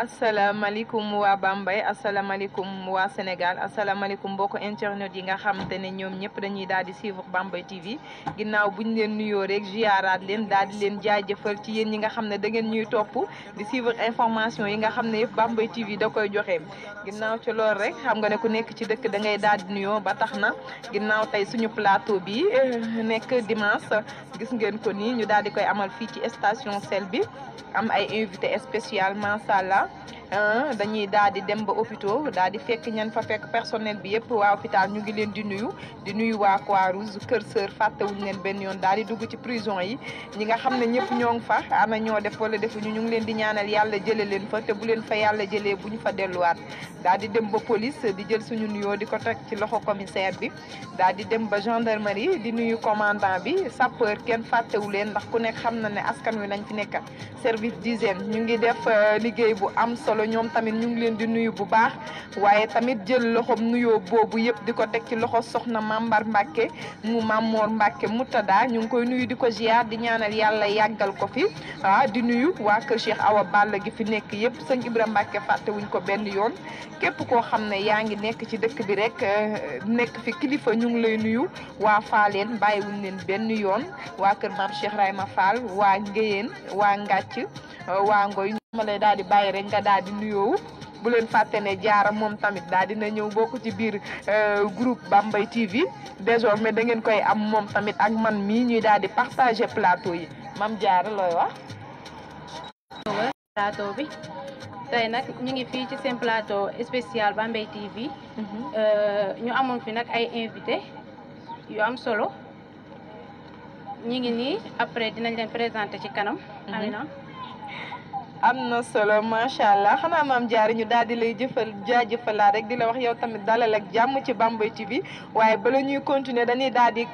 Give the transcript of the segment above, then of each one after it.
asalaamaaleykum waa Bambey asalaamaaleykum waa Sénégal asalaamaaleykum mbokk internet yi nga xamante ne ñoom ñëpp dañuy daal di suivre Bambey TV ginnaaw buñ leen nuyoo rek ziaraat leen daal di leen jaajëfal ci yéen ñi nga xam ne da ngeen ñuy topp di suivre information yi nga xam ne yëpp Bambey TV da koy joxe ginnaaw ci loolu rek xam nga ne ku nekk ci dëkk da ngay daal di nuyoo ba tax na ginnaaw tey suñu plateau bi nekk dimanche gis ngeen ko nii ñu daal di koy amal fii ci station Sel bi am ay invité spécial macha allah dañuy daal di dem ba hôpital daal di fekk ñan fa fekk personnel bi yëpp waa hôpital ñu ngi leen di nuyu waa Croix-Rouge Kër Sër fàttewuñu leen benn yoon daal di dugg ci prison yi ñi nga xam ne ñëpp ñoo ngi fa ana ñoo def wala defuñu ñu ngi leen di ñaanal yàlla jële leen fa te bu leen fa yàlla jëlee bu ñu fa delluwaat daal di dem ba police di jël suñu nuyoo di ko teg ci loxo commissaire bi daal di dem ba gendarmerie di nuyu commandant bi sapeur kenn fàttewu leen ndax ku nekk xam na ne askan wi nañ fi nekk service d'hygiène ñu ngi def liggéey bu am solo ñoom tamit ñu ngi leen di nuyu bu baax waaye tamit jël loxom nuyoo boobu yëpp di ko teg ci loxo soxna Mambar Mbacke mu Mamor Mbacke Moutada ñu ngi koy nuyu di ko ziar di ñaanal yàlla yàggal ko fi di nuyu waa kër Cheikh Awa Balla gi fi nekk yëpp sëñ Ibra Mbacke fàtte wuñ ko benn yoon képp koo xam ne yaa ngi nekk ci dëkk bi rek nekk fi kilifa ñu ngi lay nuyu waa Faaleen bàyyiwuñ leen benn yoon waa kër Maam Cheikh Rayma Fall waa Ngéyeen waa Ngàcc waa Ngoy ma lay daal di bàyyi rek nga daal di nuyoo bu leen fàtte ne jaara moom tamit daal dina ñëw bokk ci biir groupe Bambey TV désormais da ngeen koy am moom tamit ak man mii ñuy daal di partager plateau yi Mam Jaara looy wax. plateau bi tey nag ñu ngi fii ci seen plateau spécial Bambey TV. ñu amoon fi nag ay invité yu am solo ñu ngi nii après dinañ leen présenter ci kanam. Amina. am na solo macha allah xanaa Maam Jaara ñu daal di lay jaajëfalaat rek di la wax yow tamit dalal ak jàmm ci Bambey TV waaye bala ñuy continuer dañuy daal di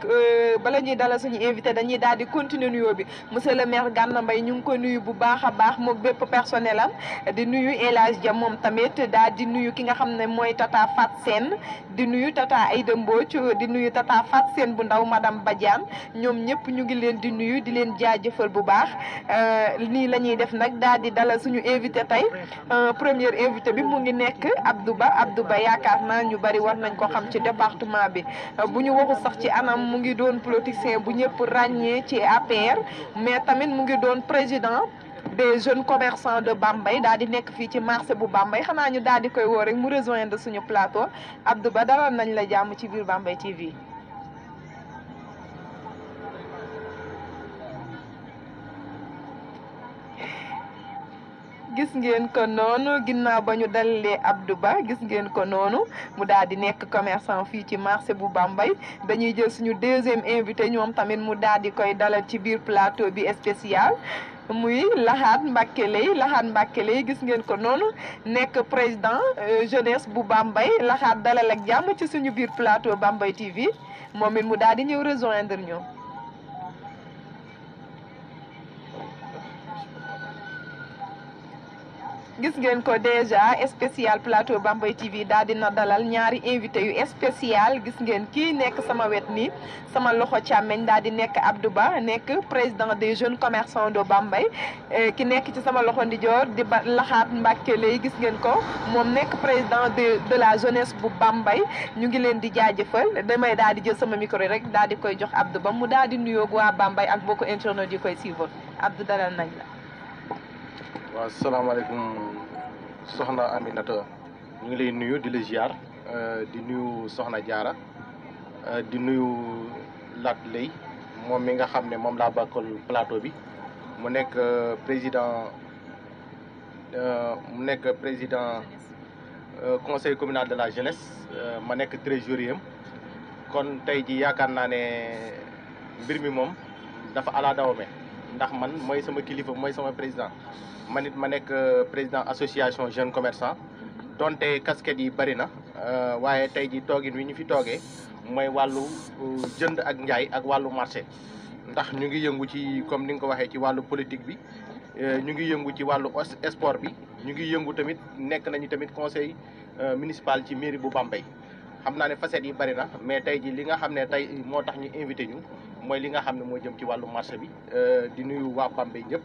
bala ñuy dalal suñu invité dañuy daal di continuer nuyoo bi monsieur le maire Gana Mbaye ñu ngi ko nuyu bu baax a baax moom bépp personnel am di nuyu El Hadj Dia moom tamit daal di nuyu ki nga xam ne mooy tata Fat Sène di nuyu tata Aïda Mbodj di nuyu tata Fat Sène bu ndaw madame Badiane ñoom ñëpp ñu ngi leen di nuyu di leen jaajëfal bu baax nii la ñuy def nag daal di dalal suñu invité tey premier invité bi mu ngi nekk Abdou Ba yaakaar naa ñu bari war nañ ko xam ci département bi bu ñu waxu sax ci anam mu ngi doon politicien bu ñëpp ràññee ci APR mais tamit mu ngi doon président des jeunes commerçants de Bambey daal di nekk fii ci marché bu Bambey xanaa ñu daal di koy woo rek mu rejoindre suñu plateau Abdou Ba dalal nañ la jàmm ci biir Bambey TV. gis ngeen ko noonu ginnaaw ba ñu dalalee Abdou Ba gis ngeen ko noonu mu daal di nekk commerçant fii ci marché bu Bambey dañuy jël suñu deuxième invité ñoom tamit mu daal di koy dalal ci biir plateau bi spécial muy Lahat Mbacke lay gis ngeen ko noonu nekk président jeunesse bu Bambey Lahat dalal ak jàmm ci suñu biir plateau Bambey TV moom it mu daal di ñëw rejoindre ñoom. gis ngeen ko déjà spécial plateau Bambey TV daal dina dalal ñaari invité yu spécial gis ngeen kii nekk sama wet nii sama loxo càmmeñ daal di nekk Abdou Ba nekk président des jeunes commerçants de Bambey ki nekk ci sama loxo ndijoor di Lahat Mbacke lay gis ngeen ko moom nekk président de la jeunesse bu Bambey ñu ngi leen di jaajëfal damay daal di jël sama micro rek daal di koy jox Abdou Ba mu daal di nuyoog waa Bambey ak bokk internet yi koy suivre Abdou dalal nañ la. waaw salaamaaleykum soxna Aminata ñu ngi lay nuyu di la ziar di nuyu soxna Jaara di nuyu Lat Lay moom mi nga xam ne moom laa bokkal plateau bi mu nekk président conseil communal de la jeunesse ma nekk trésorier kon tey ji yaakaar naa ne mbir mi moom dafa ala dawame ndax man mooy sama kilifa mooy sama président man it ma nekk président association jeunes commerçants donte casquette yi bëri na waaye tey ji toogin wi ñu fi toogee mooy wàllu jënd ak njaay ak wàllu marché ndax ñu ngi yëngu ci comme ni nga ko waxee ci wàllu politique bi ñu ngi yëngu ci wàllu sport bi ñu ngi yëngu tamit nekk nañu tamit conseil municipal ci mairie bu Bambey xam naa ne facettes yi bëri na mais tey ji li nga xam ne tey moo tax ñu invité ñu mooy li nga xam ne moo jëm ci wàllu marché bi di nuyu waa Bambey ñëpp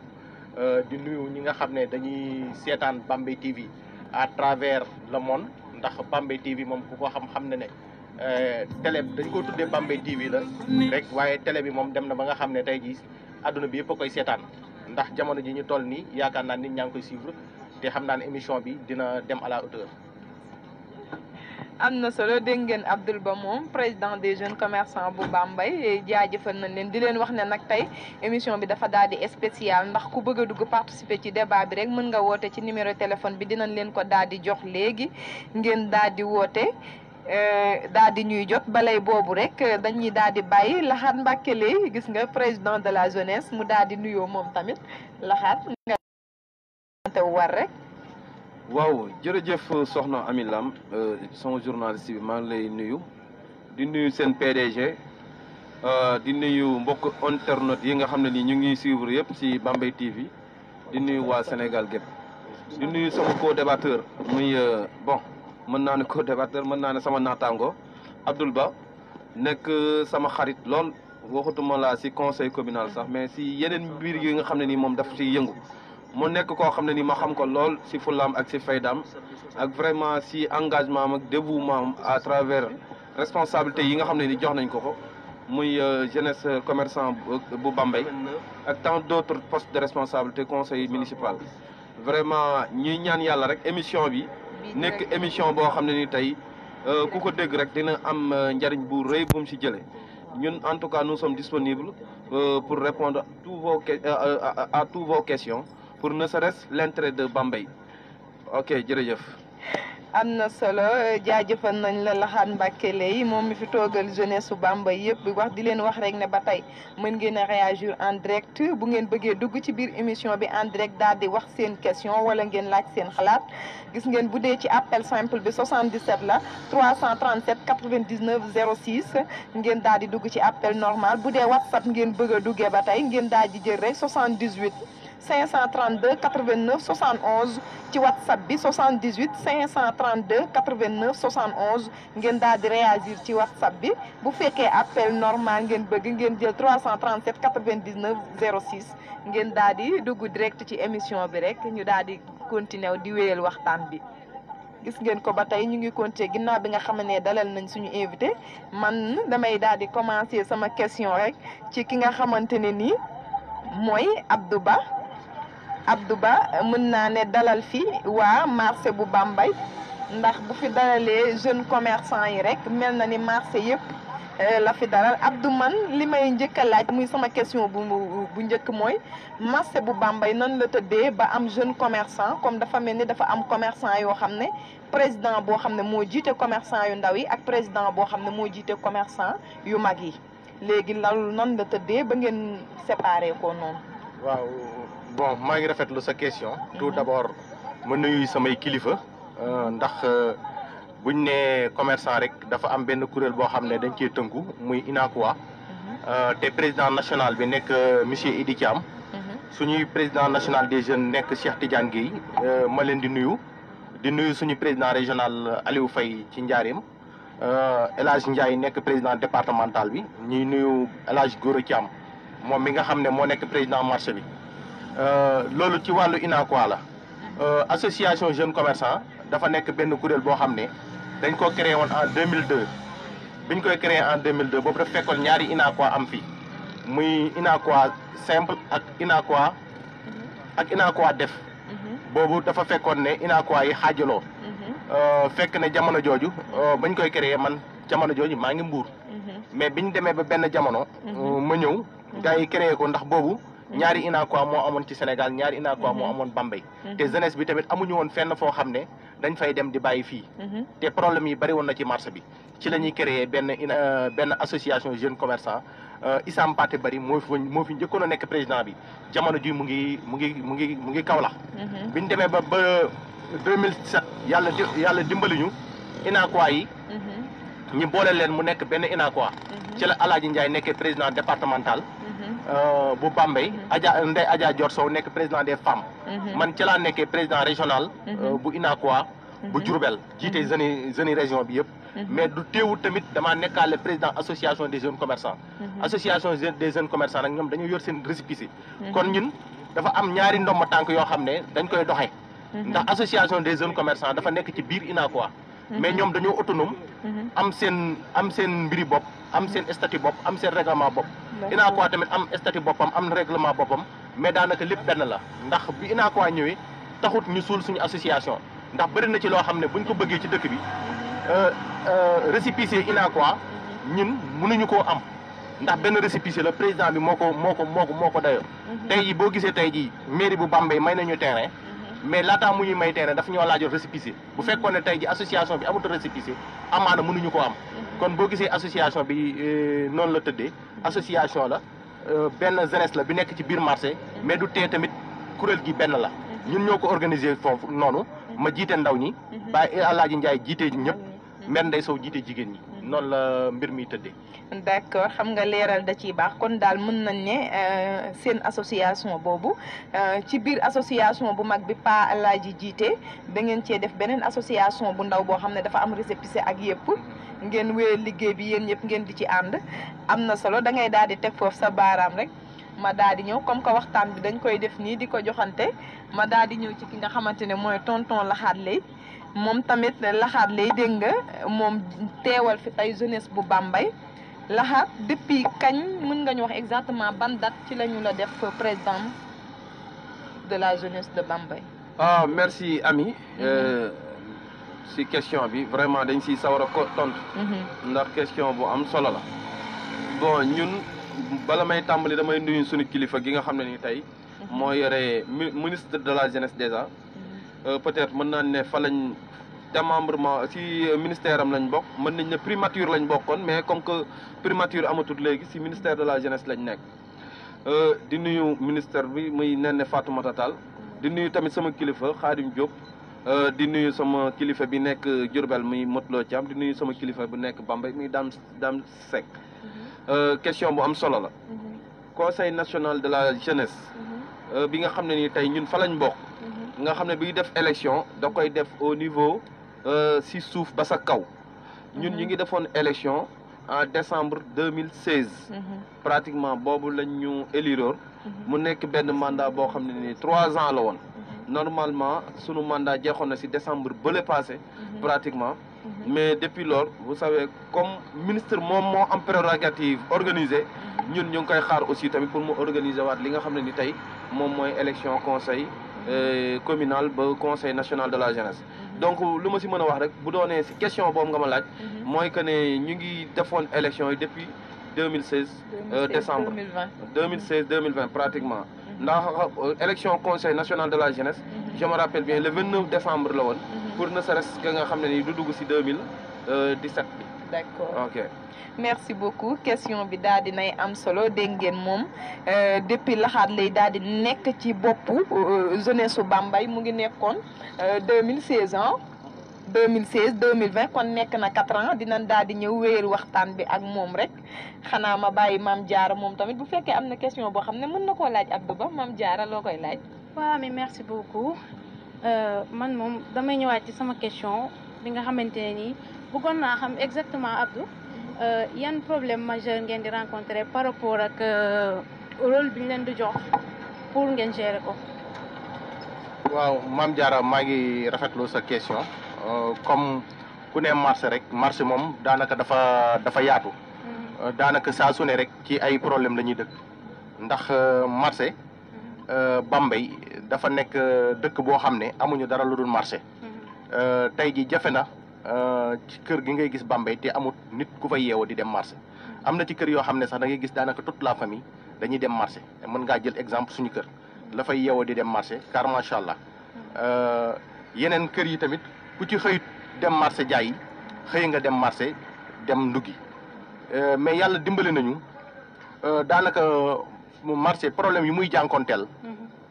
di nuyu ñi nga xam ne dañuy seetaan Bambey TV à travers le monde ndax Bambey TV moom ku ko xam ne ne télé dañ ko tuddee Bambey TV la rek waaye télé bi moom dem na ba nga xam ne tey jii adduna bi yëpp a koy seetaan ndax jamono ji ñu toll nii yaakaar naa nit ñaa ngi koy suivre te xam naa ne émission bi dina dem à la hauteur. am na solo dégg ngeen Abdoul Ba moom président des jeunes commerçants bu Bambey jaajëfal nañ leen di leen wax ne nag tey émission bi dafa daal di spécial ndax ku bëgg a dugg participer ci débat bi rek mën nga woote ci numéro téléphone bi dinañ leen ko daal di jox léegi ngeen daal di woote daal di ñuy jot balay boobu rek dañuy daal di bàyyi Laxaat Mbàkke lay gis nga président de la jeunesse mu daal di nuyoo moom tamit Laxaat nga te war rek. waaw jërëjëf soxna Amy Lam sama journaliste bi maa ngi lay nuyu di nuyu seen PDG di nuyu mbokk internet yi nga xam ne ni ñu ngi suivre yëpp ci Bambey TV di nuyu waa Sénégal gépp di nuyu sama co-débatteur muy bon mën naa ne co-débatteur mën naa ne sama naataango Abdoul Ba nekk sama xarit lool waxatuma laa ci conseil communal sax mais ci yeneen mbir yi nga xam ne ni moom daf ci yëngu mu nekk koo xam ne ni ma xam ko lool ci fulaam ak ci faydaam ak vraiment ci engagement am ak dévouement am à travers responsabilité yi nga xam ne ni jox nañ ko muy jeunesse commerçant bu Bambey ak tant d'autres postes de responsabilité conseil municipal vraiment ñuy ñaan yàlla rek émission bi nekk émission boo xam ne ni tey ku ko dégg rek dina am njariñ bu rëy bu mu ci jëlee ñun en tout cas nous sommes disponibles pour répondre à tous vos questions pour ne serait-ce l'intérêt de Bambey ok jërëjëf. am na solo jaajëfal nañ la Laxaat Mbàkke lay moom mi fi toogal jeunesse su Bambey yëpp wax di leen wax rek ne ba tey mën ngeen a réagir en direct bu ngeen bëggee dugg ci biir émission bi en direct daal di wax seen question wala ngeen laaj seen xalaat gis ngeen bu dee ci appel simple bi 77 la 337 99 06 ngeen daal di dugg ci appel normal bu dee WhatsApp ngeen bëgg a duggee ba tey ngeen daal di jël rek 78 532 89 71 ci WhatsApp bi 78 532 89 71 ngeen daal di réagir ci WhatsApp bi bu fekkee appel normal ngeen bëgg ngeen jël 337 99 06 ngeen daal di dugg direct ci émission bi rek ñu daal di continuer di wéyal waxtaan bi. gis ngeen ko ba tey ñu ngi continuer ginnaaw bi nga xam ne dalal nañ suñu invité man damay daal di commencer sama question rek ci ki nga xamante ne nii mooy Abdou Ba. Abdou Ba mën naa ne dalal fi waa marché bu Bambey ndax bu fi dalalee jeune commerçant yi rek mel na ni marché yëpp la fi dalal Abdou man li may njëkk a laaj muy sama question bu njëkk mooy marché bu Bambey nan la tëddee ba am jeune commerçant comme dafa mel ni dafa am commerçant yoo xam ne président boo xam ne moo jiite commerçant yu ndaw yi ak président boo xam ne moo jiite commerçant yu mag yi léegi loolu nan la tëddee ba ngeen séparé ko noonu. waaw bon maa ngi rafetlu sa question. tout d'abord ma nuyu samay kilifa ndax buñ ne commerçant rek dafa am benn kuréel boo xam ne dañ cee tënku muy UNACOIS. te président national bi nekk monsieur Idi Thiam. suñuy président national des jeunes nekk Cheikh Tidiane Guèye ma leen di nuyu suñu président régional Aliou Faye ci Njaareem El Hadj Ndiaye nekk président départemental bi ñuy nuyu El Hadj Gora Thiam moom mi nga xam ne moo nekk président marché bi. loolu ci wàllu UNACOIS la association jeunes commerçants dafa nekk benn kuréel boo xam ne dañ ko créé woon en 2002 biñ koy créé en 2002 boobu dafa fekkoon ñaari UNACOIS am fi muy UNACOIS simple ak UNACOIS def boobu dafa fekkoon ne UNACOIS yi xaajaloo fekk ne jamono jooju bañ koy créé man jamono jooju maa ngi Mbuur mais biñ demee ba benn jamono ma ñëw gars yi créé ko ndax boobu ñaari UNACOIS moo amoon ci Sénégal ñaari UNACOIS moo amoon Bambey te jeunesse bi tamit amuñu woon fenn foo xam ne dañ fay dem di bàyyi fii te problème yi bari woon na ci marché bi ci la ñuy créé benn association jeunes commerçants Issam Paté Bari moo fi njëkkoon a nekk président bi jamono ji mu ngi Kaolack biñ demee ba 2007 yàlla dimbali ñu UNACOIS yi ñu boole leen mu nekk benn UNACOIS ci la Alaaji Ndiaye nekkee président départemental bu Bambey Ndeye Adja Dior Sow nekk président des femmes man ci laa nekkee président régional bu UNACOIS bu Diourbel jiite jeunes région bi yëpp mais du teewul tamit damaa nekkaale président association des jeunes commerçants association des jeunes commerçants nag ñoom dañoo yor seen récépissé kon ñun dafa am ñaari ndomba tànk yoo xam ne dañ koy doxee. ndax association des jeunes commerçants dafa nekk ci biir UNACOIS. mais ñoom dañoo autonome. am seen mbiri bopp am seen statut bopp am seen règlement bopp. UNACOIS tamit am statut boppam am règlement boppam mais daanaka lépp benn la ndax bi UNACOIS ñëwee taxut ñu suul suñu association ndax bëri na ci loo xam ne buñ ko bëggee ci dëkk bi récépissé UNACOIS ñun mënuñu koo am ndax benn récépissé la président bi moo ko dayoo. tey jii boo gisee tey jii mairie bu Bambey may nañu terrain. mais laataa mu ñuy may terrain dafa ñoo laajoon récépissé bu fekkoon ne tey ji association bi amut récépissé amaana mënuñu ko am kon boo gisee association bi noonu la tëddee association la benn jeunesse la bi nekk ci biir marché mais du tee tamit kuréel gi benn la ñun ñoo ko organiser foofu noonu ma jiite ndaw ñi Baye Alaaji Ndiaye jiite ñëpp Mère Ndeye Sow jiite jigéen ñi noonu la mbir mi tëddee. d'accord xam nga leeral da ciy baax kon daal mën nañ ne seen association boobu ci biir association bu mag bi Pa Alaaji jiite da ngeen cee def beneen association bu ndaw boo xam ne dafa am récépissé ak yëpp ngeen wéyal liggéey bi yéen ñëpp ngeen di ci ànd am na solo da ngay daal di teg foofu sa baaraam rek ma daal di ñëw comme que waxtaan bi dañ koy def nii di ko joxante ma daal di ñëw ci ki nga xamante ne mooy tonton Laxaat Lay moom tamit Laxaat Lay dégg nga moom teewal fi tey jeunesse bu Bambey Laxaat depuis kañ mën nga ñu wax exactement ban date ci la ñu la def président de la jeunesse de Bambey. ah merci Ami si question bi vraiment dañ siy sawar a ko tontu. ndax question bu am solo la. bon ñun bala may tàmbali damay nuyu suñu kilifa gi nga xam ne ni tey. moo yore ministre de la jeunesse déjà. peut-être mën naa ne fa lañ démembrement ci ministère am lañ bokk mën nañ ne primature lañ bokkoon mais comme que primature amatul léegi ci ministère de la jeunesse lañ nekk. di nuyu ministère bi muy Néné Fatoumata Tall di nuyu tamit sama kilifa Khadim Diop di nuyu sama kilifa bi nekk Diourbel muy Motlo Thiam di nuyu sama kilifa bu nekk Bambey muy Dame Seck. question bu am solo la. conseil national de la jeunesse. bi nga xam ne ni tey ñun fa lañ bokk. nga xam ne biy def élection da koy def au niveau si suuf ba sa kaw ñun ñu ngi defoon élection en décembre 2016 pratiquement boobu lañ ñu éliroon mu nekk benn mandat boo xam ne nii 3 ans la woon normalement sunu mandat jeexoon na si décembre bële passé pratiquement mais depuis lors vous savez comme ministre moom moo am prérogative organisée ñun ñu ngi koy xaar aussi tamit pour mu organiser waat li nga xam ne ni tey moom mooy élection conseil communal ba conseil national de la jeunesse donc lu ma si mën a wax rek bu doonee si question boobu nga ma laaj mooy que ne ñu ngi defoon élection yi depuis 2016 décembre 2020 pratiquement ndax élection conseil national de la jeunesse je me rappelle bien le 29 décembre la woon pour ne serait-ce que nga xam ne ni du dugg si 2017 bi d'accord ok merci beaucoup question bi daal di nay am solo dégg ngeen moom depuis Laxaat Lay daal di nekk ci boppu jeunesse su Bambey mu ngi nekkoon 2016 ans 2016 2020 kon nekk na 4 ans dinañ daal di ñëw wéeru waxtaan bi ak moom rek xanaa ma bàyyi Mame Diarra moom tamit bu fekkee am na question boo xam ne mën na koo laaj Abdou Ba Mame Diarra loo koy laaj. waaw mais merci beaucoup man moom damay ñëwaat ci sama question bi nga xamante ne nii bëggoon naa xam exactement Abdou. yan problème majeur ngeen di rencontrer par rapport ak rôle bi ñu leen di jox pour ngeen gérer ko. waaw Mame Diarra maa ngi rafetlu sa question comme ku ne marché rek marché moom daanaka dafa yaatu. daanaka saa su ne rek ci ay problème la ñuy dëkk ndax marché Bambey dafa nekk dëkk boo xam ne amuñu dara lu dul marché. tey ji jafe na. ci kër gi ngay gis Bambey te amut nit ku fa yeewoo di dem marché am na ci kër yoo xam ne sax da ngay gis daanaka toute la famille dañuy dem marché mën ngaa jël exemple suñu kër la fay yeewoo di dem marché car macha allah yeneen kër yi tamit ku ci xëyut dem marché jaay xëy nga dem marché dem nduggi mais yàlla dimbali nañu daanaka marché problème yi muy jànkonteel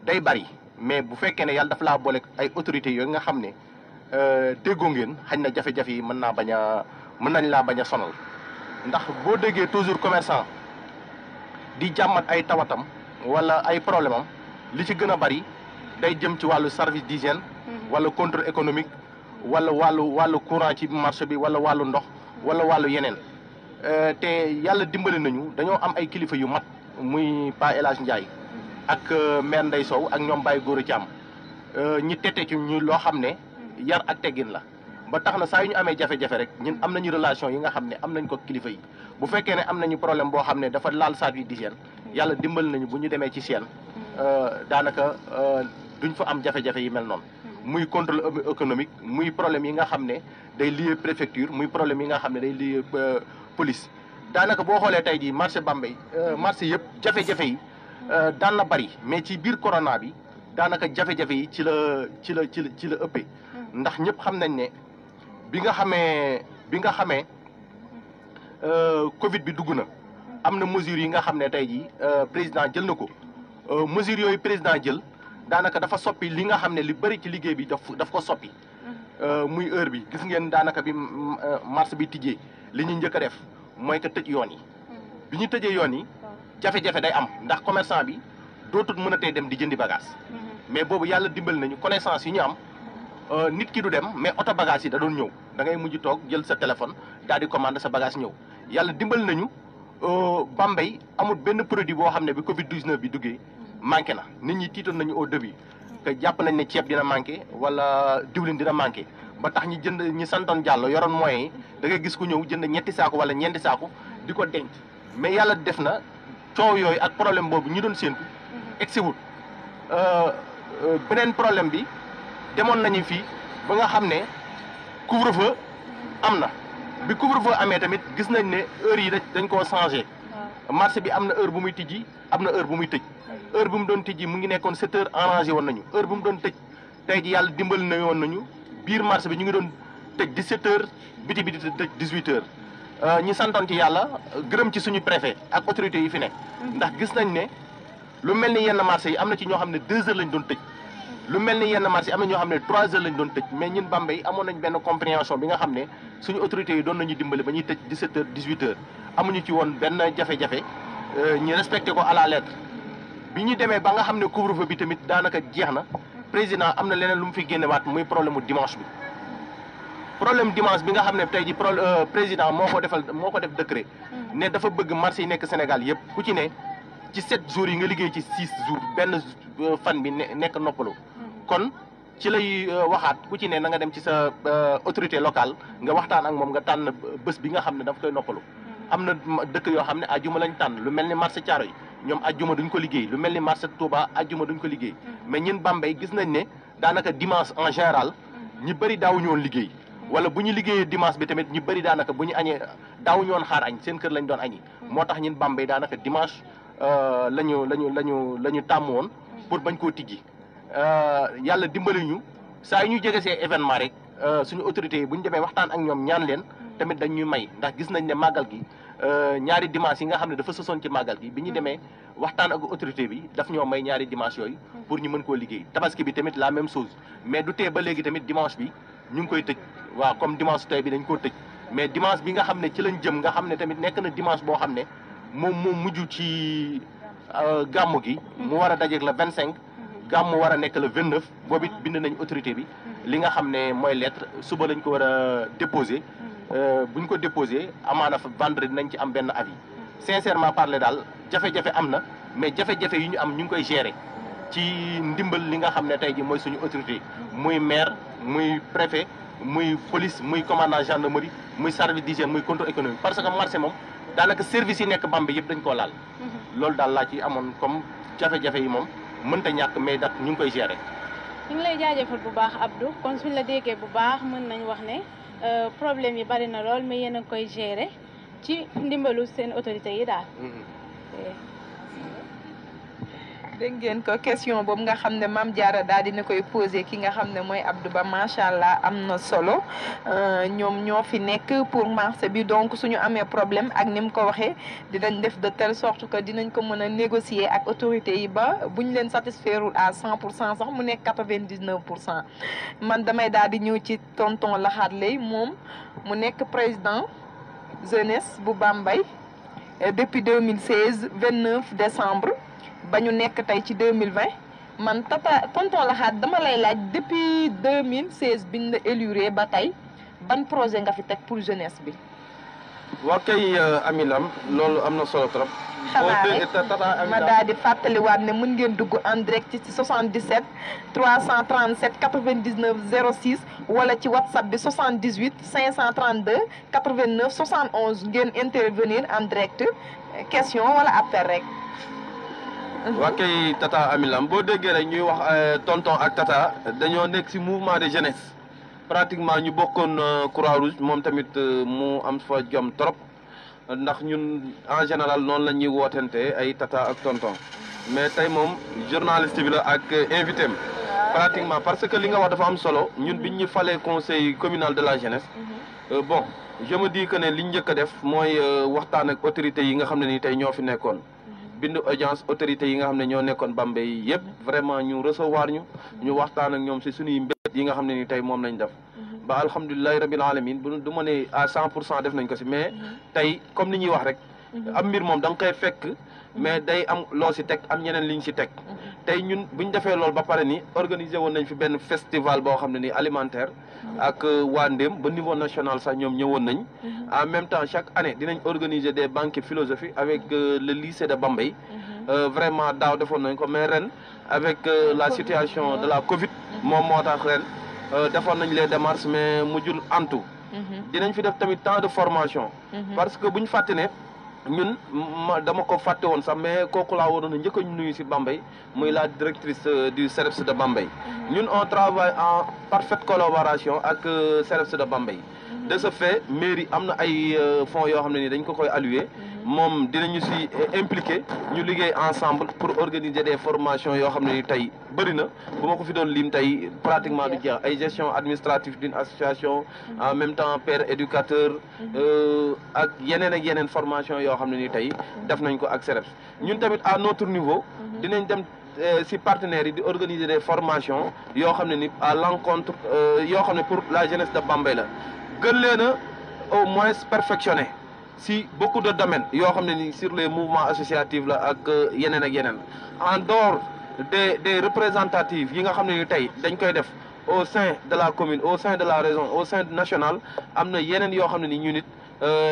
day bari mais bu fekkee ne yàlla dafa laa boole ay autorités yooyu nga xam ne déggoo ngeen xañ na jafe-jafe yi mën nañ laa bañ a sonal ndax boo déggee toujours commerçant di jàmmat ay tawatam wala ay problème am li ci gën a bari day jëm ci wàllu service d'hygiène wala contrôle économique wala wàllu courant ci marché bi wala wàllu ndox wala wàllu yeneen te yàlla dimbali nañu dañoo am ay kilifa yu mat muy Pa El Hadj Ndiaye ak maire Ndeye Sow ak ñoom Baye Gora Thiam ñi tete ci ñu loo xam ne yar ak teggin la ba tax na saa yu ñu amee jafe-jafe rek ñun am nañu relation yi nga xam ne am nañ ko kilifa yi bu fekkee ne am nañu problème boo xam ne dafa laal service d'hygiène yàlla dimbal nañu bu ñu demee ci seen daanaka duñ fa am jafe-jafe yi mel noonu muy contrôle économique muy problème yi nga xam ne day lié préfecture muy problème yi nga xam ne day lié police daanaka boo xoolee tey jii marché Bambey marché yëpp jafe-jafe yi daan na bari mais ci biir corona bi daanaka jafe-jafe yi ci la ëppee ndax ñëpp xam nañ ne bi nga xamee Covid bi dugg na am na mesures yi nga xam ne tey jii président jël na ko mesures yooyu président jël daanaka dafa soppi li nga xam ne li bëri ci liggéey bi daf ko soppi muy heure bi gis ngeen daanaka bi marché bi tijjee li ñu njëkk a def mooy que tëj yoon yi bi ñu tëjee yoon yi jafe-jafe day am ndax commerçant bi dootul mën a tey dem di jëndi bagage mais boobu yàlla dimbal nañu connaissance yi ñu am nit ki du dem mais oto bagage yi da doon ñëw da ngay mujj toog jël sa téléphone daal di commande sa bagage ñëw yàlla dimbal nañu Bambey amul benn produit boo xam ne bi Covid 19 bi duggee manqué na nit ñi tiitoon nañu au début que jàpp nañ ne ceeb dina manqué wala diwlin dina manqué ba tax ñi santoon Diallo yoroon moyens yi da ngay gis ku ñëw jënd ñetti saako wala ñeenti saako di ko denc mais yàlla def na coow yooyu ak problème boobu ñu doon séentu egsi wut beneen problème bi demoon nañu fii ba nga xam ne couvre-feu am na bi couvre-feu amee tamit gis nañ ne heure yi dañ koo changé marché bi am na heure bu muy tijji am na heure bu muy tëj heure bu mu doon tijji mu ngi nekkoon 7 heures arrangé woon nañu heure bu mu doon tëj tey ji yàlla dimbali na woon nañu biir marché bi ñu ngi doon tëj 17 heures biti bi di tëj 18 heures ñi santoon ci yàlla gërëm ci suñu préfet ak autorités yi fi ne ndax gis nañ ne lu mel ni yenn marché yi am na ci ñoo xam ne 2 heures lañ doon tëj lu mel ni yenn marché yi am na ñoo xam ne 3 heures lañ doon tëj mais ñun Bambey amoon nañ benn compréhension bi nga xam ne suñu autorités yi doon nañu dimbali ba ñuy tëj 17 heures 18 heures amuñu ci woon benn jafe-jafe ñu respecté ko à la lettre bi ñu demee ba nga xam ne couvre-feu bi tamit daanaka jeex na président am na leneen lu mu fi génnewaat muy problème mu dimanche bi problème dimanche bi nga xam ne tey ji président moo ko def décret ne dafa bëgg marché yi nekk Sénégal yëpp ku ci ne ci 7 jours yi nga liggéey ci 6 jours benn fan bi nekk noppalu kon ci lay waxaat ku ci ne na nga dem ci sa autorité locale nga waxtaan ak moom nga tànn bés bi nga xam ne dafa koy noppalu am na dëkk yoo xam ne ajjuma lañ tànn lu mel ni marché Thiaroye ñoom ajjuma duñ ko liggéey lu mel ni marché Touba ajjuma duñ ko liggéey mais ñun Bambey gis nañ ne daanaka dimanche en général ñi bëri daawuñu woon liggéey wala bu ñu liggéeyee dimanche bi tamit ñu bëri daanaka bu ñu añee daawuñu woon xaar añ seen kër lañ doon añi moo tax ñun Bambey daanaka dimanche la ñu tàmm woon pour bañ koo tijji yàlla dimbali ñu saa yu ñu jege see événement rek suñu autorités yi bu ñu demee waxtaan ak ñoom ñaan leen tamit dañ ñuy may ndax gis nañ ne màggal gi ñaari dimanche yi nga xam ne dafa sosoon ci màggal gi bi ñu demee waxtaan ak autorité bi daf ñoo may ñaari dimanche yooyu pour ñu mën koo liggéey tabaski bi tamit la même chose mais du tee ba léegi tamit dimanche bi ñu ngi koy tëj waaw comme dimanche tey bi dañ koo tëj mais dimanche bi nga xam ne ci lañ jëm nga xam ne tamit nekk na dimanche boo xam ne moom mujj ci gàmmu gi mu war a dajeeg le 25 gàmmu war a nekk le 29 boobu it bind nañ autorité bi li nga xam ne mooy lettre suba lañ ko war a déposé buñ ko déposé amaana fa vendredi nañ ci am benn avis sincèrement parler daal jafe-jafe am na mais jafe-jafe yi ñu am ñu ngi koy gérer ci ndimbal li nga xam ne tey ji mooy suñu autorité muy maire muy préfet muy police muy commandant gendarmerie muy service d'hygiène muy contrôle économique parce que marché moom daanaka service yi nekk Bambey yëpp dañ koo laal loolu daal laa ci amoon comme jafe-jafe yi moom mënta ñàkk mais dat ñu ngi koy gérer. ñu ngi lay jaajëfal bu baax Abdou kon suñ la déggee bu baax mën nañ wax ne problème yi bari na lool mais yéen a ngi koy gérer ci ndimbalu seen autorités yi daal. dégg ngeen ko question boobu nga xam ne Mame Diarra daal dina koy posé ki nga xam ne mooy Abdou Ba macha allah am na solo ñoom ñoo fi nekk pour marché bi donc suñu amee problème ak ni mu ko waxee dinañ def de telle sorte que dinañ ko mën a négocier ak autorités yi ba buñ leen satisfairul à 100% sax mu nekk 99%. man damay daal di ñëw ci tonton Laxaat Lay moom mu nekk président jeunesse bu Bambey depuis 2016 29 décembre. ba ñu nekk tey ci 2020 man tonton Laxaat dama lay laaj depuis 2016 biñ la éluré ba tey ban projet nga fi teg pour jeunesse bi. waa kay Ami Lam loolu am na solo trop. xanaa rek ma daal di fàttaliwaat ne mën ngeen dugg en direct ci 77 337 99 06 wala ci whatsapp bi 78 532 89 71 ngeen intervenir en direct question wala appel rek. waa kay Tata Ami Lam boo déggee rek ñuy wax tonton ak Tata dañoo nekk ci mouvement de jeunesse pratiquement ñu bokkoon Croix-Rouge moom tamit mu am fa jom trop. ndax ñun en général noonu la ñuy wootante ay tata ak tonton mais tey moom journaliste bi la ak invité am pratiquement parce que li nga wax dafa am solo ñun biñ ñu falee conseil communal de la jeunesse bon je me dis que ne liñ njëkk a def mooy waxtaan ak autorités yi nga xam ne ni tey ñoo fi nekkoon bind audience autorités yi nga xam ne ñoo nekkoon Bambey yëpp vraiment ñu recevoir ñu waxtaan ak ñoom si suñuy mbébét yi nga xam ne ni tey moom lañ def ba alhamdulilahi rabil alamin du ma ne à 100% def nañ ko si mais tey comme ni ñuy wax rek am mbir moom da nga koy fekk mais day am loo si teg am ñeneen liñ si teg tey ñun buñ defee loolu ba pare ni organiser woon nañ fi benn festival boo xam ne ni alimentaire ak waa Ndéem ba niveau national sax ñoom ñëwoon nañ en même temps chaque année dinañ organiser des banquets philosophie avec le lycée de Bambey vraiment daaw defoon nañ ko mais ren avec la situation de la Covid moom moo tax ren defoon nañ les démarches mais mujjul antu dinañ fi def tamit temps de formation parce que bu ñu fàtte ne ñun dama ko fàtte woon sax mais kooku laa waroon a njëkk a nuyu si Bambey muy la directrice du CEREPS de Bambey ñun on travaille en parfaite collaboration ak CEREPS de Bambey de ce fait mairie am na ay fonds yoo xam ne ni dañ ko koy allouer moom dinañu si impliqué ñu liggéey ensemble pour organiser des formations yoo xam ne ni tey bëri na bu ma ko fi doon lim tey pratiquement du jeex ay gestion administrative d'une association en même temps père éducateur ak yeneen formation yoo xam ne ni tey def nañ ko ak CEREPS ñun tamit à notre niveau dinañ dem si partenaires yi di organiser des formations yoo xam ne ni à l'encontre yoo xam ne pour la jeunesse de Bambey la gën leen a au moins perfectionner si beaucoup de domaines yoo xam ne ni sur les mouvements associatifs la ak yeneen en dehors des représentatives yi nga xam ne ni tey dañ koy def au sein de la commune au sein de la région au sein national am na yeneen yoo xam ne ni ñu nit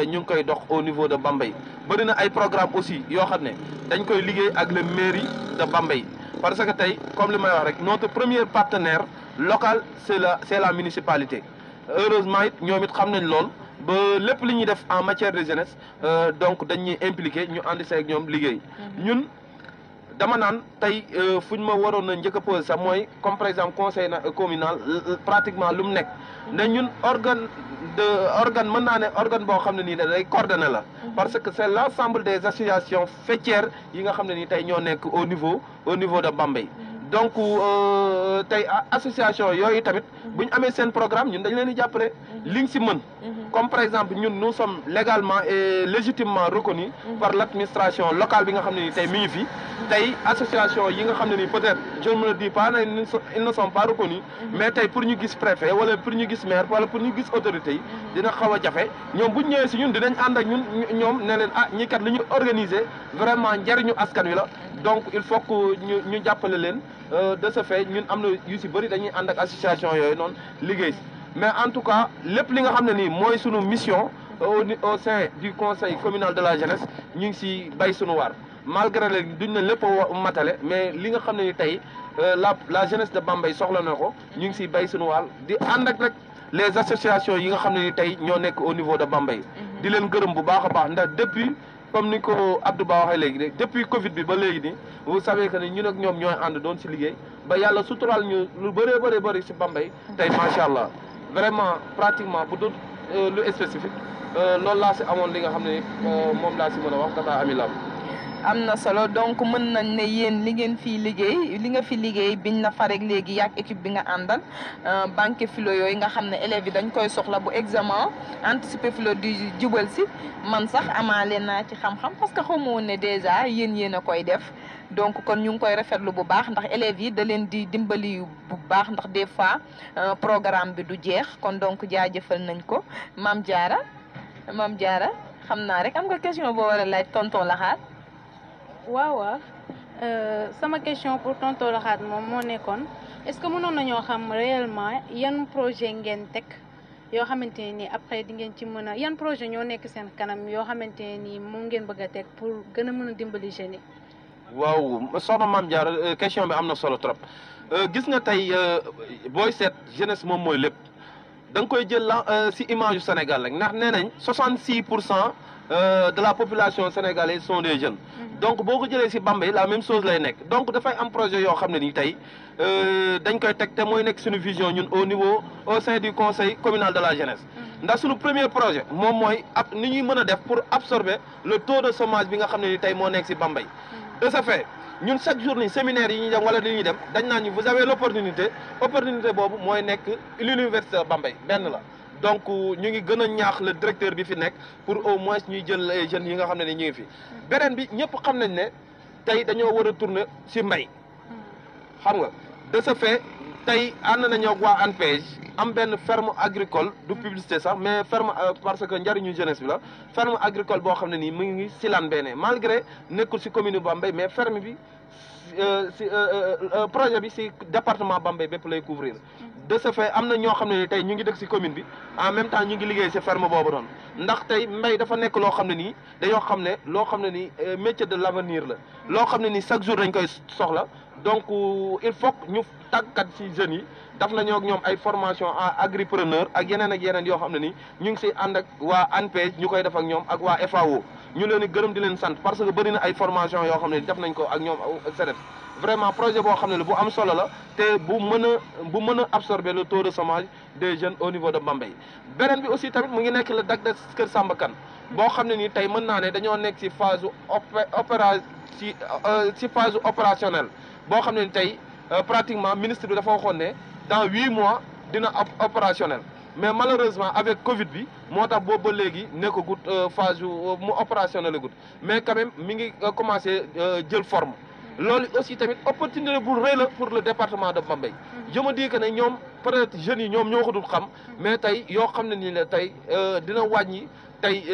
ñu ngi koy dox au niveau de Bambey bëri na ay programme aussi yoo xam ne dañ koy liggéey ak le mairie de Bambey parce que tey comme li may wax rek notre premier partenaire local c'est la municipalité heureusement it ñoom it xam nañ lool ba lépp li ñuy def en matière de jeunesse donc dañuy impliqué ñu ànd ak ñoom liggéey ñun dama naan tey fu ñu ma waroon a njëkk a posé sax mooy comme par exemple conseil communal pratiquement lu mu nekk ne ñun organe mën naa ne organe boo xam ne nii day coordonné la parce que c'est l'ensemble des associations faîtières yi nga xam ne nii tey ñoo nekk au niveau de Bambey donc tey association yooyu tamit bu ñu amee seen programme ñun dañ leen di jàppale liñ si mën comme par exemple ñun nous sommes légalement et légitimement reconnus par l'administration locale bi nga xam ne ni tey mi ngi fi tey association yi nga xam ne ni peut-être je ne me le dis pas ils ne sont pas reconnus mais tey pour ñu gis préfet wala pour ñu gis maire wala pour ñu gis autorité yi dina xaw a jafe ñoom bu ñu ñëwee si ñun dinañ ànd ak ñoom ne leen ñi kat li ñu organiser vraiment njariñu askan wi la donc il faut que ñu jàppale leen de ce fait ñun am na yu si bëri dañuy ànd ak association yooyu noonu liggéey si mais en tout cas lépp li nga xam ne nii mooy sunu mission au sein du conseil communal de la jeunesse ñu ngi si bay sunu waar malgré léegi duñ ne lépp matale mais li nga xam ne ni tey la jeunesse de Bambey soxla na ko ñu ngi si bay sunu waar di ànd ak rek les associations yi nga xam ne ni tey ñoo nekk au niveau de Bambey di leen gërëm bu baax a baax ndax depuis comme ni ko Abdou Ba waxee léegi de depuis Covid bi ba léegi nii vous savez que ne ñun ak ñoom ñooy ànd doon si liggéey ba yàlla suturaal ñu lu bëri si Bambey tey macha allah vraiment pratiquement bu dul lu spécifique loolu laa si amoon li nga xam ne moom laa si mën a wax Tata Ami Lam am na solo donc mën nañ ne yéen li ngeen fii liggéey li nga fi liggéey biñ la farek léegi yaag équipe bi nga àndal banque philo yooyu nga xam ne élèves yi dañ koy soxla bu examen anticiper philo di jubal si man sax amaale naa ci xam-xam parce que xaw ma woon ne déjà yéen a koy def donc kon ñu ngi koy rafetlu bu baax ndax élèves yi da leen di dimbali bu baax ndax des fois programme bi du jeex kon donc jaajëfal nañ ko Mame Diarra xam naa rek am nga question boo war a laaj tonton Laxaat waaw sama question pour tonton Laxaat moom moo nekkoon est-ce que mënoon nañoo xam réellement yan projet ngeen teg yoo xamante ne nii après di ngeen ci mën a yan projet ñoo nekk seen kanam yoo xamante ne nii moom ngeen bëgg a teg pour gën a mën a dimbali jeunes yi. waaw soxna Mame Diarra question bi am na solo trop gis nga tey booy seet jeunesse moom mooy lépp da nga koy jël si image yu Sénégal rek ndax nee nañ 66% de la population sénégalaise sont des jeunes. donc boo ko jëlee si Bambey la même chose lay nekk donc dafay am projet yoo xam ne nii tey dañ koy teg te mooy nekk suñu vision ñun au sein du conseil communal de la jeunesse. ndax suñu premier projet moom mooy ni ñuy mën a def pour absorber le taux de chômage bi nga xam ne ni tey moo nekk si Bambey. de ce fait ñun chaque jour ni séminaire yi ñuy dem wala li ñuy dem dañ naan ñu vous avez l'opportunité boobu mooy nekk l'université Bambey benn la. donc ñu ngi gën a ñaax le directeur bi fi nekk pour au moins ñuy jël les jeunes yi nga xam ne ni ñu ngi fi beneen bi ñëpp xam nañ ne tey dañoo war a tourner ci mbay xam nga de ce fait tey ànd nañoo ak waa ANPEJ am benn ferme agricole du publicité sax mais ferme parce que njariñu jeunesse bi la ferme agricole boo xam ne nii mu ngi Silane Béné malgré nekkul ci commune Bambey mais ferme bi projet bi ci département Bambey bépp lay couvrir de ce fait am na ñoo xam ne ni tey ñu ngi dëkk ci commune bi en même temps ñu ngi liggéey ci ferme boobu noonu ndax tey mbay dafa nekk loo xam ne nii dañoo xam ne loo xam ne nii métier de l'avenir la loo xam ne nii chaque jour dañ koy soxla donc il faut que ñu tàggat ci jeunes yi daf nañoo ak ñoom ay formation en agripreneur ak yeneen yoo xam ne nii ñu ngi ci ànd ak waa ANPEJ ñu koy def ak ñoom ak waa FAO ñu leen di gërëm di leen sant parce que bëri na ay formation yoo xam ne def nañ ko ak ñoom CEDEF vraiment projet boo xam ne bu am solo la te bu mën a absorber le taux de chômage des jeunes au niveau de Bambey beneen bi aussi tamit mu ngi nekk le DAC de Kër Samba Kane boo xam ne nii tey mën naa ne dañoo nekk ci phase ci phase opérationnelle boo xam ne ni tey pratiquement ministre bi dafa waxoon ne dans 8 mois dina opérationnel mais malheureusement avec Covid bi moo tax boobu ba léegi nekkagut phase mu opérationnel la gut mais quand même mi ngi commencé jël forme loolu aussi tamit opportunité bu rëy la pour le département de Bambey je me dis que ne ñoom peut-être jeunes yi ñoom ñoo ko dul xam mais tey yoo xam ne nii la tey dina wàññi tey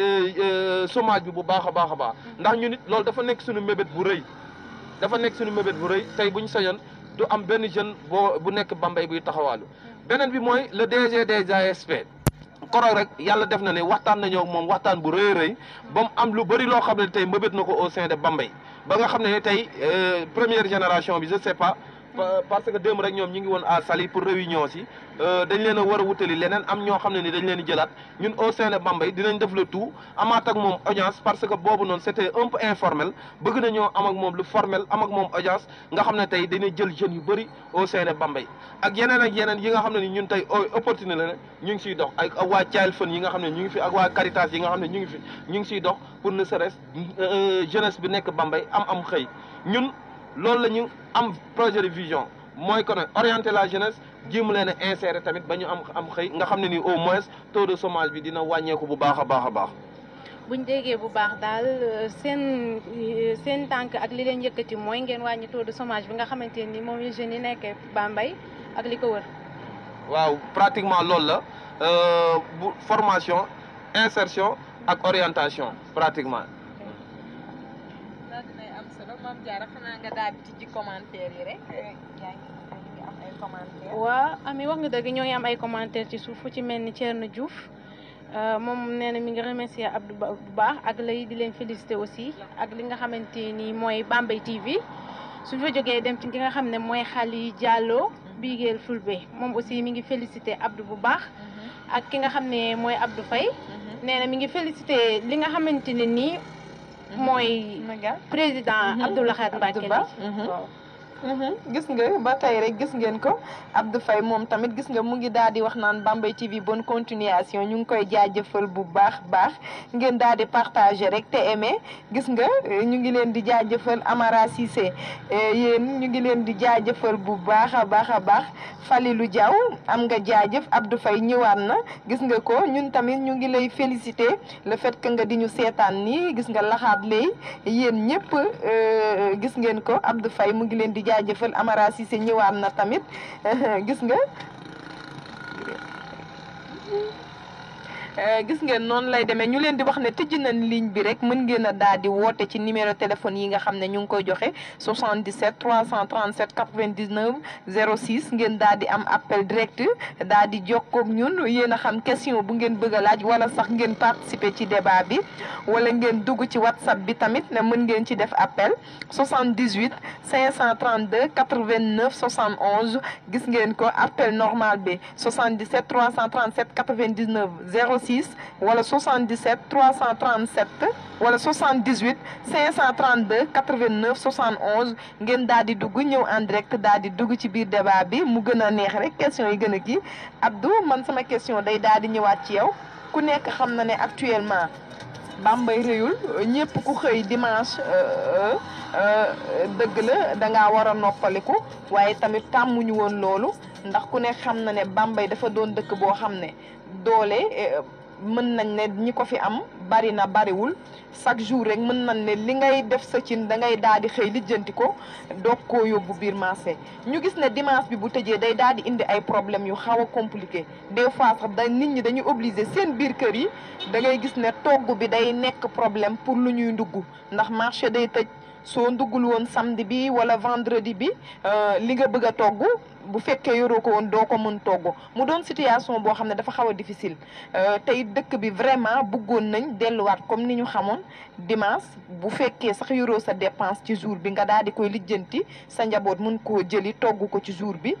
chômage bi bu baax a baax a baax ndax ñu nit loolu dafa nekk suñu mébét bu rëy tey bu ñu sañoon du am benn jeune bu nekk Bambey buy taxawaalu beneen bi mooy le DG des ASP koroog rek yàlla def na ne waxtaan nañoo moom waxtaan bu rëy ba mu am lu bëri loo xam ne tey mbëbët na ko au sein de Bambey ba nga xam ne tey première génération bi je sais pas parce que démb rek ñoom ñi ngi woon à Saly pour réunion si dañ leen a war a wutali leneen am ñoo xam ne ni dañ leen di jëlaat ñun au sein de Bambey dinañ def le tout amaat ak moom audience parce que boobu noonu c'était un peu informel bëgg nañoo am ak moom lu formel am ak moom audience nga xam ne tey dañuy jël jeunes yu bëri au sein de Bambey ak yeneen yi nga xam ne ni ñun tey opportunité la ñu ngi siy dox ak waa Child Fund yi nga xam ne ñu ngi fi ak waa Caritas yi nga xam ne ñu ngi siy dox pour ne serait-ce jeunesse bi nekk Bambey am xëy ñun loolu la ñu am projet de vision mooy que ne orienter la jeunesse jéem leen a insérer tamit ba ñu am xëy nga xam ne ni au moins taux de chômage bi dina wàññeeku bu baax a baax a baax. buñ déggee bu baax daal seen tànk ak li leen yëkkati mooy ngeen wàññi taux de chômage bi nga xamante ni moom jeunes yi nekkee Bambey ak li ko wër. waaw pratiquement loolu la bu formation insertion ak orientation pratiquement. Mame Diarra xanaa nga daal di ci commentaire yi rek yaa ngi am ay commentaire waaw Ami wax nga dëgg ñoo ngi am ay commentaire ci suuf fu ci mel ni Thierno Diouf moom nee na mi ngi remercier Abdou bu baax ak lay di leen féliciter aussi ak li nga xamante ni mooy Bambey TV suñ fa jógee dem ci ki nga xam ne mooy Khali Diallo Biguel Fulbe moom aussi mi ngi féliciter Abdou bu baax ak ki nga xam ne mooy Abdou Faye nee na mi ngi féliciter li nga xamante ne nii mooy président Abdou Lahad Mbacké gis nga ba tey rek gis ngeen ko Abdou Faye moom tamit gis nga mu ngi daal di wax naan Bambey TV bonne continuation ñu ngi koy jaajëfal bu baax ngeen daal di partager rek te aimer gis nga ñu ngi leen di jaajëfal Amara Cissé yéen ñu ngi leen di jaajëfal bu baax a baax Falilou Diaw am nga jaajëf Abdou Faye ñëwaat na gis nga ko ñun tamit ñu ngi lay féliciter le fait que nga di ñu seetaan nii gis nga laxaat lay yéen ñëpp gis ngeen ko Abdou Faye mu ngi leen di jaajëfal Amara Cissé ñëwaat na tamit gis nga gis ngeen noonu lay demee ñu leen di wax ne tëj nañ ligne bi rek mën ngeen a daal di woote ci numéro téléphone yi nga xam ne ñu ngi koy joxe 77 337 99 06 ngeen daal di am appel direct daal di jokkoo ak ñun yéen a xam question bu ngeen bëgg a laaj wala sax ngeen participer ci débat bi wala ngeen dugg ci WhatsApp bi tamit ne mën ngeen ci def appel 78 532 89 71 gis ngeen ko appel normal bi 77 337 99 06 wala 77 337 wala 78 532 89 71 ngeen daal di dugg ñëw en direct daal di dugg ci biir débat bi mu gën a neex rek question yi gën a kii Abdou man sama question day daal di ñëwaat ci yow ku nekk xam na ne actuellement Bambey réyul ñëpp ku xëy dimanche dëgg la dangaa war a noppaliku waaye tamit tàmmuñu woon loolu ndax ku nekk xam na ne Bambey dafa doon dëkk boo xam ne doole mën nañ ne ñi ko fi am bari na bariwul chaque jour rek mën nañ ne li ngay def sa cin da ngay daal di xëy lijjanti ko doog koo yóbbu biir marché ñu gis ne dimanche bi bu tëjee day daal di indi ay problèmes yu xaw a compliqué des fois sax da nit ñi dañuy obligé seen biir kër yi da ngay gis ne togg bi day nekk problème pour lu ñuy ndugg ndax marché day tëj soo nduggul woon samedi bi wala vendredi bi li nga bëgg a togg bu fekkee yoroo ko woon doo ko mën togg mu doon situation boo xam ne dafa xaw a difficile tey dëkk bi vraiment bëggoon nañ delluwaat comme ni ñu xamoon dimanche bu fekkee sax yoroo sa dépense ci jour bi nga daal di koy lijjanti sa njaboot mën koo jëli togg ko ci jour bi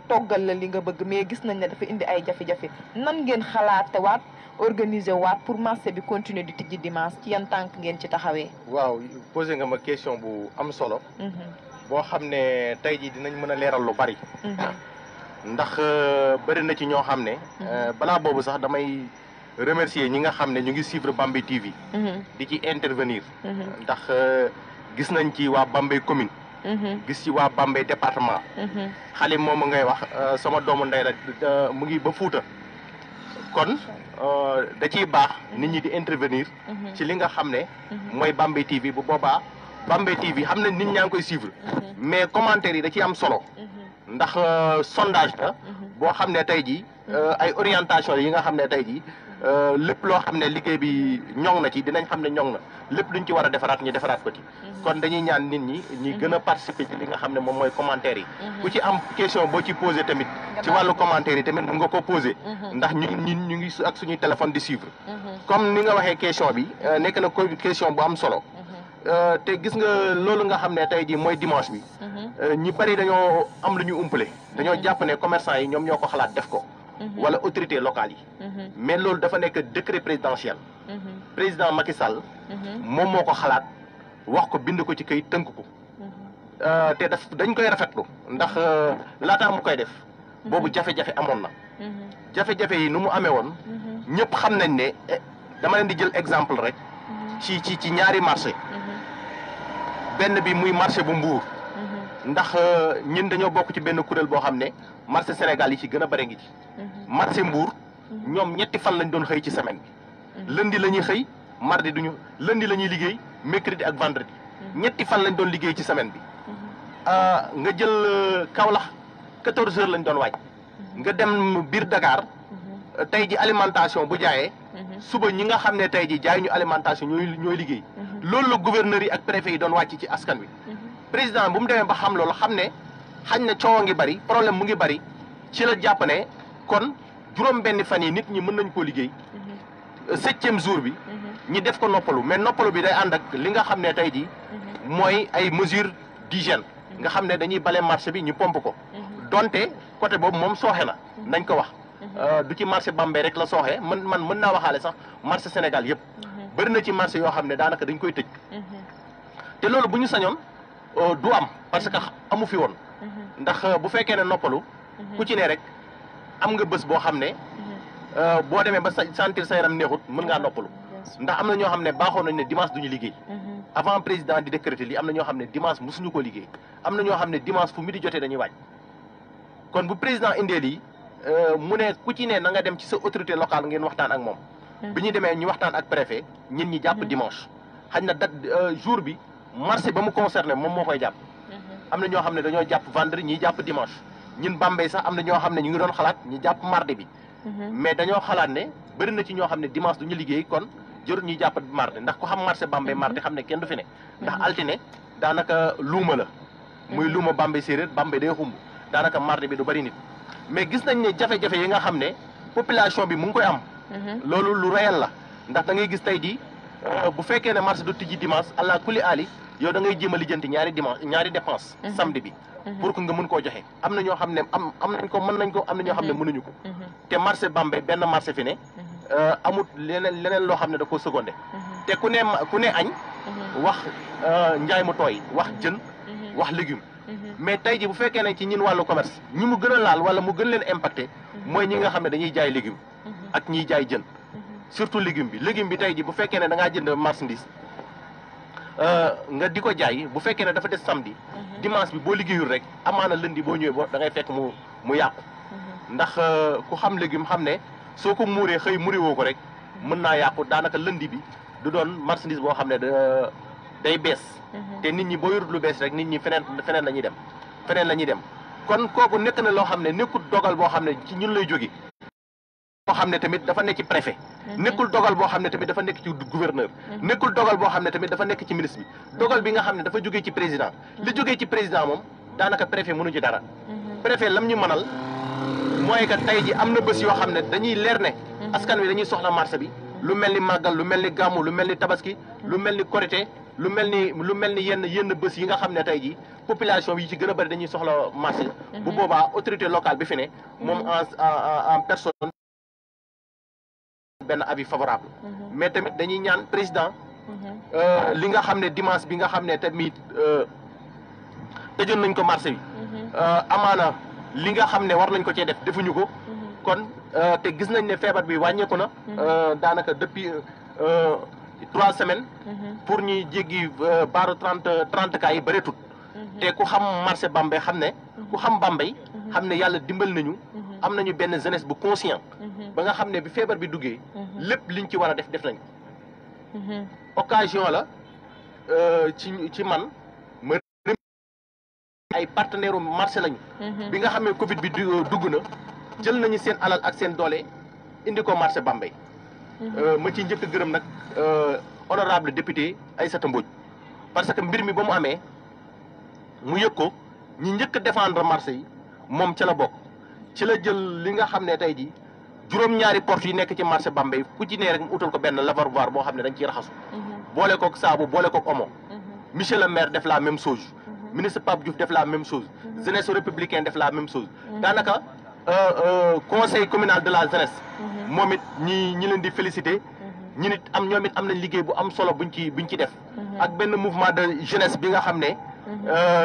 toggal la li nga bëgg mais gis nañ ne dafa indi ay jafe-jafe nan ngeen xalaatewaat organiser waat pour marché bi continuer di tijji dimanche ci yan tànk ngeen ci taxawee. waaw posé nga ma question bu am solo. boo xam ne tey jii dinañ mën a leeral lu bari. ndax bëri na ci ñoo xam ne. balaa boobu sax damay remercier ñi nga xam ne ñu ngi suivre Bambey TV. di ci intervenir. ndax gis nañ ci waa Bambey commune. gis ci waa Bambey département. xale moom ngay wax sama doomu ndey rek mu ngi ba Fuuta. kon da ciy baax nit ñi di intervenir. ci li nga xam ne. mooy Bambey TV bu boobaa. Bambey TV xam ne nit ñaa ngi koy suivre mais commentaires yi da ciy am solo ndax sondage la boo xam ne tey jii ay orientation yi nga xam ne tey jii lépp loo xam ne liggéey bi ñoŋ na ci dinañ xam ne ñoŋ na lépp luñ ci war a defaraat ñu defaraat ko ci kon dañuy ñaan nit ñi ñi gën a participer ci li nga xam ne moom mooy commentaires yi ku ci am question boo ci posé tamit ci wàllu commentaires yi tamit mun nga ko posé ndax ñu ngi ak suñuy téléphone di suivre comme ni nga waxee question bi nekk na question bu am solo te gis nga loolu nga xam ne tey jii mooy dimanche bi ñi bari dañoo am lu ñu umpale dañoo jàpp ne commerçant yi ñoom ñoo ko xalaat def ko wala autorité locale yi mais loolu dafa nekk décret présidentiel président Macky Sall moom moo ko xalaat wax ko bind ko ci kayit tënk ko te dañ koy rafetlu ndax laataa mu koy def boobu jafe-jafe amoon na jafe-jafe yi nu mu amee woon ñëpp xam nañ ne dama leen di jël exemple rek ci ñaari marché benn bi muy marché bu Mbour ndax ñun dañoo bokk ci benn kuréel boo xam ne marché Sénégal yi ci gën a bare ngi ci marché Mbour ñoom ñetti fan lañ doon xëy ci semaine bi lundi la ñuy xëy mardi duñu lundi la ñuy liggéey mercredi ak vendredi ñetti fan lañ doon liggéey ci semaine bi nga jël Kaolack 14 heures lañ doon waaj nga dem biir Dakar tey ji alimentation bu jaayee suba ñi nga xam ne tey ji jaay ñu alimentation ñooy liggéey loolu la gouverneur yi ak préfet yi doon wàcc ci askan wi président bu mu demee ba xam loolu xam ne xañ na coow a ngi bari problème mu ngi bari ci la jàpp ne kon juróom benn fan yi nit ñi mën nañ koo liggéey 7e jour bi ñi def ko noppalu mais noppalu bi day ànd ak li nga xam ne tey ji mooy ay mesures d'hygiène nga xam ne dañuy bale marché bi ñu pompe ko donte côté boobu moom sooxe na nañ ko wax du ci marché Bambey rek la sooxee mën naa waxaale sax marché Sénégal yëpp bëri na ci marché yoo xam ne daanaka dañ koy tëj te loolu bu ñu sañoon du am parce que amu fi woon ndax bu fekkee ne noppalu ku ci ne rek am nga bés boo xam ne boo demee ba sentir sa yaram neexut mën ngaa noppalu ndax am na ñoo xam ne baaxoon nañ ne dimanche duñu liggéey avant président di décréter lii am na ñoo xam ne dimanche mosuñu ko liggéey am na ñoo xam ne dimanche fu midi jotee dañuy wàcc kon bu président indee lii mu ne ku ci ne na nga dem ci sa autorité locale ngeen waxtaan ak moom bi ñu demee ñu waxtaan ak préfet ñin ñi jàpp dimanche xañ na date jour bi marché ba mu concerné moom moo koy jàpp am na ñoo xam ne dañoo jàpp vendredi ñi jàpp dimanche ñun Bambey sax am na ñoo xam ne ñu ngi doon xalaat ñi jàpp mardi bi mais dañoo xalaat ne bëri na ci ñoo xam ne dimanche du ñu liggéey kon jërut ñuy jàpp mardi ndax ku xam marché Bambey mardi xam ne kenn du fi ne ndax altine daanaka luuma la muy luuma Bambey séeréer Bambey day xumb daanaka mardi bi du bëri nit mais gis nañ ne jafe-jafe yi nga xam ne population bi mu ngi koy am loolu lu réel la ndax da ngay gis tey jii bu fekkee ne marché du tijji dimanche allah kulli ali yow da ngay jéem a lijjanti ñaari dépense samedi bi pour que nga mën koo joxe am na ñoo xam ne am nañ ko mën nañ ko am na ñoo xam ne mënuñu ko te marché Bambey benn marché fi ne amut leneen loo xam ne da koo secondé te ku ne añ wax njaay mu tooy wax jën wax légume mais tey ji bu fekkee ne ci ñin wàllu commerce ñi mu gën a laal wala mu gën leen impacté mooy ñi nga xam ne dañuy jaay légume ak ñiy jaay jën surtout légume bi tey ji bu fekkee ne da ngaa jënd marchandise nga di ko jaay bu fekkee ne dafa des samedi dimanche bi boo liggéeyul rek amaana lundi boo ñëwee da ngay fekk mu yàqu ndax ku xam légume xam ne soo ko muuree xëy muriwoo ko rek mën naa yàqu daanaka lundi bi du doon marchandise boo xam ne day bees te nit ñi boo yorut lu bees rek nit ñi feneen la ñuy dem kon kooku nekk na loo xam ne nekkul dogal boo xam ne ci ñun lay jóge boo xam ne tamit dafa nekk ci préfet nekkul dogal boo xam ne tamit dafa nekk ci gouverneur nekkul dogal boo xam ne tamit dafa nekk ci ministre bi dogal bi nga xam ne dafa jógee ci président li jógee ci président moom daanaka préfet mënu ci dara préfet lam ñu mënal mooy que tey ji am na bés yoo xam ne dañuy leer ne askan wi dañuy soxla marché bi lu mel ni màggal lu mel ni gàmmu lu mel ni tabaski lu mel ni korité lu mel ni yenn bés yi nga xam ne tey ji population yi ci gën a bëri dañuy soxla marché bu boobaa autorité locale bi fi ne moom en personne benn avis favorable mais tamit dañuy ñaan président li nga xam ne dimanche bi nga xam ne tamit tëjoon nañ ko marché bi amaana li nga xam ne war nañ ko cee defuñu ko kon te gis nañ ne feebar bi wàññeeku na daanaka depuis 3 semaines pour ñuy jéggi baaru 30 cas yi bëreetut te ku xam marché Bambey xam ne ku xam Bambey xam ne yàlla dimbal nañu am nañu benn jeunesse bu conscient ba nga xam ne bi feebar bi duggee lépp liñ ci war a def nañ occasion la ci man ma ay partenaire marché lañu bi nga xam ne Covid bi dugg na jël nañu seen alal ak seen doole indi ko marché Bambey ma ci njëkk gërëm nag honorable député Aïssata Mbodj parce que mbir mi ba mu amee mu yëg ko ñi njëkk a défendre marché yi moom ca la bokk ci la jël li nga xam ne tey ji juróom-ñaari porte yi nekk ci marché Bambey ku ci nee rek mu utal ko benn lavoir boo xam ne dañ ciy raxasu boole kook saabu boole kook omo monsieur le maire def la même chose ministre Pape Diouf def la même chose jeunesse républicaine def la même chose daanaka conseil communal de la jeunesse moom it ñi leen di féliciter ñoom it am nañ liggéey bu am solo buñ ci def ak benn mouvement de jeunesse bi nga xam ne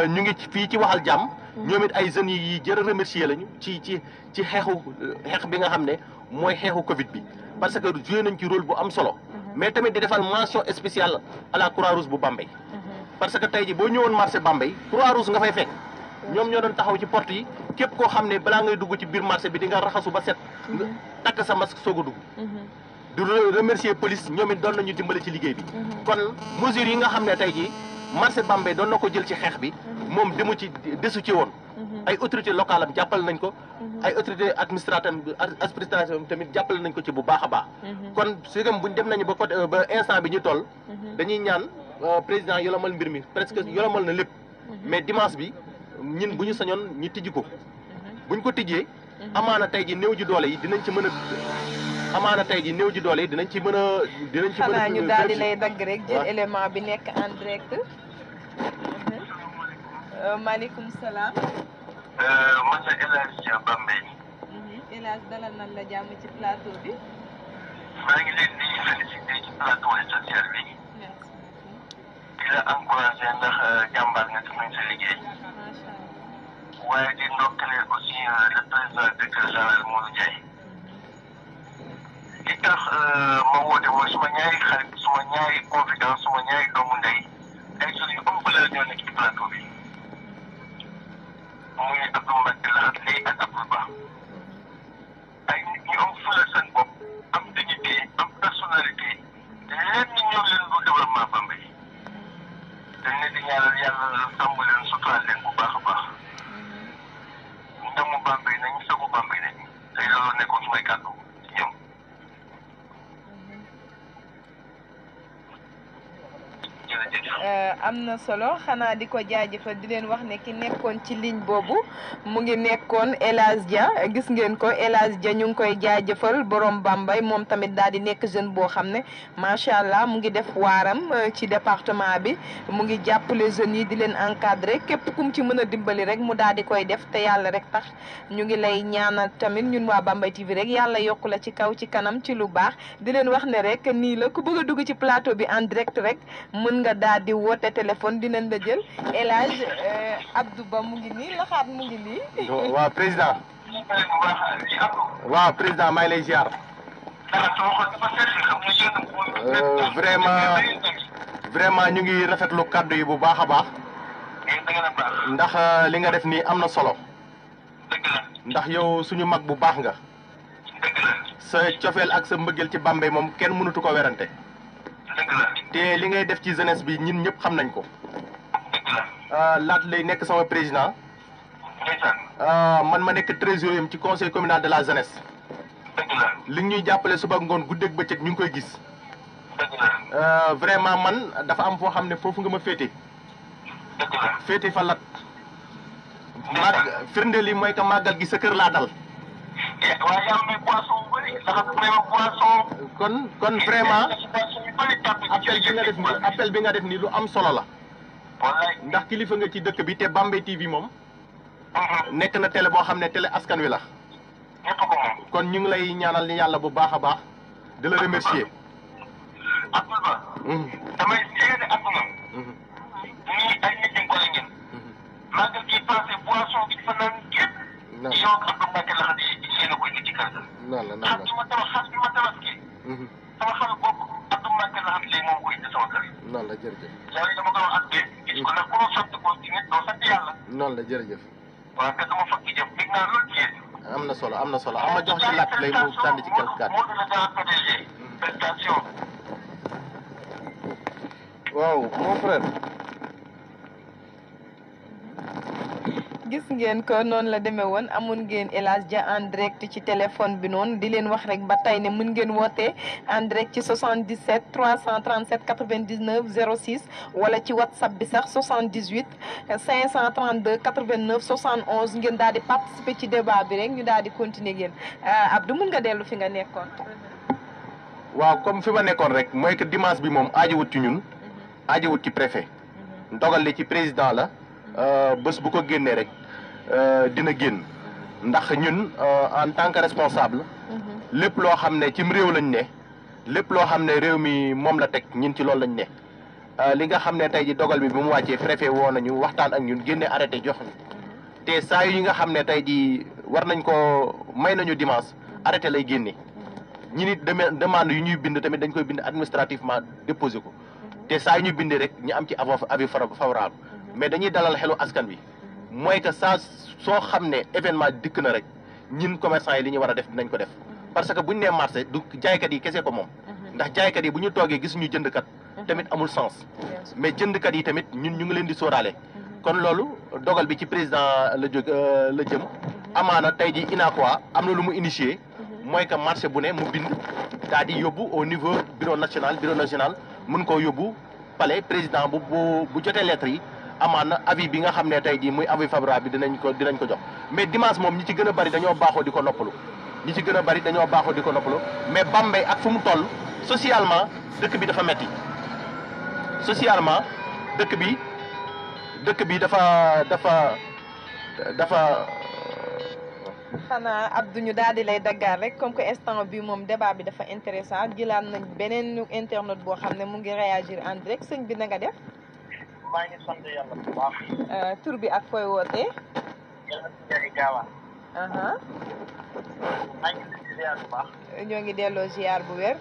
ñu ngi fii ci waxal jàmm ñoom it ay jeunes yi jërë remercier lañu ci xeex bi nga xam ne mooy xeexu Covid bi parce que joué nañ ci rôle bu am solo mais tamit di defal mention spéciale à la Croix-Rouge bu Bambey parce que tey ji boo ñëwoon marché Bambey Croix-Rouge nga fay fekk ñoom ñoo doon taxaw ci porte yi képp koo xam ne balaa ngay dugg ci biir marché bi di nga raxasu ba set takk sa masque soog a dugg di remercier police ñoom it doon nañu dimbali ci liggéey bi kon mesures yi nga xam ne tey ji marché Bambey doon na ko jël ci xeex bi moom desu ci woon ay autorité locale am jàppale nañ ko ay autorité administrative tamit jàppale nañ ko ci bu baax a baax kon sugam buñ dem nañu ba côté ba instant bi ñu toll dañuy ñaan président yolomal mbir mi presque yolomal na lépp mais dimanche bi ñun bu ñu sañoon ñu tijji ko buñ ko tijjee amaana tey ji néew ji doole yi dinañ ci mën a xanaa ñu daal di lay dagg rek jël élément bi nekk en direct maaleykum salaam man la El Hadj Bambey El Hadj dalal nañ la jàmm ci plateau bi maa ngi leen di félicité ci plateau social bi di la encouragé ndax jàmbaar nga def nañ sa liggéey waaye di ndokkale aussi le président directeur général Modou Ndiaye li tax ma woote mooy suma ñaari xarit suma ñaari confidence suma ñaari doomu ndey ay jeunes yu am valeur ñoo nekk ci plateau bi muy Abdou Mbacke Lahat Lay ak Abdou Ba ay nit ñu am fula seen bopp am dignité am personnalité leen ñi ñëw leen lu développement Bambey dañ leen di ñaanal yàlla sàmm leen suturaal leen bu baax a baax ndamu Bambey nañ sagu Bambey nañ tey loolu nekkoon sumay kàddu ci ñoom am na solo xanaa di ko jaajëfal di leen wax ne ki nekkoon ci ligne boobu mu ngi nekkoon El Hadj Dia gis ngeen ko El Hadj Dia ñu ngi koy jaajëfal borom Bambey moom tamit daal di nekk jeune boo xam ne macha allah mu ngi def waaram ci département bi mu ngi jàppale jeunes yi di leen encadrer képp kum ci mën a dimbali rek mu daal di koy def te yàlla rek tax ñu ngi lay ñaanal tamit ñun waa Bambey TV rek yàlla yokku la ci kaw ci kanam ci lu baax di leen wax ne rek nii la ku bëgg a dugg ci plateau bi en direct rek mën nga daal di woote téléphone dinañ la jël El Hadj Abdou Ba mu ngi nii laxaat mu ngi nii. waaw président. waaw président maa ngi lay ziar. vraiment ñu ngi rafetlu kàddu yi bu baax a baax. ndax li nga def nii am na solo. ndax yow suñu mag bu baax nga. sa cofeel ak sa mbëggeel ci Bambey moom kenn mënatu ko werante. te li ngay def ci jeunesse bi ñun ñëpp xam nañ ko. laat lay nekk sama président. man ma nekk trésorier ci conseil communal de la jeunesse. li ñuy jàppale suba ngoon guddeeg bëccëg ñu ngi koy gis. vraiment man dafa am foo xam ne foofu nga ma féete. féete fa lat. firnde li mooy que màggal gi sa kër laa dal. kon vraiment appel bi nga def nii lu am solo la. ndax kilifa nga ci dëkk bi te Bambey TV moom. nekk na télé boo xam ne télé askan wi la. kon ñu ngi lay ñaanal ni yàlla bu baax a baax di la remercier. damay seede àdduna. ñii ay nit ñu ko la ngeen. màggal gi passé boisson bi fa naan képp. yow ak Abdou Mbacke la xam ne yéen a koy indi ci kër ga. xam bi ma tabaski. sama xam bopp Abdou Mbacke la xam ne léegi moom koy indi sama kër. noonu la jërëjëf. loolu dama ko wax ak bee. gis ko nag ku ma sotti ko ci nit doo sant yàlla. noonu la jërëjëf. waaw te dama fakki jëf dégg naa loolu ci yéen. am na solo am na solo am ma jox ci laaj lay mu sànni ci quelque kàddu. moo dina dara PDG. prestation. waaw mon frère. gis ngeen ko noonu la demee woon amoon ngeen El Hadj Dia en direct ci téléphone bi noonu di leen wax rek ba tey ne mën ngeen wootee en direct ci 77 337 99 06 wala ci whatsapp bi sax 78 532 89 71 ngeen daal di participer ci débat bi rek ñu daal di continuer ak yéen Abdou mën nga dellu fi nga nekkoon. waaw comme fi ma nekkoon rek mooy que dimanche bi moom aajowut ci ñun. aajowut ci préfet. ndogal li ci président la. bés bu ko génnee rek dina génn ndax ñun en tant que responsable lépp loo xam ne cim réew lañ ne lépp loo xam ne réew mi moom la teg ñun ci loolu lañ ne li nga xam ne tey ji dogal bi bu mu wàccee préfet woo nañu waxtaan ak ñun génne arrêté jox ñu te saa yi nga xam ne tey ji war nañ ko may nañu dimanche arrêté lay génne ñi nit demande yu ñuy bind tamit dañ koy bind administrativement déposé ko te saa yu ñuy bindee rek ñu am ci avis favorable mais dañuy dalal xelu askan wi mooy que saa soo xam ne événement dikk na rek ñun commerçant yi li ñu war a def dinañ ko def parce que bu ñu nee marché du jaaykat yi kese ko moom ndax jaaykat yi bu ñu toogee gis ñu jëndkat tamit amul sens mais jëndkat yi tamit ñun ñu ngi leen di sóoraale kon loolu dogal bi ci président la jóg la jëm amaana tey ji UNACOIS am na lu mu initié mooy que marché bu ne mu bind daa di yóbbu au niveau bureau national mën koo yóbbu palais président bu jotee lettres yi amaan na avis bi nga xam ne tey jii muy avis favorable bi dinañ ko jox mais dimanche moom ñi ci gën a bari dañoo baaxoo di ko noppalu mais Bambey ak fu mu toll socialement dëkk bi dafa metti socialement dëkk bi dafa xanaa Abdou ñu daal di lay daggaar rek comme que instant bi moom débat bi dafa intéressant jëlaat nañ beneen internet boo xam ne mu ngi réagir en direct sëñ bi na nga def. maa ngi sant yàlla bu baax. tur bi ak fooy wootee. Ndiaye Gaawaan. maa ngi ziar bu baax. ñoo ngi delloo ziar bu wér.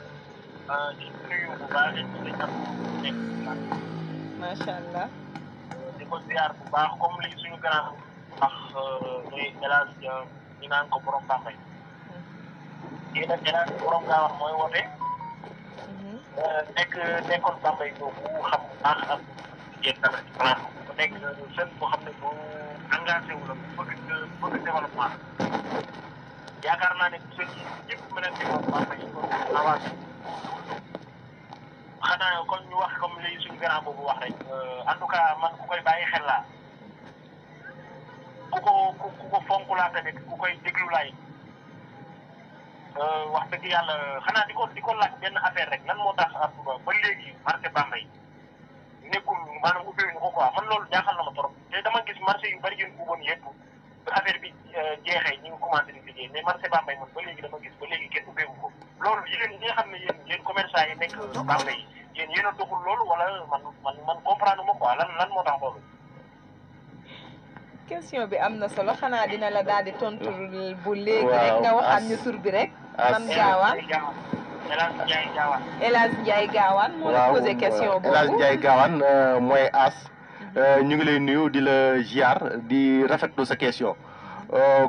di nuyu bu baax di nekk macha allah. di ko ziar bu baax comme li suñu grand wax muy El Hadj Dia ñu naan ko borom Bambey. kii nag El Hadj borom Gaawaan mooy woote. nekkoon Bambey boobu xam bu baax ak. voilà bu nekk jeune boo xam ne bu engagé wu la bu bëgg développement yaakaar naa ne jeunes yi ñëpp mën a développement yi ko avancé xanaa kon ñu wax comme li suñu grand boobu wax rek en tout cas man ku koy bàyyi xel laa ku ko fonk laa tamit ku koy déglu laay wax dëgg yàlla xanaa di ko laaj benn affaire rek lan moo tax ba léegi marché Bambey nekkul maanaam ubbiwuñu ko quoi man loolu jaaxal na ma trop te dama gis marché yu bari yu ñu ubboon yëpp affaire bi jeexee ñu ngi commencé di liggéey mais marché Bambey man ba léegi dama gis ba léegi kenn ubbeewu ko loolu yéen ñi nga xam ne yéen commerçant yi nekk Bambey yéen a doxul loolu wala man comprendre ma quoi lan moo tax loolu. question bi am na solo xanaa dina la daal di tontu bu léegi rek nga waxaat ñu tur bi rek. man Gaawaan El Hadj Ndiaye Gaawaan moo la posé question boobu El Hadj Ndiaye Gaawaan mooy As. ñu ngi lay nuyu di la ziar di rafetlu sa question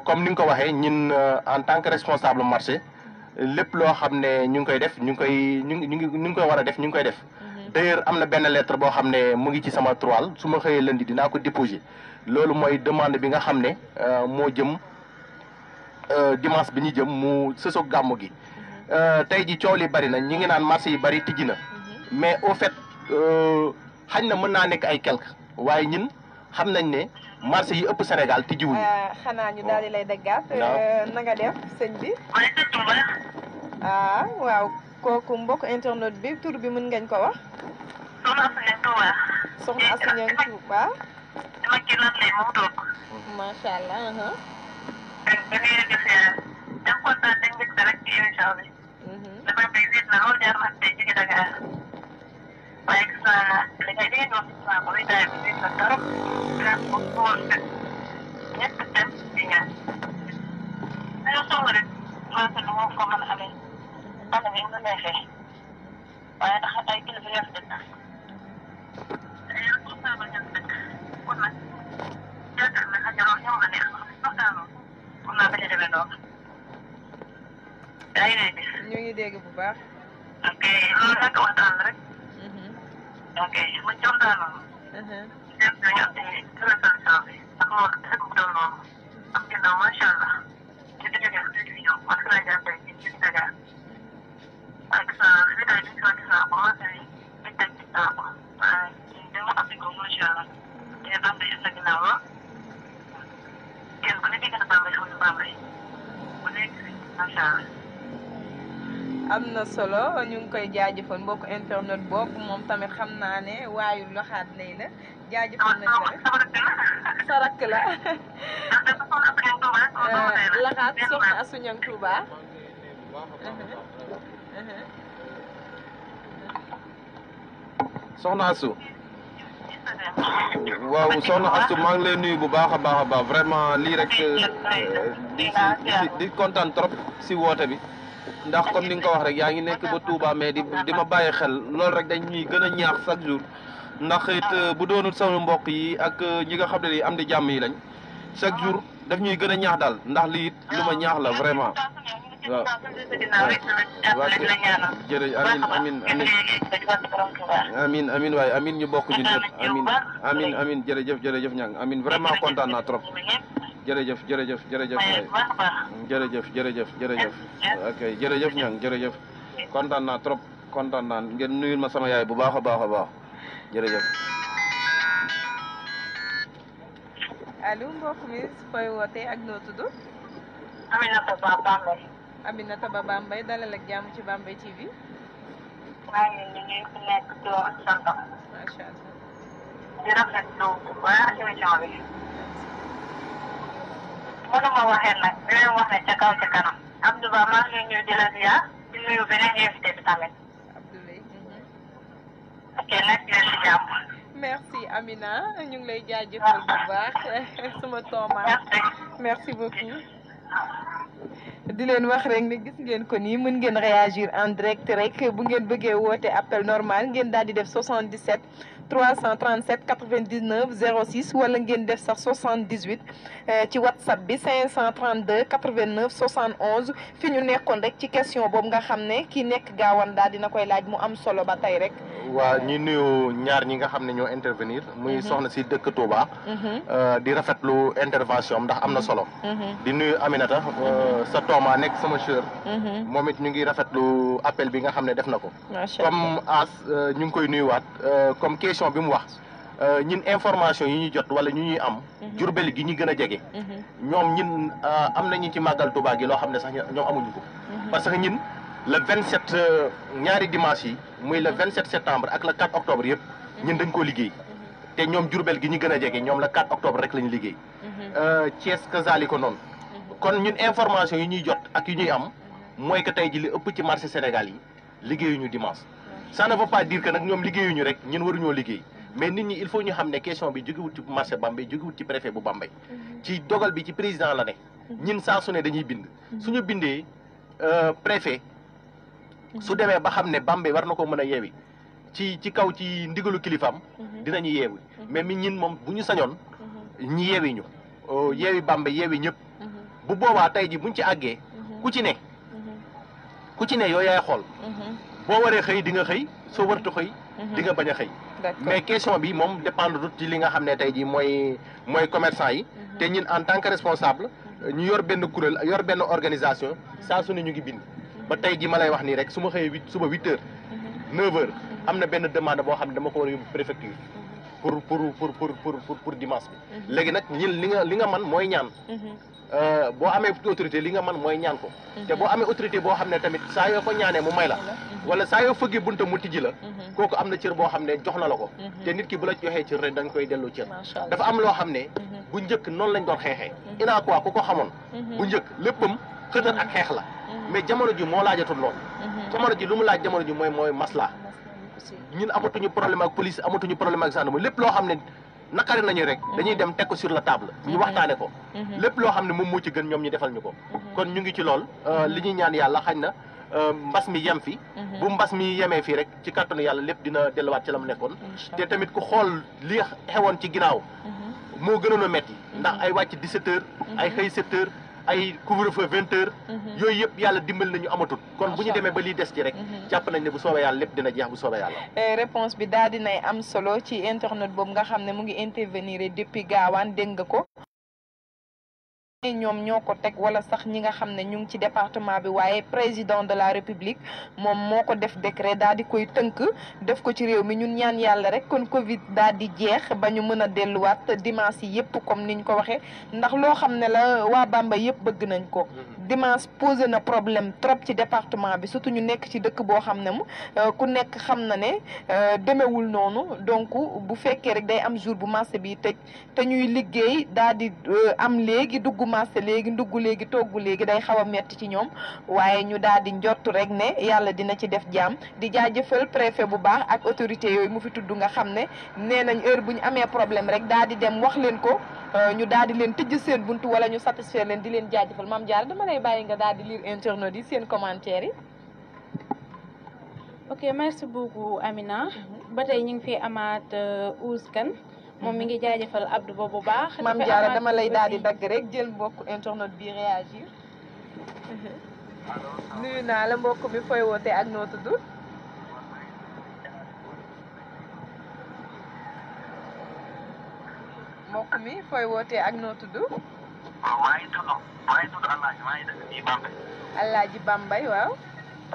comme ni nga ko waxee ñun en tant que responsable marché lépp loo xam ne ñu ngi koy def ñu ngi koy war a def ñu ngi koy def. d'ailleurs am na benn lettre boo xam ne mu ngi ci sama toile su ma xëyee lundi dinaa ko déposer loolu mooy demande bi nga xam ne moo jëm dimanche bi ñu jëm mu sësoog gàmmu gi. tey ji coow li bari na ñi ngi naan marché yi bari tijji na mais au fait xañ na mën naa nekk ay quelque waaye ñun xam nañ ne marché yi ëpp Sénégal tijjiwuñu. xanaa ñu daal di lay daggaat. na nga def sëñ bi. waaw kooku mbokk internet bi tur bi mën ngañ ko wax. soxna Asou Niang Touba. macha allah. waaye gis naa li ngay dégg noonu gis naa ko luy daay bi gis na trop transport bool ñett dem di ñaan dañoo soxla rek marché bi moo ko mën a amee ana bi nga neexee waaye tax ay kilifa yoo fi dëkk ay responsable ñoo fi dëkk kon nag yaakaar na xañ na ñoo la neex waxtaanoo pour naa bañ a demee noonu yaa ngi dégg ñu ngi dégg bu baax. ok loolu nag waxtaan rek ok ma jox daal noonu. dem nañu am ay solution bi ndax loolu dafa ko doon noonu am ginnaaw macha allah ci diggante bi ñu ñëw parce que rajo tey ci ci Dakar ak sa li tay bi sa gis naa ko marché bi ñu teg ci naa ko waaye dama am ko macha allah te Bambey sa ginnaaw la kenn ku ne dégg na Bambey xam ne Bambey bu nekk macha allah. am na solo ñu ngi koy jaajëfal mbokk internet boobu moom tamit xam naa ne waayu loxaat nay la jaajëfal nañ ko rek sa rakk la laxaat soxna Asou Niang Touba. soxna Asou waaw soxna Asou maa ngi lay nuyu bu baax a baax vraiment lii rek di kontaan trop si woote bi. ndax comme ni nga ko wax rek yaa ngi nekk ba Touba mais di ma bàyyi xel loolu rek dañ ñuy gën a ñaax chaque jour ndax it bu doonul sama mbokk yi ak ñi nga xam ne ni am di jàmm yi lañ chaque jour daf ñuy gën a ñaax daal ndax lii it lu ma ñaax la vraiment waaw. jërëjëf amin waaye amin ñu bokk ñun ñëpp amin jërëjëf ñang amin vraiment kontaan naa trop. jërëjëf waay jërëjëf ok jërëjëf ñang jërëjëf kontaan naa trop kontaan naa ngeen nuyul ma sama yaay bu baax a baax jërëjëf. allo mbokk mi fooy wootee ak noo tudd. Aminata Ba Bambey dalal ak jàmm ci Bambey TV. maa ngi leen di nuyu ku nekk ci loolu ak santam. macha allah. di rafetlu bu baax émission bi. mënuma waxee nag di leen wax ne ca kaw ca kanam. Abdou Ba maa ngi nuyu di la ziar di nuyu beneen invité bi tamit. Abdoulaye. ok nag di leen si jàmm. merci Amina ñu ngi lay jaajëfal bu baax suma tooma merci beaucoup. di leen wax rek ne gis ngeen ko nii mën ngeen réagir en direct rek bu ngeen bëggee woote appel normal ngeen daal di def 77 337 99 06 wala ngeen def sax 78 ci WhatsApp bi 532 89 71 fi ñu nekkoon rek ci question boobu nga xam ne kii nekk Gawane daal dina koy laaj mu am solo ba tey rek. waa ñi nuyu ñaar ñi nga xam ne ñoo intervenir muy soxna si dëkk Touba. di rafetlu intervention ndax am na solo. di nuyu Aminata sa tooma nekk sama sœur. moom it ñu ngi rafetlu appel bi nga xam ne def na ko. comme as ñu ngi koy nuyuwaat comme question bi mu wax ñun information yi ñuy jot wala ñu ñuy am. Jurbel gi ñu gën a jege. ñoom ñun am nañu ci màggal Touba gi loo xam ne sax ñoom amuñu ko. parce que ñun le 27 ñaari dimanche yi muy le 27 septembre ak le 4 octobre yëpp ñun dañ koo liggéey te ñoom Jurbel gi ñu gën a jege ñoom le 4 octobre rek lañu liggéey. Thiès kazali ko noonu. kon ñun information yi ñuy jot ak yu ñuy am mooy que tey ji li ëpp ci marché Sénégal yi liggéeyuñu dimanche. ça ne veut pas dire que nag ñoom liggéeyuñu rek ñun waruñoo liggéey mais nit ñi il faut ñu xam ne question bi jógewut ci marché Bambey jógewut ci préfet bu Bambey ci dogal bi ci président la ne ñun saa su ne dañuy bind suñu bindee préfet su demee ba xam ne Bambey war na ko mën a yeewi ci kaw ci ndigalu kilifaam dinañu yeewi mais mi ñin moom bu ñu sañoon ñi yeewi ñu yeewi Bambey yeewi ñëpp bu boobaa tey ji buñ ci àggee ku ci ne yow yaay xool boo waree xëy di nga xëy soo wartu xëy di nga bañ a xëy mais question bi moom dépendre ci li nga xam ne tey ji mooy commerçant yi te ñun en tant que responsable ñu yor benn kuréel yor benn organisation saa su ne ñu ngi bind ba tey ji ma lay wax nii rek su ma xëyee suba 8 heures 9 heures am na benn demande boo xam ne dama ko war a yóbbu préfecture pour dimanche bi léegi nag ñun li nga man mooy ñaan boo amee autorité li nga man mooy ñaan ko te boo amee autorité boo xam ne tamit saa yoo ko ñaanee mu may la wala saa yoo fëggee bunta mu tijji la kooku am na cër boo xam ne jox na la ko te nit ki bu la joxee cër rek da nga koy delloo cër dafa am loo xam ne bu njëkk noonu lañ doon xeexee ina quoi ku ko xamoon bu njëkk léppam xëtër ak xeex la mais jamono ji moo laajatul lool jamono ji lu mu laaj jamono ji mooy masla ñun amatuñu problème ak police amatuñu problème ak gendarmerie lépp loo xam ne nakari nañu rek dañuy dem teg ko sur la table ñu waxtaane ko lépp loo xam ne moom moo ci gën ñoom ñu defal ñu ko kon ñu ngi ci lool li ñuy ñaan yàlla xañ na mbas mi yem fi bu mbas mi yemee fii rek ci kàttanu yàlla lépp dina delluwaat ci la mu nekkoon te tamit ku xool li xewoon ci ginnaaw moo gënoon a metti ndax ay wàcc 17 heures ay xëy 7 heures ay couvre-feu 20 heures yooyu yëpp yàlla dimbali nañu amatul kon bu ñu demee ba lii des ci rek jàpp nañ ne bu soobee yàlla lépp dina jeex bu soobee yàlla réponse bi daal dinay am solo ci internet boobu nga xam ne mu ngi intervenir depuis Gawane dégg nga ko ñoom ñoo ko teg wala sax ñi nga xam ne ñu ngi ci département bi waaye président de la république moom moo ko def décret daal di koy tënk def ko ci réew mi ñun ñaan yàlla rek kon Covid daal di jeex ba ñu mën a delluwaat dimanche yi yëpp comme ni ñu ko waxee ndax loo xam ne la waa Bambey yëpp bëgg nañ ko dimanche posé na problème trop ci département bi surtout ñu nekk ci dëkk boo xam ne mu ku nekk xam na ne demewul noonu donc bu fekkee rek day am jour bu marché bi tëj te ñuy liggéey daal di am léegi dugg marché léegi ndugg léegi togg léegi day xaw a metti ci ñoom waaye ñu daal di njott rek ne yàlla dina ci def jàmm di jaajëfal préfet bu baax ak autorité yooyu mu fi tudd nga xam ne nee nañ heure bu ñu amee problème rek daal di dem wax leen ko ñu daal di leen tëj seen buntu wala ñu satisfaire leen di leen jaajëfal Mame Diarra dama lay bàyyi nga daal di lire internautes yi seen commentaire yi. ok merci beaucoup Amina. ba tey ñu ngi fi amaat Ouskan. moom mi ngi jaajëfal Abdou ba bu baax. Mame Diarra dama lay daal di dagg rek jël mbokk internet bi réagir. nuyu naa la mbokk mi fooy woote ak noo tudd. mbokk mi fooy wootee ak noo tudd. waaw maa ngi tudd Alaaji maa ngi dëkk fii Bambey. Alaaji Bambey waaw.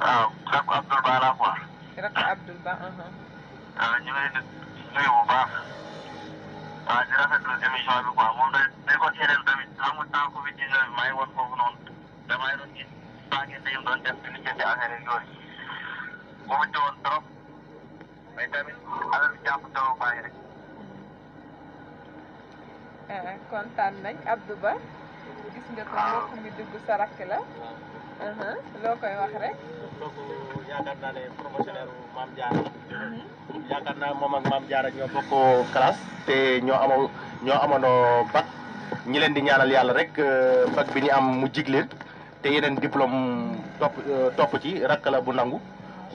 waaw rakku Abdoul Ba la quoi. rakku Abdoul Ba. waaw ñu ngi leen di nuyu bu baax. waaw di rafetlu émission bi quoi moom day ko seedeel tamit amul temps Covid 19 maa ngi woon foofu noonu damay doon gis paquet yi mu doon def di lijjanti affaire yi yooyu mu métti woon trop mais tamit affaire bi jàpp taw bàyyi rek. kontaan nañ Abdou Ba gis nga ko mbokk mi dugg sa rakk la loo koy wax rek. kooku yaakaar naa ne promotionnaire Mame Diarra. yaakaar naa moom ak Mame Diarra ñoo bokk classe te ñoo amoon bac ñi leen di ñaanal yàlla rek bac bi ñu am mu jig leen te yeneen diplôme topp ci rakk la bu nangu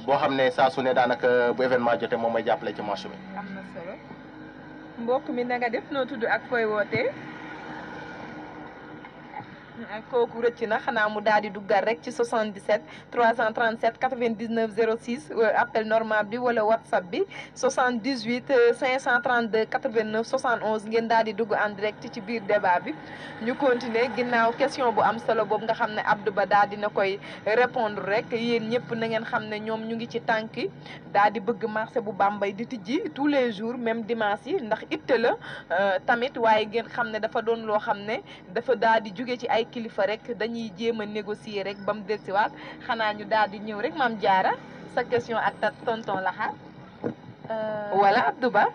boo xam ne saa su ne daanaka bu événement jotee moom may jàppale ci marché bi. am na solo mbokk mi na nga def noo tudd ak fooy wootee. kooku rëcc na xanaa mu daal di duggal rek ci 77 337 99 06 appel normal bi wala whatsapp bi 78 532 89 71 ngeen daal di dugg en direct ci biir débat bi ñu continuer ginnaaw question bu am solo boobu nga xam ne Abdou Ba daal dina koy répondre rek yéen ñëpp na ngeen xam ne ñoom ñu ngi ci tànki daal di bëgg marché bu Bambey di tijji tous les jours même dimanche yi ndax itte la tamit waaye ngeen xam ne dafa doon loo xam ne dafa daal di jóge ci ay kilifa rek dañuy jéem a négocier rek ba mu dellusiwaat xanaa ñu daal di ñëw rek Mame Diarra sa question ak ta tonton Laxa wala Abdou Ba.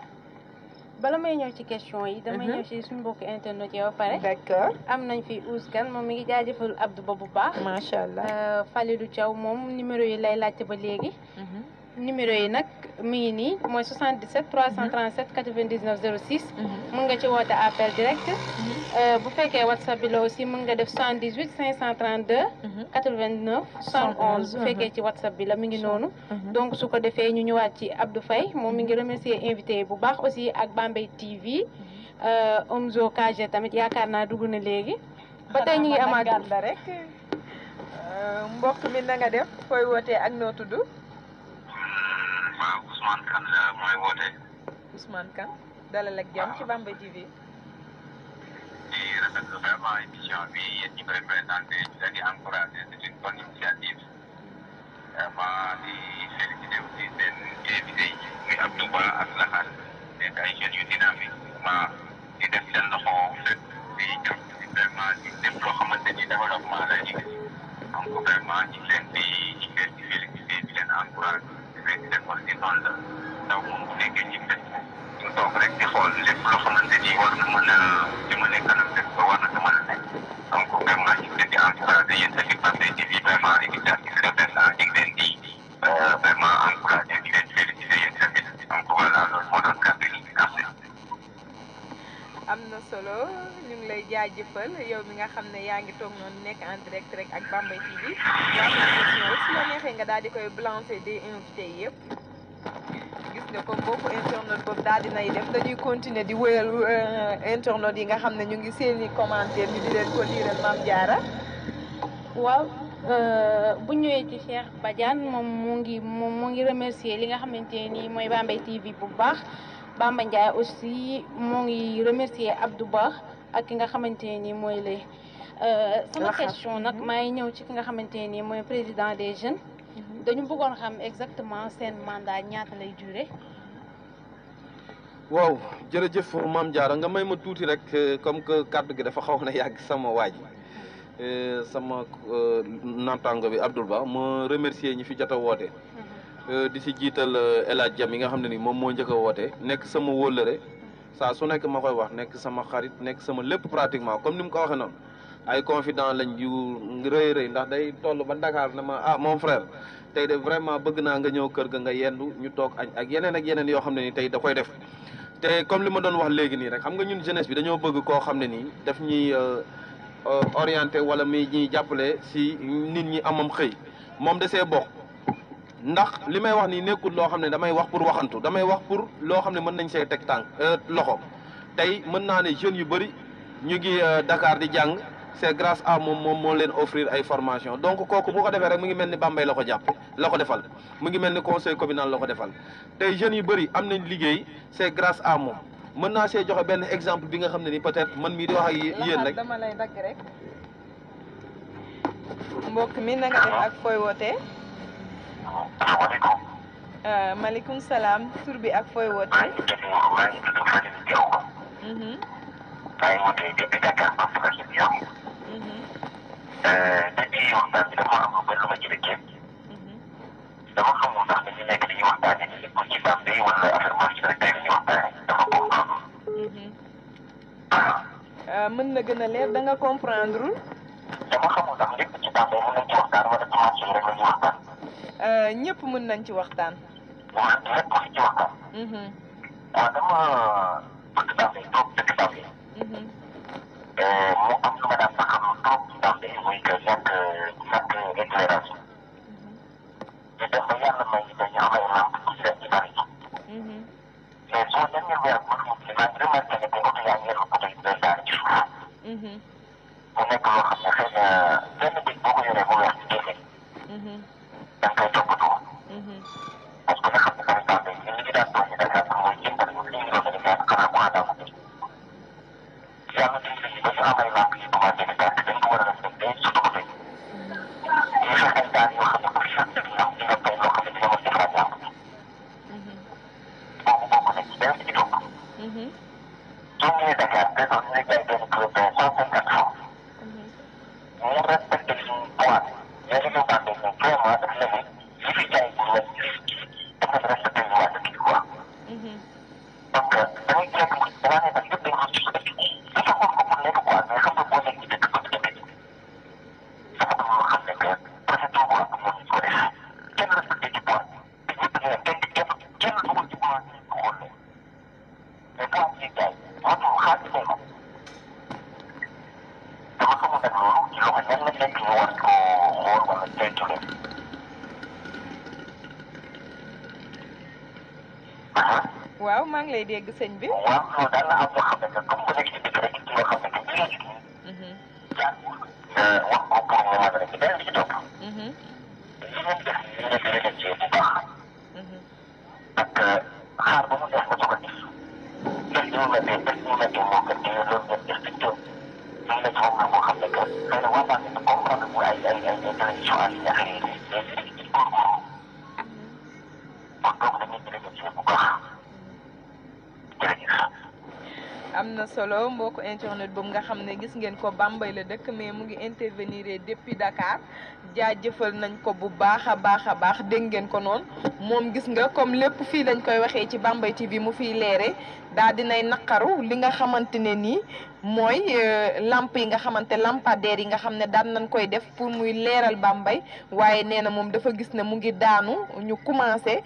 bala may ñëw ci question yi. damay ñëw ci suñu mbokku internet yi ba pare. d'accord am nañ fi Ouskan moom mi ngi jaajëfal Abdou Ba bu baax. macha allah Falilou Thiaw moom numéro yi lay laajte ba léegi. numéro yi nag mi ngi nii mooy 77 337 99 06. mën nga ci woote appel direct. bu fekkee WhatsApp bi la aussi mën nga def 78 532. 89 71 bu fekkee ci WhatsApp bi la mi ngi noonu. donc su ko defee ñu ñëwaat ci Abdou Faye moom mi ngi remercier invité bu baax aussi ak Bambey TV. Omzo KG tamit yaakaar naa dugg na léegi. ba tey ñu ngi amaat rek mbokk mi na nga def fooy wootee ak noo tudd. waaw Ousmane Kane la mooy woote. Ousmane Kane dalal ak jàmm ci Bambey TV. di rafetlu vraiment émission bi yéen ñi koy présenté ñu leen di encouragé c'est une bonne initiative. vraiment di félicité aussi seen invité yi muy Abdou Ba ak Laxal nekk ay jeunes yu dynamique vraiment di def seen loxo fépp di jàpp ci vraiment di def loo xamante ni développement lay indi donc vraiment ñu leen di félicité di leen encouragé. di leen wax ni noonu la ndaw moom bu nekkee ci mbéy ñu toog rek di xool lépp loo xamante ni war na mën a jëmale kanam rek ba war na sa mën a nekk donc vraiment ñu ngi leen di encouragé yéen tamit Bambey TV vraiment initiative rafet na ñu ngi leen di vraiment encouragé di leen félicité yéen tamit donc voilà loolu moo doon kàddu yi merci. am na solo ñu ngi lay jaajëfal yow mi nga xam ne yaa ngi toog noonu nekk en direct rek ak Bambey TV yaa ngi question rek su la neexee nga daal di koy balancer des invités yëpp gis nga ko mbokku internet boobu daal dinay def dañuy continuer di wéyal internet yi nga xam ne ñu ngi seeni commentaire ñu di leen ko liiral Mame Diarra. waaw bu ñëwee ci Cheikh Badiane moom mu ngi remercier li nga xamante ni mooy Bambey TV bu baax. Bamba Ndiaye aussi moo ngi remercier Abdou Ba ak ki nga xamante ni mooy lay sama question nag maa ngi ñëw ci ki nga xamante ni mooy président des jeunes dañu bëggoon xam exactement seen mandat ñaata lay durer. waaw jërëjëf Mame Diarra nga may ma tuuti rek comme que kàddu gi dafa xaw na yàgg sama waaj sama naataango bi Abdou Ba ma remercier ñi fi jot a woote. di si jiital El Hadj Jam yi nga xam ne ni moom moo njëkk a woote nekk sama wóllëre saa su nekk ma koy wax nekk sama xarit nekk sama lépp pratiquement comme ni mu ko waxee noonu ay confident lañ yu rëy ndax day toll ba Dakar ne ma mon frère tey de vraiment bëgg naa nga ñëw kër ga nga yendu ñu toog añ ak yeneen yoo xam ne ni tey da koy def te comme li ma doon wax léegi nii rek xam nga ñun jeunesse bi dañoo bëgg koo xam ne nii daf ñuy orienté wala muy ñuy jàppale si nit ñi amam xëy moom da see bokk. ndax li may wax nii nekkul loo xam ne damay wax pour waxantu damay wax pour loo xam ne mën nañ see teg tànk loxo tey mën naa ne jeunes yu bëri ñu ngi Dakar di jàng c'est grâce à moom moo leen offrir ay formation donc kooku bu ko defee rek mu ngi mel ni Bambey la ko jàpp la ko defal mu ngi mel ni conseil communal la ko defal tey jeunes yu bëri am nañ liggéey c'est grâce à moom mën naa see joxe benn exemple bi nga xam ne ni peut-être man mii di wax ak yéen rek. dama lay dagg rek mbokk mi na nga def ak fooy wootee. asalaamaaleykum. maaleykum salaam tur bi ak fooy wootee. maa ngi tudd Falilou Diaw. maa ngi wootee depuis Dakar ba Fapal di Diaw. depuis waxtaan bi dafa am lu bëri lu ma ci dëkkee. dama xamul ndax dañu nekk dañuy waxtaanee ni lépp ci Bambey wala affaire marché rek tey dañuy waxtaanee dafa bokk noonu. mën na gën a leer da nga comprendre. dama xamul ndax lépp ci Bambey mën nañ ci waxtaan wala ci marché yi rek la ñuy waxtaan. ñëpp mën nañ ci waxtaan. waaw lépp mën ci waxtaan. waaw dama bëgg Bambey trop dëkk Bambey. mu am lu ma daan naqarlu trop ci Bambey muy que ñàkk éclairage. ñu dem ba yàlla may am ay lamp ci leen ci bari mais soo demee weer bu ñu ci man remarqué ne oto yaa ngi yor oto yi day daal ci suuf mu nekk loo xam ne xëy na benn bés boo ko yoree bu weex ci génne da nga koy toppatoo parce que nga xam ne tamit temps bi li ñu daan toog ñu daan mooy jëndal ñu li ñu doon dañu daan xanaa mu àndal ko yàlla dimbali ba ñu am ay lamp yi commencé di tàkk dañ ko war a respecté surtout ko ñu fexe ay daan yoo xam ne pour chaque am di nga fay loo xam ne dina mën defaraat lamp bi boobu bokk na ci benn ci topp soo ñëwee Dakar dañoo ñu jaay benn kilo benn 150 francs ñu respecté suñu poids mais li ñu bàndee ne vraiment daf la ne li fi jaay bu wet dafa respecté ñu waa dëkk bi quoi donc dañuy jéem danaa ne nag lépp dañ ko ci dëkk bi dafa xool ko pour nekk quoi mais xam nga boo nekk ci dëkk ba dëkk bi dafa am loo xam ne que préfecture bu am moom ñu ko def kenn respecté ci poids te ñëpp ne kenn dugul ci poids ñu ko xool mais boo am ci jaay matul xaalis lay ko dama xamul nag loolu ci loxo ñan la nekk ñu war ko xool wala saytu leen waaw maa ngi lay dégg sëñ bi. waaw loolu daal la am loo xam ne que comme ku nekk ci dëkk rek ci loo xam ne que bi léegi wax ko pour mu mën a rek beneen bi ci topp li ngeen def ñu nekk remercier bu baax ak xaar ba mu neex nga soog a gis def ñu mettee moo gën te loolu ngeen def ci tool ñu nekk moom la moo xam ne que xëy na waa baax na comprendre mu ay télévision en ligne affaire yi mais li ci góorgóorlu kon donc dañuy remercier bu baax am na solo mbokku internet boobu nga xam ne gis ngeen ko Bambey la dëkk mais mu ngi intervenir depuis Dakar jaajëfal nañ ko bu baax a baax dégg ngeen ko noonu moom gis nga comme lépp fii lañ koy waxee ci Bambey TV mu fiy leere daal dinay naqaru li nga xamante ne nii mooy lamp yi nga xamante lampadaire yi nga xam ne daan nañ koy def pour muy leeral Bambey waaye nee na moom dafa gis ne mu ngi daanu ñu commencé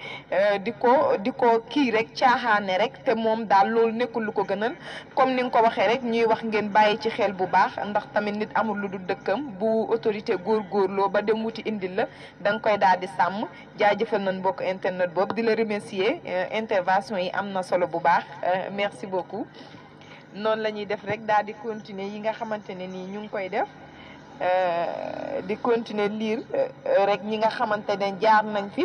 di ko kii rek caaxaane rek te moom daal loolu nekkul lu ko gënal comme ni nga ko waxee rek ñuy wax ngeen bàyyi ci xel bu baax ndax tamit nit amul lu dul dëkkam bu autorité góorgóorloo ba dem wuti indil la da nga koy daal di sàmm jaajëfal nañ mbokk internet boobu di la remercier intervention yi am na solo bu baax merci beaucoup noonu la ñuy def rek daal di continuer yi nga xamante ne nii ñu ngi koy def di continuer lire rek ñi nga xamante ne jaar nañ fi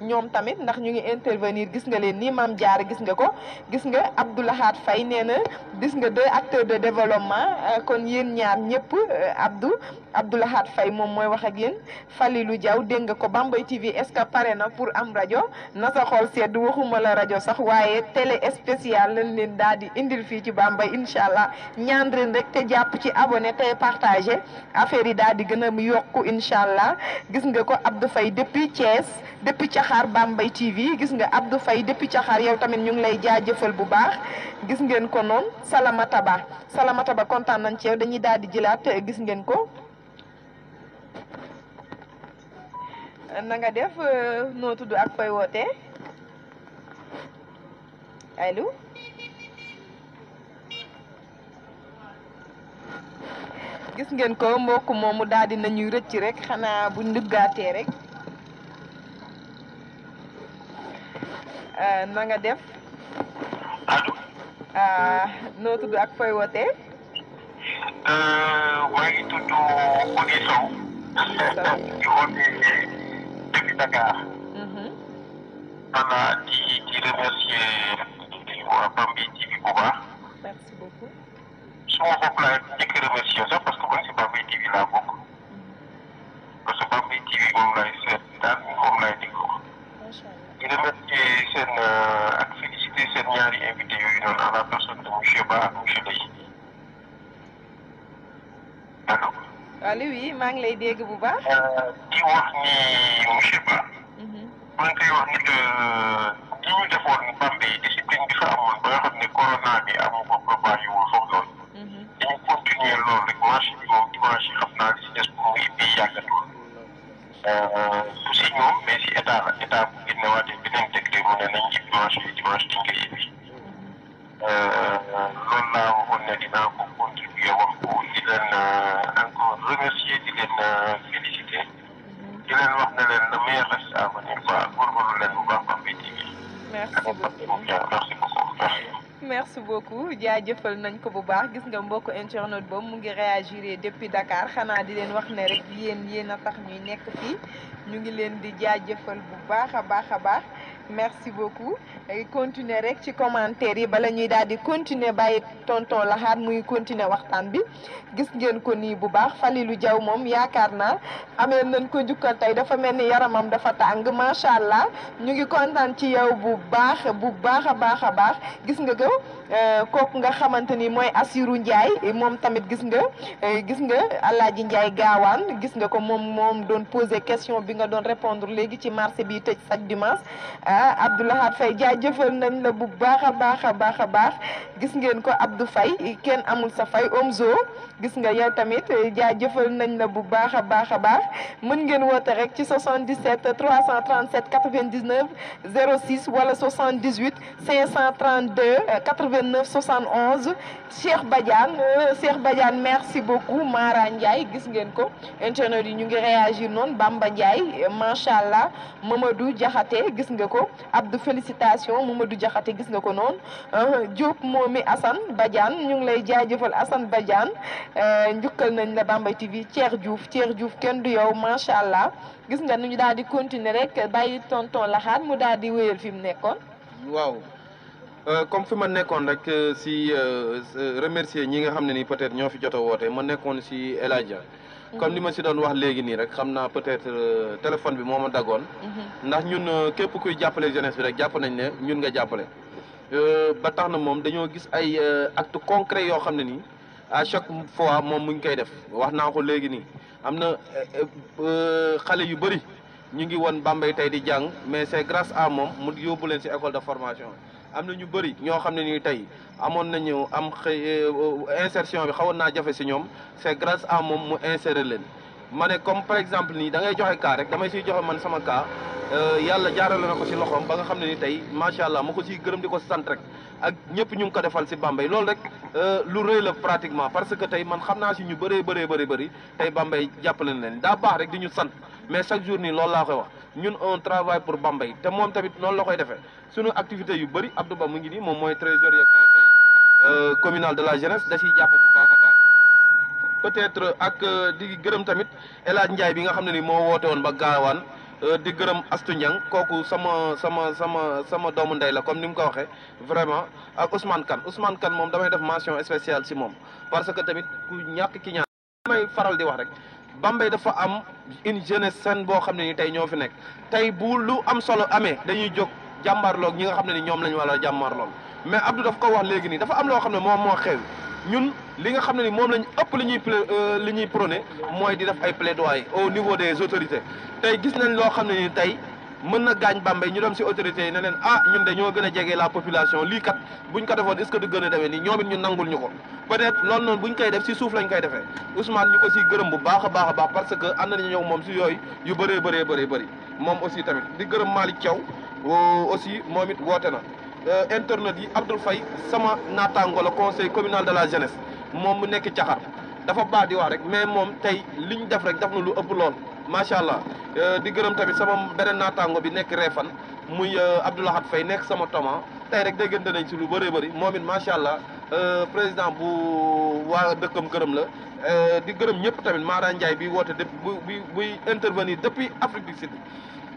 ñoom tamit ndax ñu ngi intervenir gis nga leen nii Maam Jaara gis nga ko gis nga Abdoulahat Faye nee na gis nga 2 acteurs de développement kon yéen ñaar ñëpp Abdoulahat Faye moom mooy wax ak yéen Falilou Diaw dégg nga ko Bambey TV est-ce que pare na pour am rajo na sa xol sedd waxuma la rajo sax waaye télé spécial lañ leen daal di indil fii ci Bambey incha allah ñaan ren rek te jàpp ci abonné te partagé affaire yi daal di gën a yokku incha allah gis nga ko Abdou Faye depuis Thiès depuis Caxaar Bambey TV gis nga Abdou Faye depuis Caxaar yow tamit ñu ngi lay jaajëfal bu baax gis ngeen ko noonu Salamata Ba kontaan nañ ci yow dañuy daal di jëlaat gis ngeen ko na nga def noo tudd ak fay wootee allo gis ngeen ko mbokk moomu daal di nañuy rëcc rek xanaa buñ nduggaatee rek na nga def noo tudd ak fay wootee maa ngi tudd Odi Sow di woote depuis Dakar voilà di remercier waa Bambey TV bu baax merci beaucoup suma bopp laa njëkk remercier sax parce que man si Bambey TV laa bokk parce que Bambey TV moom laay seet daal moom laay déglu di remercier seen ak féliciter seen ñaari invité yooyu noonu à la personne de monsieur Ba ak monsieur Leye allo allo oui maa ngi lay dégg bu baax di wax ni monsieur Ba maa ngi koy wax ni que li ñu defoon Bambey discipline bi fa amoon ba nga xam ne corona bi amu ko propagé wul foofu noonu dañu continuer loolu rek marché bi moom dimanche yi xam naa li si des pour mu ibbi yàggatul du si ñoom mais si état la état bu génnewaatee beneen décret mu ne nañ ibbi marché yi dimanche dañ koy ibbi loolu laa waxoon ne dinaa ko contribuer wax ko di leen encore remercier di leen féliciter di leen wax ne leen le meilleur reste à venir quoi góorgóorlu leen bu baax merci beaucoup merci beaucoup jaajëfal nañ ko bu baax gis nga mbokku internet boobu mu ngi réagir depuis Dakar xanaa di leen wax ne rek yéen a tax ñuy nekk fii ñu ngi leen di jaajëfal bu baax a baax merci beaucoup continuer rek ci commentaire yi bala ñuy daal di continuer bàyyi tonton Lahat muy continuer waxtaan bi gis ngeen ko nii bu baax Falilou Diaw moom yaakaar naa amee nañ ko jukkal tey dafa mel ni yaramam dafa tàng macha allah ñu ngi kontaan ci yow bu baax a baax gis nga ko kooku nga xamante ni mooy Assirou Ndiaye moom tamit gis nga Alaaji Ndiaye gaawaan gis nga ko moom doon poser question bi nga doon répondre léegi ci marché bi tëj chaque dimanche Abdou Lahat Faye jaajëfal nañ la bu baax a baax gis ngeen ko Abdou Faye kenn amul sa fay Omzo gis nga yow tamit jaajëfal nañ la bu baax a baax mën ngeen woote rek ci 77 337 99 06 wala 78 532 89 71 Cheikh Badiane merci beaucoup Mara Ndiaye gis ngeen ko internet yi ñu ngi réagir noonu Bamba Ndiaye macha allah Mamadou Diakhaté gis nga ko Abdou félicitation Mamadou Diakhaté gis nga ko noonu Diop moomi Assane Badiane ñu ngi lay jaajëfal Assane Badiane njukkal nañ la Bambey TV Cheikh Diouf kenn du yow macha allah gis nga nu ñu daal di continuer rek bàyyi tonton Lahat mu daal di wéyal fi mu nekkoon. waaw comme fi ma nekkoon rek si remercier ñi nga xam ne ni peut-être ñoo fi jot a woote ma nekkoon si El Hadj comme li ma si doon wax léegi nii rek xam naa peut-être téléphone bi moo ma daggoon. ndax ñun képp kuy jàppale jeunesse bi rek jàpp nañ ne ñun nga jàppale. ba tax na moom dañoo gis ay actes concrets yoo xam ne nii à chaque fois moom mu ngi koy def wax naa ko léegi nii am na xale yu bëri ñu ngi woon Bambey tey di jàng mais c'est grâce à moom mu yóbbu leen si école de formation am na ñu bëri ñoo xam ne nii tey amoon nañu am xëy insertion bi xawoon naa jafe si ñoom c'est grâce à moom mu insérer leen ma ne comme par exemple nii da ngay joxe cas rek damay siy joxe man sama cas yàlla jaarale na ko si loxoom ba nga xam ne ni tey macha allah ma ko siy gërëm di ko sant rek ak ñëpp ñu ngi ko defal si Bambey loolu rek lu rëy la pratiquement parce que tey man xam naa si ñu bëri tey Bambey jàppale na leen daa baax rek di ñu sant mais chaque jour nii loolu laa koy wax ñun on travaille pour Bambey te moom tamit noonu la koy defee suñu activité yu bëri Abdou Ba mu ngi nii moom mooy trésorier conseil communal de la jeunesse da ciy jàpp bu baax a baax peut-être ak di gërëm tamit El Hadj Ndiaye bi nga xam ne ni moo woote woon ba gaawaan di gërëm Astou Niang kooku sama doomu ndey la comme ni mu ko waxee vraiment ak Ousmane Kane moom damay def mention spéciale si moom parce que tamit ku ñàkk ki ñaan damay faral di wax rek Bambey dafa am une jeunesse saine boo xam ne ni tey ñoo fi nekk tey bu lu am solo amee dañuy jóg jàmbaarloog ñi nga xam ne ni ñoom lañu war a jàmbaarlool mais Abdou daf ko wax léegi nii dafa am loo xam ne moom moo xew ñun li nga xam ne ni moom lañ ëpp li ñuy prôné mooy di def ay plaidoyer au niveau des autorités tey gis nañ loo xam ne ni tey mën na gaañ Bambey ñu dem si autorités yi ne leen ñun de ñoo gën a jege la population lii kat buñ ko defoon est-ce que du gën a demee nii ñoom it ñu nangul ñu ko peut-être loolu noonu buñ koy def si suuf lañ koy defee Ousmane ñu ko si gërëm bu baax a baax parce que ànd nañu ñëw moom si yooyu yu bëree moom aussi tamit di gërëm Malick Thiaw aussi moom it woote na internet yi Abdoul Faye sama naataango la conseil communal de la jeunesse moom mu nekk Caxar dafa baax di wax rek mais moom tey li ñu def rek def na lu ëpp lool macha allah di gërëm tamit sama beneen naataango bi nekk Réfane muy Abdou Lahat Faye nekk sama toma tey rek déggante nañ si lu bëri moom it macha allah président bu waa dëkkam këram la di gërëm ñëpp tamit Mara Ndiaye bi woote buy intervenir depuis Afrique du Sud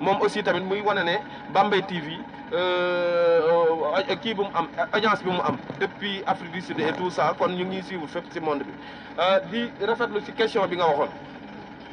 moom aussi tamit muy wane ne Bambey TV kii bu mu am audience bi mu am depuis Afrique du Sud et tout ça kon ñu ngi suivre fépp ci monde bi di rafetlu ci question bi nga waxoon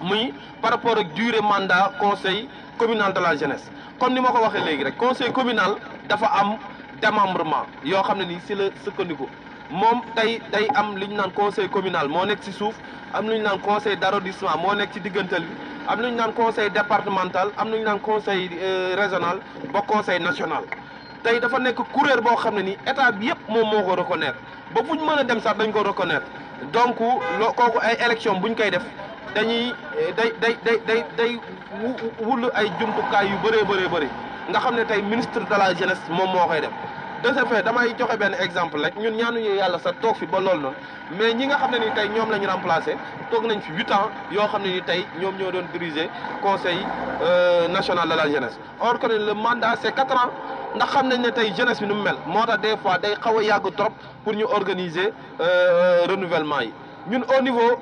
muy par rapport ak durée mandat conseil communal de la jeunesse comme ni ma ko waxee léegi rek conseil communal dafa am démembrement yoo xam ne nii ci la sukkandiku moom tey day am li ñu naan conseil communal moo nekk ci suuf am lu ñu naan conseil d'arrondissement moo nekk ci diggantal bi am lu ñu naan conseil départemental am lu ñu naan conseil régional ba conseil national tey dafa nekk kuréel boo xam ne ni état bi yëpp moom moo ko reconnaître ba fu ñu mën a dem sax dañ ko reconnaître donc kooku ay élection bu ñu koy def dañuy day wul ay jumtukaay yu bëree nga xam ne tey ministre de la jeunesse moom moo koy def de ce fait damay joxe benn exemple rek ñun ñaanuñu yàlla sax toog fi ba loolu noonu mais ñi nga xam ne ni tey ñoom la ñu remplacé toog nañ fi 8 ans yoo xam ne ni tey ñoom ñoo doon diriger conseil national de la jeunesse or que le mandat c'est 4 ans ndax xam nañ ne tey jeunesse bi nu mu mel moo tax des fois day xaw a yàgg trop pour ñu organiser renouvellement yi ñun au niveau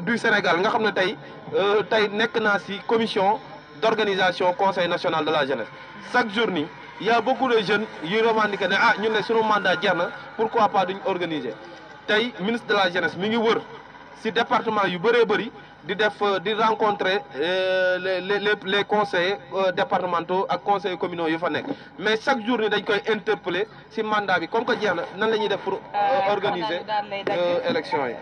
du Sénégal nga xam ne tey nekk naa ci commission d'organisation conseil national de la jeunesse chaque jour nii il y a beaucoup de jeunes yu revendiquent ne ah ñun ne sunu mandat jeex na pourquoi pas duñ organiser tey ministre de la jeunesse mi ngi wër ci département yu bëree bëri di rencontrer les conseillers départementaux ak conseillers communaux yu fa nekk mais chaque jour ni dañ koy interpeller ci mandat bi comme que jeex na nan la ñuy def pour organiser élection yi.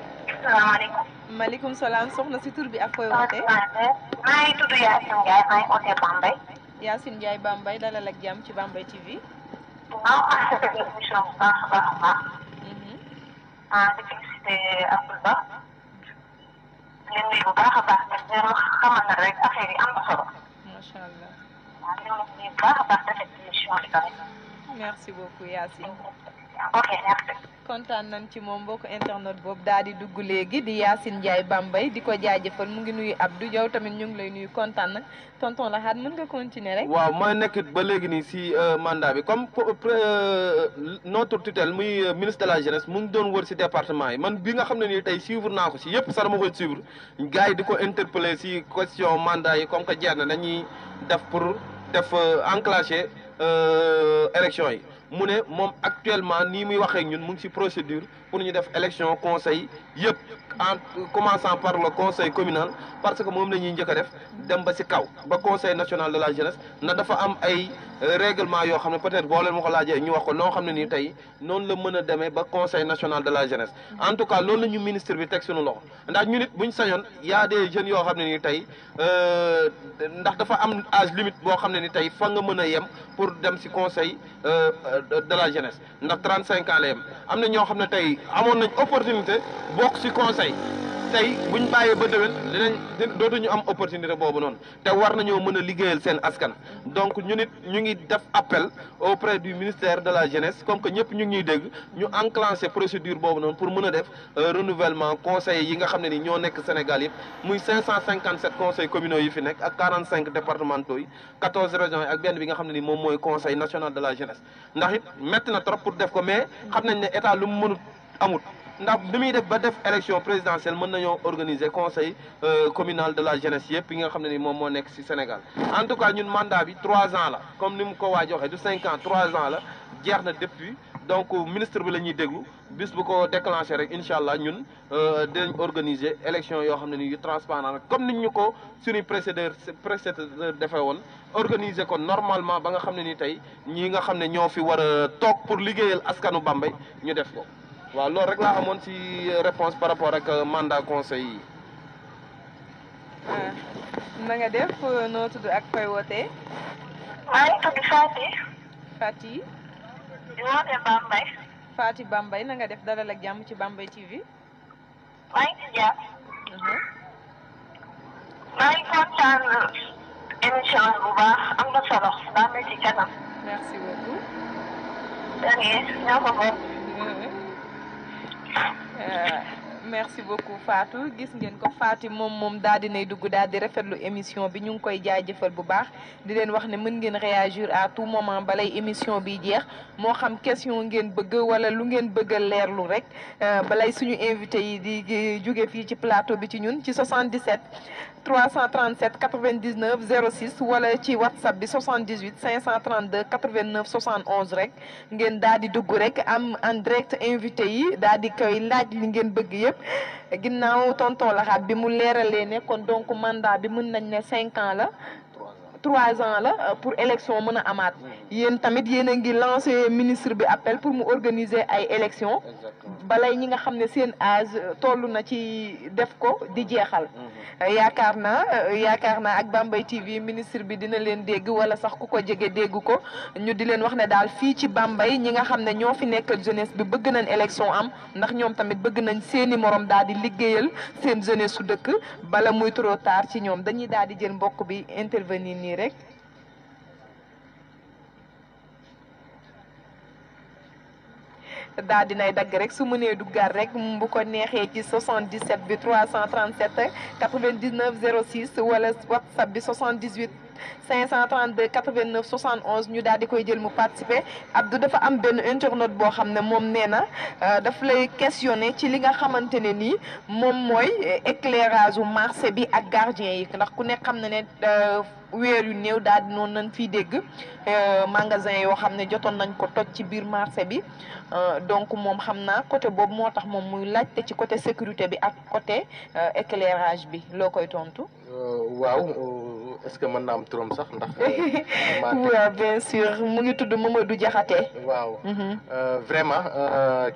salaamaaleykum. maaleykum salaam soxna si tur bi ak koy wootee. maa ngi tudd Yacine Ndiaye maa ngi wootee Bambey. Yacine Ndiaye Bambey dalal ak jàmm ci Bambey TV. waaw maa ngi déglu émission bu baax a baax a baax. di félicité Abdoul Ba. leen nuyu bu baax a baax leen wax xamal na rek affaire yi am na solo. macha allah. waaw ñu ngi nuyu bu baax a baax defee émission bi tamit. merci beaucoup Yacine. ok merci. kontaan nañ ci moom mbokk internet boobu daal di dugg léegi di Yacine Ndiaye Bambey di ko jaajëfal mu ngi nuyu Abdou yow tamit ñu ngi lay nuyu kontaan nag tonton Lahat mën nga continuer rek. waaw mooy nekk ba léegi nii ci mandat bi comme notre tutelle muy ministre de la jeunesse mu ngi doon wër ci département yi man bi nga xam ne nii tey suivre naa ko ci yëpp sax dama koy suivre gars yi di ko interpeller ci question mandat yi comme que jeex na dañuy def pour def enclencher élection yi. mu ne moom actuellement nii muy waxee ñun mu ngi ci procédure pour ñu def élection conseil yëpp en commençant par le conseil communal parce que moom la ñuy njëkk a def dem ba ci kaw ba conseil national de la jeunesse ndax dafa am ay règlement yoo xam ne peut-être boo leen ma ko laajee ñu wax ko loo xam ne nii tey noonu la mën a demee ba conseil national de la jeunesse en tout cas loolu la ñu ministre bi teg suñu loxo ndax ñu nit buñ sañoon y a des jeunes yoo xam ne nii tey ndax dafa am âge limite boo xam ne ni tey fa nga mën a yem pour dem ci conseil de la jeunesse ndax 35 ans la yem am na ñoo xam ne tey amoon nañ opportunité bokk ci conseil tey buñ bàyyee ba déwén dootuñu am opportunité boobu noonu te war nañoo mën a liggéeyal seen askan donc ñu nit ñu ngi def appel auprès du ministère de la jeunesse comme que ñëpp ñu ngi ñuy dégg ñu enclencher procédure boobu noonu pour mën a def renouvellement conseil yi nga xam ne ni ñoo nekk Sénégal yëpp muy 557 conseils communaux yi fi nekk ak 45 départementaux yi 14 régions yi ak benn bi nga xam ne ni moom mooy conseil national de la jeunesse ndax it métti na trop pour def ko mais xam nañ ne état lu mu mënut amut ndax bi muy def ba def élection présidentielle mën nañoo organiser conseil communal de la jeunesse yëpp yi nga xam ne ni moom moo nekk ci Sénégal en tout cas ñun mandat bi 3 ans la comme ni mu ko waaj waxee du 5 ans 3 ans la jeex na depuis donc ministre bi la ñuy déglu bis bu ko déclenché rek incha allah ñun dinañ organiser élection yoo xam ne ni yu transparent rek comme niñ ñu ko suñuy précédeur defee woon organiser ko normalement ba nga xam ne ni tey ñi nga xam ne ñoo fi war a toog pour liggéeyal askanu Bambey ñu def ko. waaw loolu rek laa amoon ci réponse par rapport ak mandat conseil yi. na nga def noo tudd ak koy wootee. maa ngi tudd Fati. Fati. di wootee Bambey. Fati Bambey na nga def dalal ak jàmm ci Bambey TV. maa ngi ci jàmm. maa ngi kontaan émission bu baax am na solo Bambey ci kanam. merci beaucoup. ñoo ko bokk. merci beaucoup Fatou gis ngeen ko Fatou moom daal dinay dugg daal di rafetlu émission bi ñu ngi koy jaajëfal bu baax di leen wax ne mën ngeen réagir à tout moment balay émission bi jeex moo xam question ngeen bëgg wala lu ngeen bëgg a leerlu rek balay suñu invité yi di jóge fii ci plateau bi ci ñun ci 77 337 99 06 wala ci WhatsApp bi 78 532 89 71 rek ngeen daal di dugg rek am en direct invité yi daal di koy laaj li ngeen bëgg yëpp ginnaaw tonton Lahat bi mu leeralee ne kon donc mandat bi mën nañ ne 5 ans la 3 ans la pour élection mën a amaat yéen tamit yéen a ngi lancé ministre bi appel pour mu organiser ay élection balay ñi nga xam ne seen âge toll na ci def ko di jeexal yaakaar naa ak Bambey TV ministre bi dina leen dégg wala sax ku ko jege dégg ko ñu di leen wax ne daal fii ci Bambey ñi nga xam ne ñoo fi nekk jeunesse bi bëgg nañ élection am ndax ñoom tamit bëgg nañ seeni morom daal di liggéeyal seen jeunesse su dëkk bala muy trop tard ci ñoom dañuy daal di jël mbokk bi intervenir nii rek. daal dinay dagg rek su mënee duggaat rek bu ko neexee ci 77 bi 337 99 06 wala WhatsApp bi 78 532 89 71 ñu daal di koy jël mu participer. Abdou dafa am benn internaute boo xam ne moom nee na daf lay questionner ci li nga xamante ne nii moom mooy éclairage u marché bi ak gardien yi ndax ku nekk xam na ne weer yu néew daal di noonu nañ fiy dégg magasin yoo xam ne jotoon nañ ko toj ci biir marché bi donc moom xam naa côté boobu moo tax moom muy laajte ci côté sécurité bi ak côté éclairage bi loo koy tontu. waaw est-ce que mën naa am turam sax ndax. waaw bien sûr mu ngi tudd Mamadou Diakhaté. waaw vraiment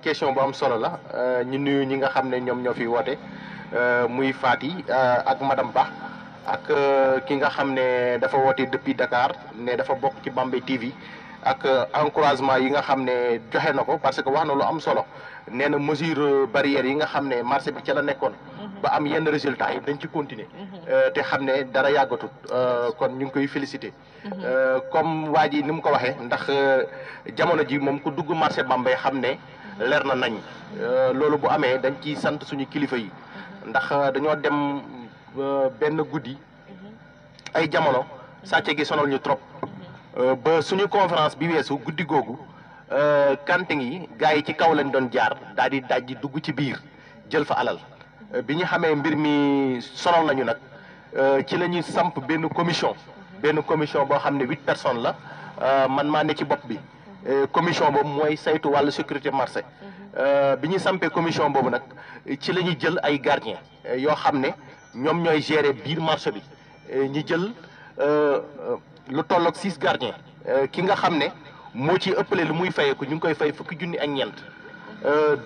question bu am solo la ñu nuyu ñi nga xam ne ñoom ñoo fi woote muy Fati ak madame Ba. ak ki nga xam ne dafa woote depuis Dakar ne dafa bokk ci Bambey TV ak encouragement yi nga xam ne joxe na ko parce que wax na lu am solo nee na mesure barrière yi nga xam ne marché bi ca la nekkoon ba am yenn résultats yi dañ ci continuer te xam ne dara yàggatut kon ñu ngi koy féliciter comme waa ji ni mu ko waxee ndax jamono ji moom ku dugg marché Bambey xam ne leer na nañ loolu bu amee dañ ciy sant suñu kilifa yi ndax dañoo dem benn guddi ay jamono sàcce gi sonal ñu trop ba suñu conférence bi weesu guddi googu kanting yi gars yi ci kaw lañ doon jaar daal di dajji dugg ci biir jël fa alal bi ñu xamee mbir mi sonal nañu nag ci la ñuy samp benn commission boo xam ne 8 personnes la man maa ne ci bopp bi commission boobu mooy saytu wàllu sécurité marché bi ñu sampee commission boobu nag ci la ñuy jël ay gardien yoo xam ne ñoom ñooy gérer biir marché bi ñi jël lu tolloog 6 gardiens ki nga xam ne moo ci ëppale lu muy fayeeku ñu ngi koy fay fukki junni ak ñeent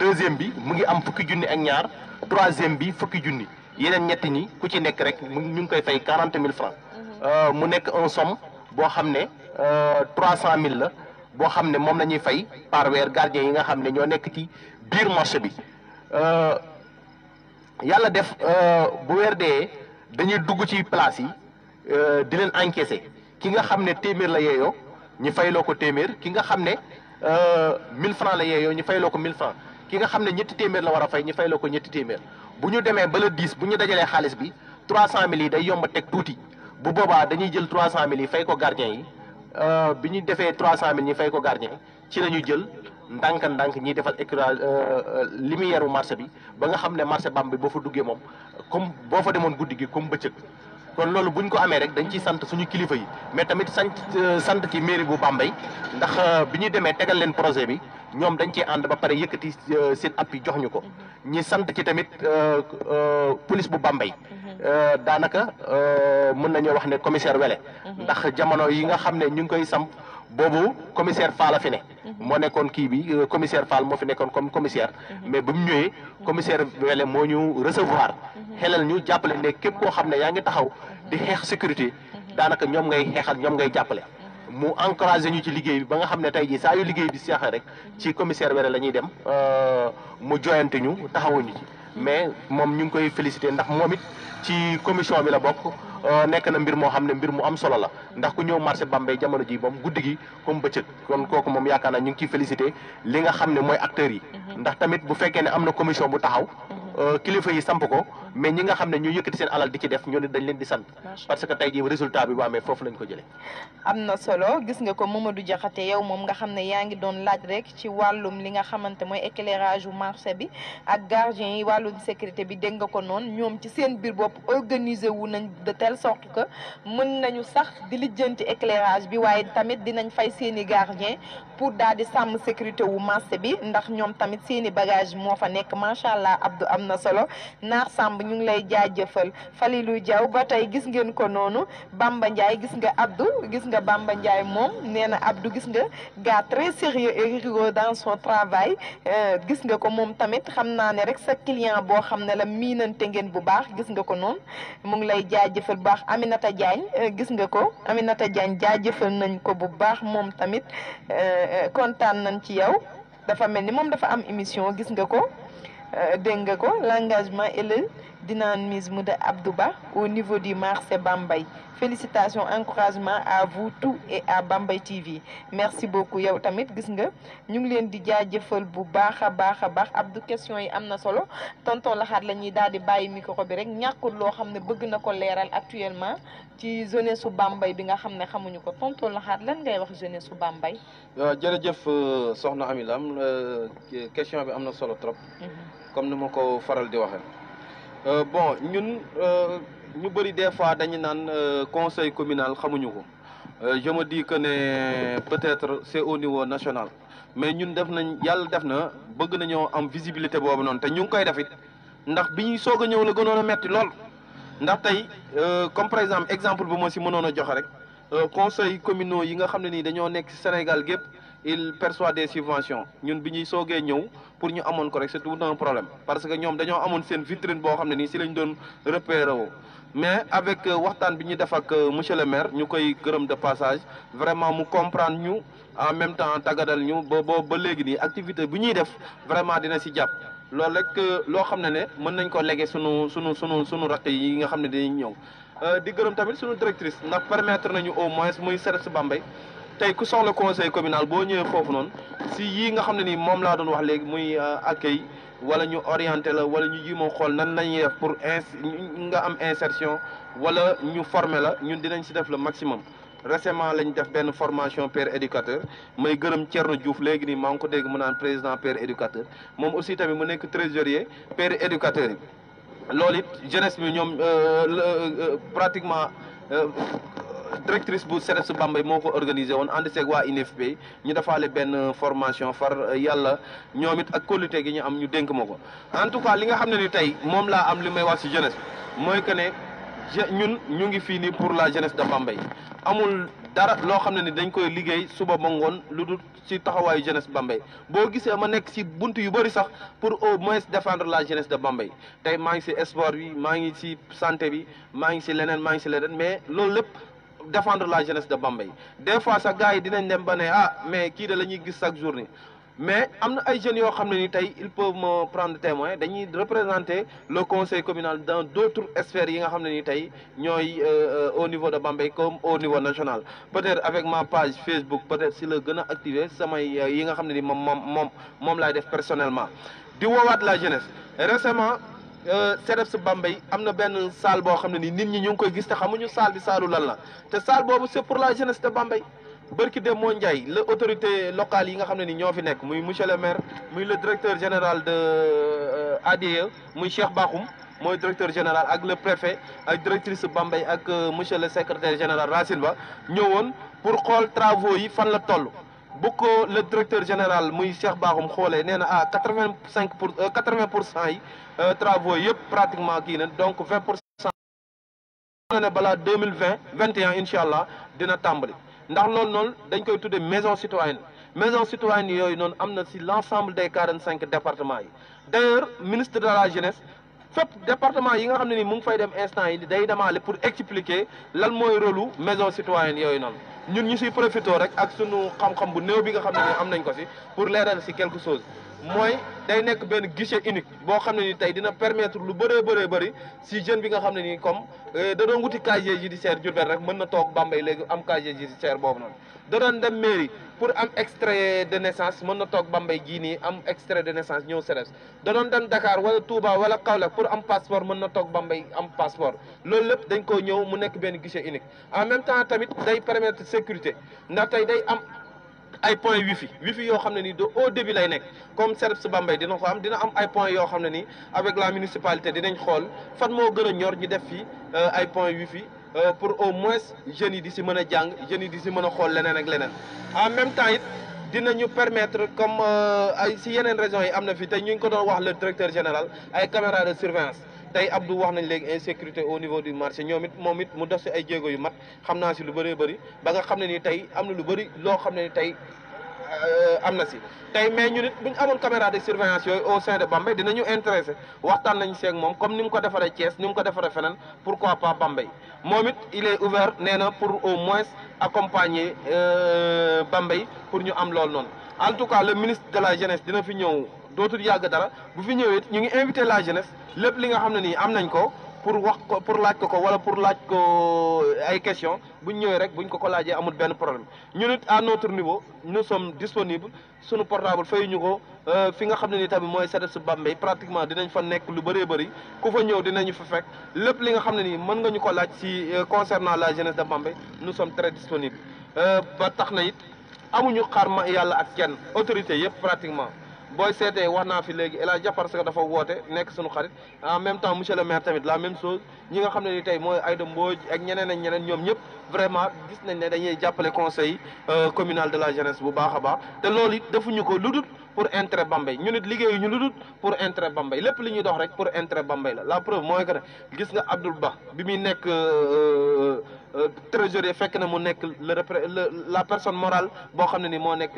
deuxième bi mu ngi am fukki junni ak ñaar troisième bi fukki junni yeneen ñetti ñi ku ci nekk rek ñu ngi koy fay 40 000 francs mu nekk un somme boo xam ne 300 000 la boo xam ne moom la ñuy fay par weer gardien yi nga xam ne ñoo nekk ci biir marché bi yàlla def bu weer dee dañuy dugg ci place yi di leen encaisser ki nga xam ne téeméer la yeeyoo ñu fayloo ko téeméer ki nga xam ne 1000 francs la yeeyoo ñu fayloo ko 1000 francs ki nga xam ne ñetti téeméer la war a fay ñu fayloo ko ñetti téeméer bu ñu demee ba le 10 bu ñu dajalee xaalis bi 300000 yi day yomb teg tuuti bu boobaa dañuy jël 300000 yi fay ko gardien yi bi ñu defee 300000 ñi fay ko gardien yi ci la ñu jël ndànk-ndànk ñiy defal éclairage lumière u marché bi ba nga xam ne marché Bambey boo fa duggee moom comme boo fa demoon guddi gi comme bëccëg kon loolu buñ ko amee rek dañ ciy sant suñu kilifa yi mais tamit sant ci mairie bu Bambey ndax bi ñu demee tegal leen projet bi ñoom dañ ciy ànd ba pare yëkkati seen appui jox ñu ko ñi sant ci tamit police bu Bambey daanaka mën nañoo wax ne commissaire Wele ndax jamono yi nga xam ne ñu ngi koy samp boobu commissaire Fall a fi ne moo nekkoon kii bi commissaire Fall moo fi nekkoon comme commissaire mais ba mu ñëwee commissaire Wele moo ñu recevoir xelal ñu jàppale ne képp koo xam ne yaa ngi taxaw di xeex sécurité daanaka ñoom ngay xeexal ñoom ngay jàppale mu encouragé ñu ci liggéey bi ba nga xam ne tey jii saa yu liggéey bi seexee rek ci commissaire Wele la ñuy dem mu joyante ñu taxawuñu ci mais moom ñu ngi koy félicité ndax moom it ci commission bi la bokk nekk na mbir moo xam ne mbir mu am solo la ndax ku ñëw marché Bambey jamono ji moom guddi gi comme bëccëg kon kooku moom yaakaar naa ñu ngi ciy félicité li nga xam ne mooy acteurs yi ndax tamit bu fekkee ne am na commission bu taxaw kilifa yi samp ko mais ñi nga xam ne ñu yëkkati seen alal di ci def ñoo ne dañ leen di sant parce que tey jii résultat bi bu amee foofu lañ ko jëlee am na solo gis nga ko Mamadou Diakhaté yow moom nga xam ne yaa ngi doon laaj rek ci wàllum li nga xamante mooy éclairage u marché bi ak gardien yi wàllum sécurité bi dégg nga ko noonu ñoom ci seen biir bopp organiser wu nañ de telle sorte que mën nañu sax di lijjanti éclairage bi waaye tamit dinañ fay seeni gardien pour daal di sàmm sécurité wu marché bi ndax ñoom tamit seeni bagage moo fa nekk macha allah Abdou am na solo Naar Samb ñu ngi lay jaajëfal Falilou Diaw ba tey gis ngeen ko noonu Bamba Ndiaye gis nga Abdou gis nga Bamba Ndiaye moom nee na Abdou gis nga gars très sérieux et rigoureux dans son travail gis nga ko moom tamit xam naa ne rek sa client boo xam ne la miinante ngeen bu baax gis nga ko noonu mu ngi lay jaajëfal bu baax Aminata Diagne gis nga ko Aminata Diagne jaajëfal nañ ko bu baax moom tamit kontaan nañ ci yow dafa mel ni moom dafa am émission gis nga ko dégg nga ko l'engagement et le dynamisme de Abdou Ba au niveau du marché Bambey. Félicitations, encouragement à vous tous et à Bambey TV. Merci beaucoup yow tamit gis nga ñu ngi leen di jaajëfal bu baax a baax Abdou question yi am na solo tonton Laxaat la ñuy daal di bàyyi micro bi rek ñàkkul loo xam ne bëgg na ko leeral actuellement ci jeunesse su Bambey bi nga xam ne xamuñu ko tonton Laxaat lan ngay wax jeunesse su Bambey. jërëjëf soxna Amy Lam question bi am na solo trop. comme ni ma ko faral di waxee. bon ñun ñu bëri des fois dañu naan conseil communal xamuñu ko je me dis que ne peut-être c'est au niveau national mais ñun def nañ yàlla def na bëgg nañoo am visibilité boobu noonu te ñu ngi koy def it ndax bi ñuy soog a ñëw la gënoon a metti lool ndax tey comme par exemple bu ma si mënoon a joxe rek conseils communaux yi nga xam ne nii dañoo nekk ci Sénégal gépp il perçoit des subventions ñun bi ñuy soogee ñëw pour ñu amoon ko rek c'est tout un problème parce que ñoom dañoo amoon seen vitrine boo xam ne nii si lañ doon repérer woo mais avec waxtaan bi ñu def ak monsieur le maire ñu koy gërëm de passage vraiment mu comprendre ñu en même temps tàggatal ñu ba léegi nii activité bu ñuy def vraiment dina si jàpp loolu rek loo xam ne mën nañ ko légué sunu rakk yi nga xam ne dañuy ñëw di gërëm tamit sunu directrice ndax permettre nañu au moins muy CEDEPS Bambey tey ku soxla conseil communal boo ñëwee foofu noonu si yii nga xam ne nii moom laa doon wax léegi muy accueil wala ñu orienté la wala ñu jiima xool nan lañuy def pour nga am insertion wala ñu former la ñun dinañ si def le maximum. récemment lañ def benn formation père éducateur may gërëm Thierno Diouf léegi nii maa ngi ko dégg mu naan président père éducateur moom aussi tamit mu nekk trésorier père éducateur yi loolu it jeunesse bi ñoom pratiquement directrice bu CEDEPS Bambey moo ko organisé woon ànd seeg waa INFP ñu defaale benn formation far yàlla ñoom it ak qualité gi ñu am ñu dénk ma ko en tout cas li nga xam ne ni tey moom laa am li may wax ci jeunesse mooy que ne ñun ñu ngi fii nii pour la jeunesse de Bambey amul dara loo xam ne ni dañ koy liggéey suba ba ngoon lu dul ci taxawaayu jeunesse Bambey boo gisee ma nekk ci bunt yu bëri sax pour au moins défendre la jeunesse de Bambey tey maa ngi ci sport bi maa ngi ci santé bi maa ngi ci leneen mais loolu lépp défendre la jeunesse de Bambey des fois sax gars yi dinañ dem ba ne mais kii de la ñuy gis chaque journée mais am na ay jeunes yoo xam ne ni tey ils peuvent me prendre témoin dañuy représenter le conseil communal dans d'autres sphères yi nga xam ne ni tey ñooy au niveau de Bambey comme au niveau national peut-être avec ma page Facebook peut-être si la gën a activer samay yi nga xam ne ni moom laay def personnellement di woowaat la jeunesse récemment CEDEPS Bambey am na benn salle boo xam ne ni nit ñi ñu ngi koy gis te xamuñu salle bi saalu lan la te salle boobu c'est pour la jeunesse de Bambey bërki dem moo Ndiaye la autorité locale yi nga xam ne ni ñoo fi nekk muy monsieur le maire muy le directeur général de ADE muy Cheikh Bakhoum mooy directeur général ak le préfet ak directrice Bambey ak monsieur le secrétaire général Racine Ba ñëwoon pour xool travaux yi fan la toll bu ko le directeur général muy Cheikh Bakhoum xoolee nee na 80% yi travaux yëpp pratiquement kii na donc 20% na ne balaa 2021 incha allah dina tàmbali ndax loolu noonu dañ koy tuddee maison citoyenne yooyu noonu am na si l'ensemble des 45 départements yi d'ailleurs ministre de la jeunesse fépp département yi nga xam ne ni mu ngi fay dem instant yi day demaale pour expliquer lan mooy rôle maison citoyenne yooyu noonu ñun ñu siy profité rek ak sunu xam-xam bu néew bi nga xam ne ni am nañ ko si pour leeral si quelque chose mooy day nekk benn guichet unique boo xam ne ni tey dina permettre lu bëree bëri si jeune bi nga xam ne nii comme da doon wuti casier judiciaire Diourbel rek mën na toog Bambey léegi am casier judiciaire boobu noonu da doon dem mairie pour am extrait de naissance mën na toog Bambey gii nii am extrait de naissance ñëw CEDEPS da doon dem Dakar wala Touba wala Kaolack pour am passeport mën na toog Bambey am passeport loolu lépp dañ koo ñëw mu nekk benn guichet unique en même temps tamit day permettre sécurité ndax tey day am ay point wifi yoo xam ne nii de au début lay nekk comme CEDEPS Bambey dina ko am dina am ay point yoo xam ne nii avec la municipalité dinañ xool fan moo gën a ñor ñu def fii ay point wifi pour au moins jeunes yi di si mën a jàng jeunes yi di si mën a xool leneen ak leneen en même temps it dinañu permettre comme ay si yeneen régions yi am na fi te ñu ngi ko doon wax le directeur général ay caméras de surveillance tey Abdou wax nañ léegi insécurité au niveau du marché moom it mu def si ay jéego yu mat xam naa si lu bëree bëri ba nga xam ne ni tey am na lu bëri loo xam ne ni tey am na si tey mais ñu nit bu ñu amoon caméra de surveillance yooyu au sein de Bambey dinañu intéressé waxtaan nañ seeg moom comme ni mu ko defaree Thiès ni mu ko defaree feneen pourquoi pas Bambey moom it il est ouvert nee na pour au moins accompagner Bambey pour ñu am loolu noonu en tout cas le ministre de la jeunesse dina fi ñëw dootul yàgg dara bu fi ñëwee ñu ngi invité la jeunesse lépp li nga xam ne nii am nañ ko pour wax ko pour laaj ko wala pour laaj ko ay question buñ ñëwee rek buñ ko laajee amul benn problème ñun it à notre niveau nous sommes disponibles sunu portable fay ñu ko fi nga xam ne ni tamit mooy CDEPS Bambey pratiquement dinañ fa nekk lu bëree bëri ku fa ñëw dinañu fa fekk lépp li nga xam ne nii mën nga ñu ko laaj si concernant la jeunesse de Bambey nous sommes très disponibles ba tax na it amuñu xaar ma yàlla ak kenn autorité yëpp pratiquement booy seetee wax naa fi léegi El Hadj parce que dafa woote nekk suñu xarit en même temps monsieur le maire tamit la même chose ñi nga xam ne ni tey mooy Aïda Mbodj ak ñeneen ak ñeneen ñoom ñëpp vraiment gis nañ ne dañuy jàppale conseil communal de la jeunesse bu baax a baax te loolu it defuñu ko lu dul pour intérêt Bambey ñun it liggéeyu ñu lu dul pour intérêt Bambey lépp li ñuy dox rek pour intérêt Bambey la preuve mooy que ne gis nga Abdoul Ba bi muy nekk trésorier fekk na mu nekk la personne morale boo xam ne ni moo nekk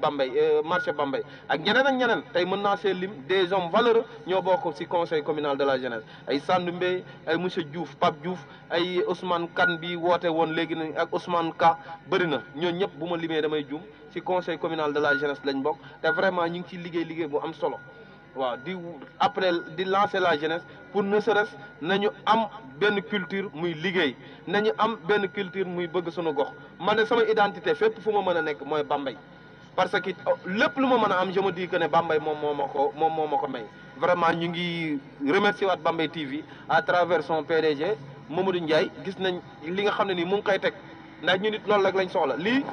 Bambey marché Bambey ak ñeneen tey mën naa see lim des hommes valeureux ñoo bokk ci conseil communal de la jeunesse ay Sandou Mbaye ay monsieur Diouf Pape Diouf ay Ousmane Kane bi woote woon léegi ni ak Ousmane Ka bëri na ñoo ñëpp bu ma limee damay juum ci conseil communal de la jeunesse lañ bokk te vraiment ñu ngi ciy liggéey bu am solo waaw di lancer la jeunesse pour ne serait-ce nañu am benn culture muy liggéey nañu am benn culture muy bëgg suñu gox man ne sama identité fépp fu ma mën a nekk mooy Bambey parce que lépp lu ma mën a am je me dis que ne Bambey moom moo ma ko may vraiment ñu ngi remercier waat Bambey TV à travers son PDG Mamadou Ndiaye gis nañ li nga xam ne nii mu ngi koy teg ndax ñu nit loolu rek lañ soxla lii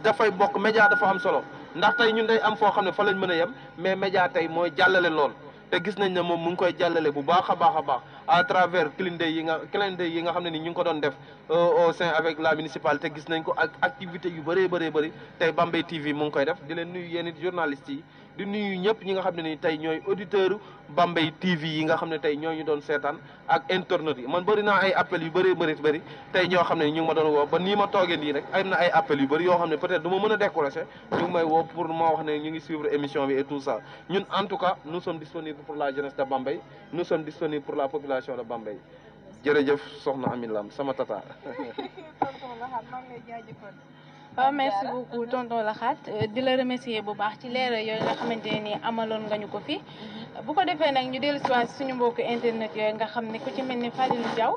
dafay bokk média dafa am solo ndax tey ñun day am foo xam ne fa lañ mën a yem mais média tey mooy jàllale lool te gis nañ ne moom mu ngi koy jàllale bu baax a baax à travers clin d'œil yi nga xam ne ni ñu ngi ko doon def au sein avec la municipalité gis nañ ko ak activité yu bëree bëri tey Bambey TV mu ngi koy def di leen nuyu yéen it journalistes yi di nuyu ñëpp ñi nga xam ne ni tey ñooy auditeurs Bambey TV yi nga xam ne tey ñoo ñu doon seetaan ak internet yi man bëri naa ay appels yu bëri tey ñoo xam ne ñu ngi ma doon woo ba nii ma toogee nii rek am na ay appels yu bëri yoo xam ne peut-être du ma mën a décrocher ñu ngi may woo pour ma wax ne ñu ngi suivre émission bi et tout ça ñun en tout cas nous sommes disponibles pour la jeunesse de Bambey nous sommes disponibles pour la population de Bambey jërëjëf soxna Amy Lam sama tata. waaw merci beaucoup tonton Laxaat di la remercier bu baax ci leeral yooyu nga xamante ne nii amaloon nga ñu ko fi bu ko defee nag ñu dellu si waat suñu mbokku internet yooyu nga xam ne ku ci mel ni Fadilou Diaw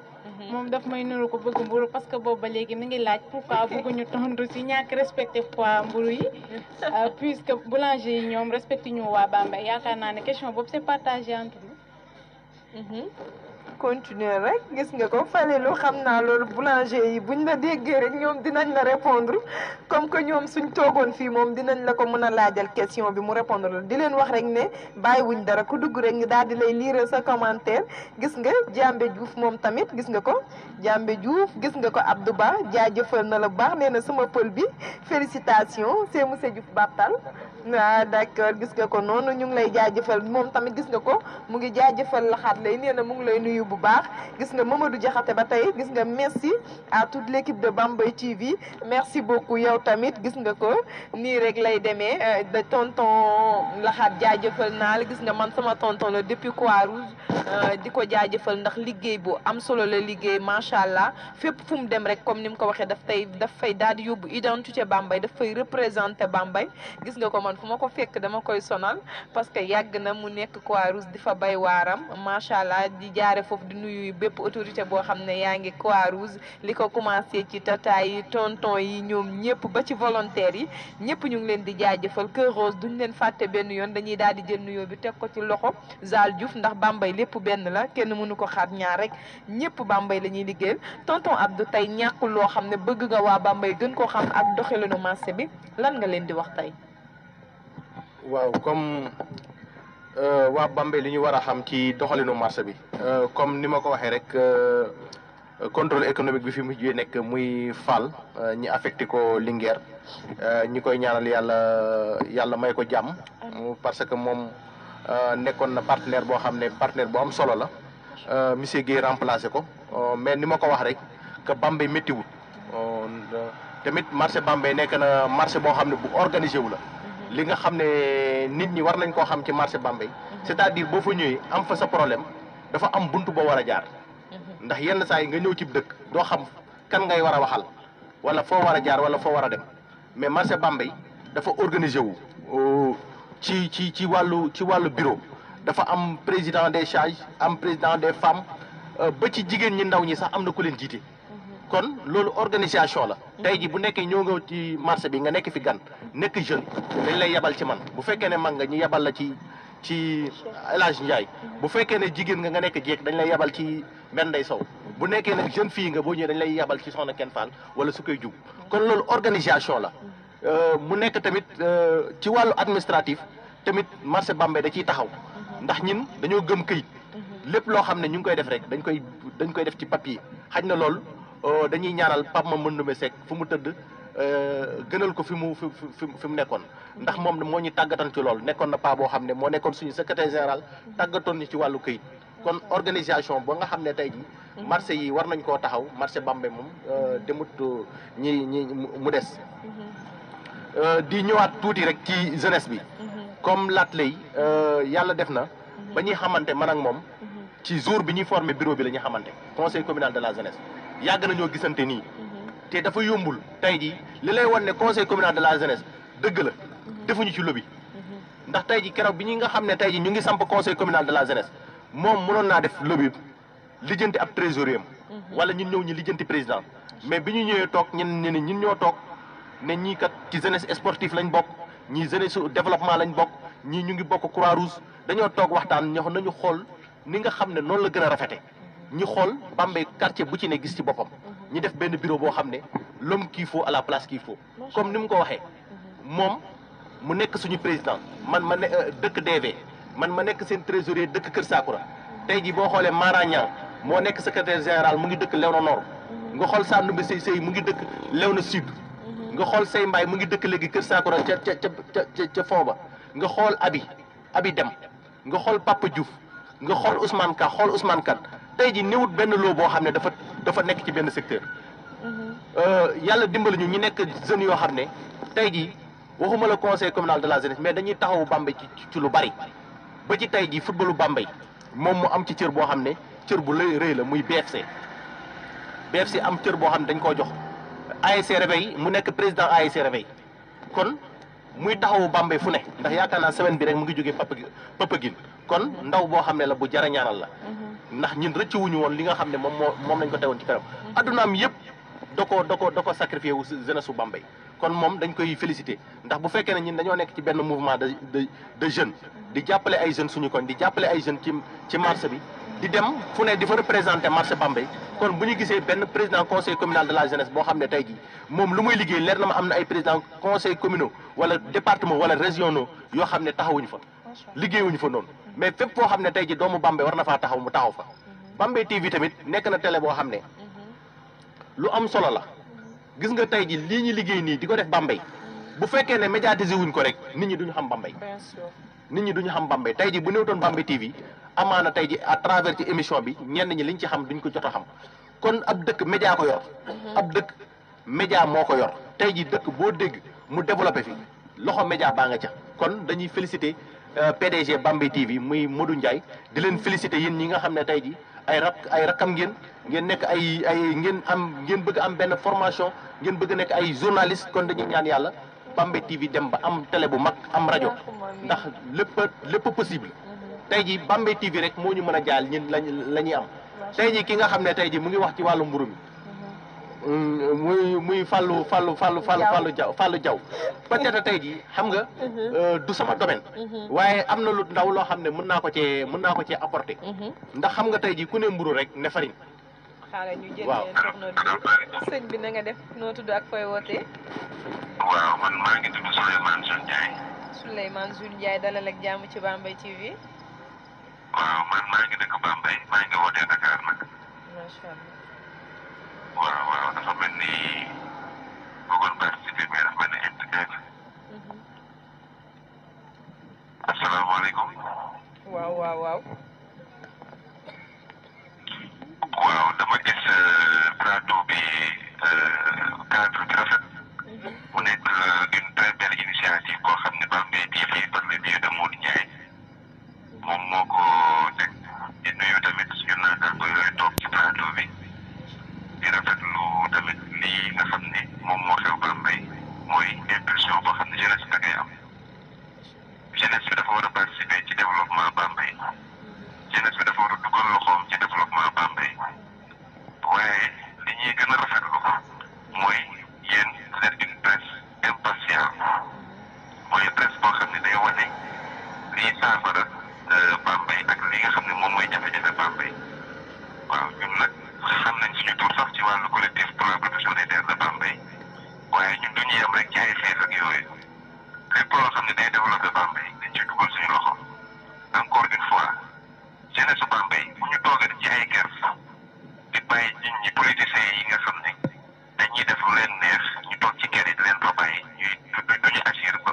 moom daf may nuru ko bëgg mburu parce que boobu ba léegi mi ngi laaj pourquoi bëgguñu tontu si ñàkk respecté poids mburu yi puisque boulanger yi ñoom respecté ñu waa Bambey yaakaar naa ne question boobu c'est partagé entre nous. continuer rek gis nga ko Falelu xam naa loolu boulanger yi buñ la déggee rek ñoom dinañ la répondre comme que ñoom suñ toogoon fii moom dinañ la ko mën a laajal question bi mu répondre la di leen wax rek ne bàyyiwuñ dara ku dugg rek ñu daal di lay lire sa commentaire gis nga Jambe Diouf moom tamit gis nga ko Jambe Diouf gis nga ko Abdou Ba jaajëfal na la bu baax nee na sama pël bi félicitations c'est monsieur Diouf Batal waaw d'accord gis nga ko noonu ñu ngi lay jaajëfal moom tamit gis nga ko mu ngi jaajëfal Laxaat lay nee na mu ngi lay nuyu bu baax gis nga Mamadou Diakhaté ba tey gis nga merci à toute l'équipe de Bambey TV merci beaucoup yow tamit gis nga ko nii rek lay demee de tonton Laxaat jaajëfal naa la gis nga man sama tonton la depuis Croix-Rouge di ko jaajëfal ndax liggéey bu am solo la liggéey macha allah fépp fu mu dem rek comme ni mu ko waxee daf fay daal di yóbbu identité Bambey daf fay représenter Bambey gis nga ko man fu ma ko fekk dama koy sonal parce que yàgg na mu nekk Croix-Rouge di fa bay waaram macha allah di jaare foofu di nuyu bépp autorité boo xam ne yaa ngi Croix-Rouge li ko commencé ci tata yi tonton yi ñoom ñëpp ba ci volontaires yi ñëpp ñu ngi leen di jaajëfal Kër Rose duñ leen fàtte benn yoon dañuy daal di jël nuyoo bi teg ko ci loxo Zal Diouf ndax Bambey lépp benn la kenn mënu ko xaar ñaar rek ñëpp Bambey la ñuy liggéeyal tonton Abdou tey ñàkkul loo xam ne bëgg nga waa Bambey gën koo xam ak doxalinu marché bi lan nga leen di wax tey. waaw comme waa Bambey li ñu war a xam ci doxalinu marché bi comme ni ma ko waxee rek contrôle économique bi fi mujjee nekk muy Fall ñi affecté ko Linguère ñi koy ñaanal yàlla may ko jàmm parce que moom nekkoon na partenaire boo xam ne partenaire bu am solo la monsieur Guèye remplacé ko mais ni ma ko wax rek que Bambey méttiwul tamit marché Bambey nekk na marché boo xam ne bu organisé wu la li nga xam ne nit ñi war nañ koo xam ci marché Bambey c'est-à-dire boo fa ñëwee am fa sa problème dafa am buntu boo war a jaar ndax yenn saa yi nga ñëw ci dëkk doo xam kan ngay war a waxal wala foo war a jaar wala foo war a dem mais marché Bambey dafa organiser wu ci wàllu bureau dafa am président des charges am président des femmes ba ci jigéen ñi ndaw ñi sax am na ku leen jiite kon loolu organisation la tey ji bu nekkee ñoo nga ci marché bi nga nekk fi gan nekk jeune dañ lay yebal ci man bu fekkee ne mag nga ñu yebal la ci El Hadj Ndiaye bu fekkee ne jigéen nga nekk jeeg dañ lay yebal ci benn Ndeye Sow bu nekkee nag jeune fille nga boo ñëwee dañ lay yebal ci Soxna Ken Fall wala su koy jub kon loolu organisation la mu nekk tamit ci wàllu administratif tamit marché Bambey da ciy taxaw ndax ñin dañoo gëm këyit lépp loo xam ne ñu ngi koy def rek dañ koy def ci papier xaj na loolu dañuy ñaanal Pape Mamadou Seck fu mu tëdd gënal ko fi mu nekkoon ndax moom moo ñu tàggatan ci loolu nekkoon na pa boo xam ne moo nekkoon suñu secrétaire général tàggatoon ñu ci wàllu këyit kon organisation ba nga xam ne tey ji marché yi war nañ koo taxaw marché Bambey moom demut ñi mu des di ñëwaat tuuti rek ci jeunesse bi comme laat lay yàlla def na ba ñuy xamante man ak moom ci jour bi ñuy formé bureau bi la ñuy xamante conseil communal de la jeunesse yàgg nañoo gisante nii te dafa yombul tey jii li lay wan ne conseil communal de la jeunesse dëgg la defuñu ci lobby ndax tey ji keroog bi ñi nga xam ne tey ji ñu ngi samp conseil communal de la jeunesse moom mënoon naa def lobby lijjanti ab trésorier wala ñun ñëw ñi lijjanti président mais bi ñu ñëwee toog ñun ñoo toog ne ñii kat ci jeunesse sportive lañ bokk ñii jeunesse développement lañ bokk ñii ñu ngi bokk Croix-Rouge dañoo toog waxtaan ñoo nañu xool ni nga xam ne noonu la gën a rafete ñu xool Bambey quartier bu ci ne gis ci boppam ñu def benn bureau boo xam ne l'homme qu'il faut à la place qu'il faut comme ni mu ko waxee moom mu nekk suñu président man ma ne dëkk DV man ma nekk seen trésorier dëkk Kër Sakura tey jii boo xoolee Mara Niang moo nekk secrétaire général mu ngi dëkk Léona Nord nga xool Sandoumbe Sey mu ngi dëkk Léona Sud nga xool Sey Mbaye mu ngi dëkk léegi Kër Sakura ca Fooba nga xool Abi Dem nga xool Papa Diouf nga xool Ousmane Ka xool Ousmane Kane tey ji néewut benn loo boo xam ne dafa nekk ci benn secteur yàlla dimbali ñu nekk jeunes yoo xam ne tey ji waxuma la conseil communal de la jeunesse mais dañuy taxawu Bambey ci lu bari ba ci tey ji footballu Bambey moom mu am ci cër boo xam ne cër bu rëy la muy BFC am cër boo xam ne dañ koo jox ASC Réveil mu nekk président ASC Réveil kon muy taxawu Bambey fu ne ndax yaakaar naa semaine bi rek mu ngi jógee Papagine kon ndaw boo xam ne la bu jara ñaanal la ndax ñun rëcc wuñu woon li nga xam ne moom lañ ko tegoon ci kanam addunaam yëpp da ko sacrifié wu jeunesse su Bambey kon moom dañ koy félicité ndax bu fekkee ne ñun dañoo nekk ci benn mouvement de jeunes di jàppale ay jeunes suñu koñ di jàppale ay jeunes ci marché bi di dem fu ne di fa représenté marché Bambey kon bu ñu gisee benn président conseil communal de la jeunesse boo xam ne tey jii moom lu muy liggéey leer na ma am na ay président conseil communaux wala département wala régionaux yoo xam ne taxawuñu fa liggéeyuñu fa noonu mais fépp foo xam ne tey jii doomu Bambey war na faa taxaw mu taxaw fa Bambey TV tamit nekk na télé boo xam ne lu am solo la gis nga tey ji lii ñu liggéey nii di ko def Bambey bu fekkee ne médiatiser wuñ ko rek nit ñi duñu xam Bambey tey ji bu néewtoon Bambey TV amaana tey ji à travers ci émission bi ñenn ñi liñ ci xam duñ ko jot a xam kon ab dëkk média ko yor ab dëkk média moo ko yor tey ji dëkk boo dégg mu développé fi loxo média baa nga ca kon dañuy féliciter PDG Bambey TV muy Modou Ndiaye di leen féliciter yéen ñi nga xam ne tey ji ay rakkam ngeen nekk ngeen bëgg am benn formation ngeen bëgg nekk ay journaliste kon dañuy ñaan yàlla Bambey TV dem ba am télé bu mag am rajo ndax lépp possible tey ji Bambey TV rek moo ñu mën a jaal ñun la ñuy am tey ji ki nga xam ne tey ji mu ngi wax ci wàllu mburu mi muy Fallou Diaw peut-être tey ji xam nga du sama domaine waaye am na lu ndaw loo xam ne mën naa ko cee apporter ndax xam nga tey ji ku ne mburu rek ne farine xaaral ñu jël sëñ bi na nga def noo tudd ak fooy wootee waaw man maa ngi tudd Souleymane Jules Ndiaye Souleymane Jules Ndiaye dalal ak jàmm ci Bambey TV waaw man maa ngi dëkk Bambey maa ngi wootee Dakar nag macha allah waaw dafa mel ni bëggoon participer mais dafa mel ni internet asalaamaaleykum waaw dama gis plateau bi cadre bi rafet mu nekk une très belle initiative boo xam ne Bambey TV par le biais de Modou Ndiaye moom moo ko teg di nuyu tamit suñu naataango yooyu toog ci plateau bi di rafetlu tamit lii nga xam ne moom moo xew Bambey mooy impulsion boo xam ne jeunesse jeunesse bi dafa war a dugal loxoom ci développement Bambey waaye li ñuy gën a rafetlu mooy yéen vous êtes une presse impatiente mooy presse boo xam ne day wane liy saafara Bambey ak li nga xam ne moom mooy jafe-jafe Bambey waaw ñun nag xam nañ suñu tur sax ci wàllu collectif pour la protection des terres de Bambey waaye ñun duñu yem rek ci ay xeex ak yooyu lépp loo xam ne day développé Bambey dañ ci dugal suñu loxo encore une fois jeunesse su Bambey bu ñu toogee ci ay kër di bàyyi nit ñi politiciens yi nga xam ne dañuy def lu leen neex ñu toog ci kër yi di leen fa bàyyi ñuy duñu assuré ba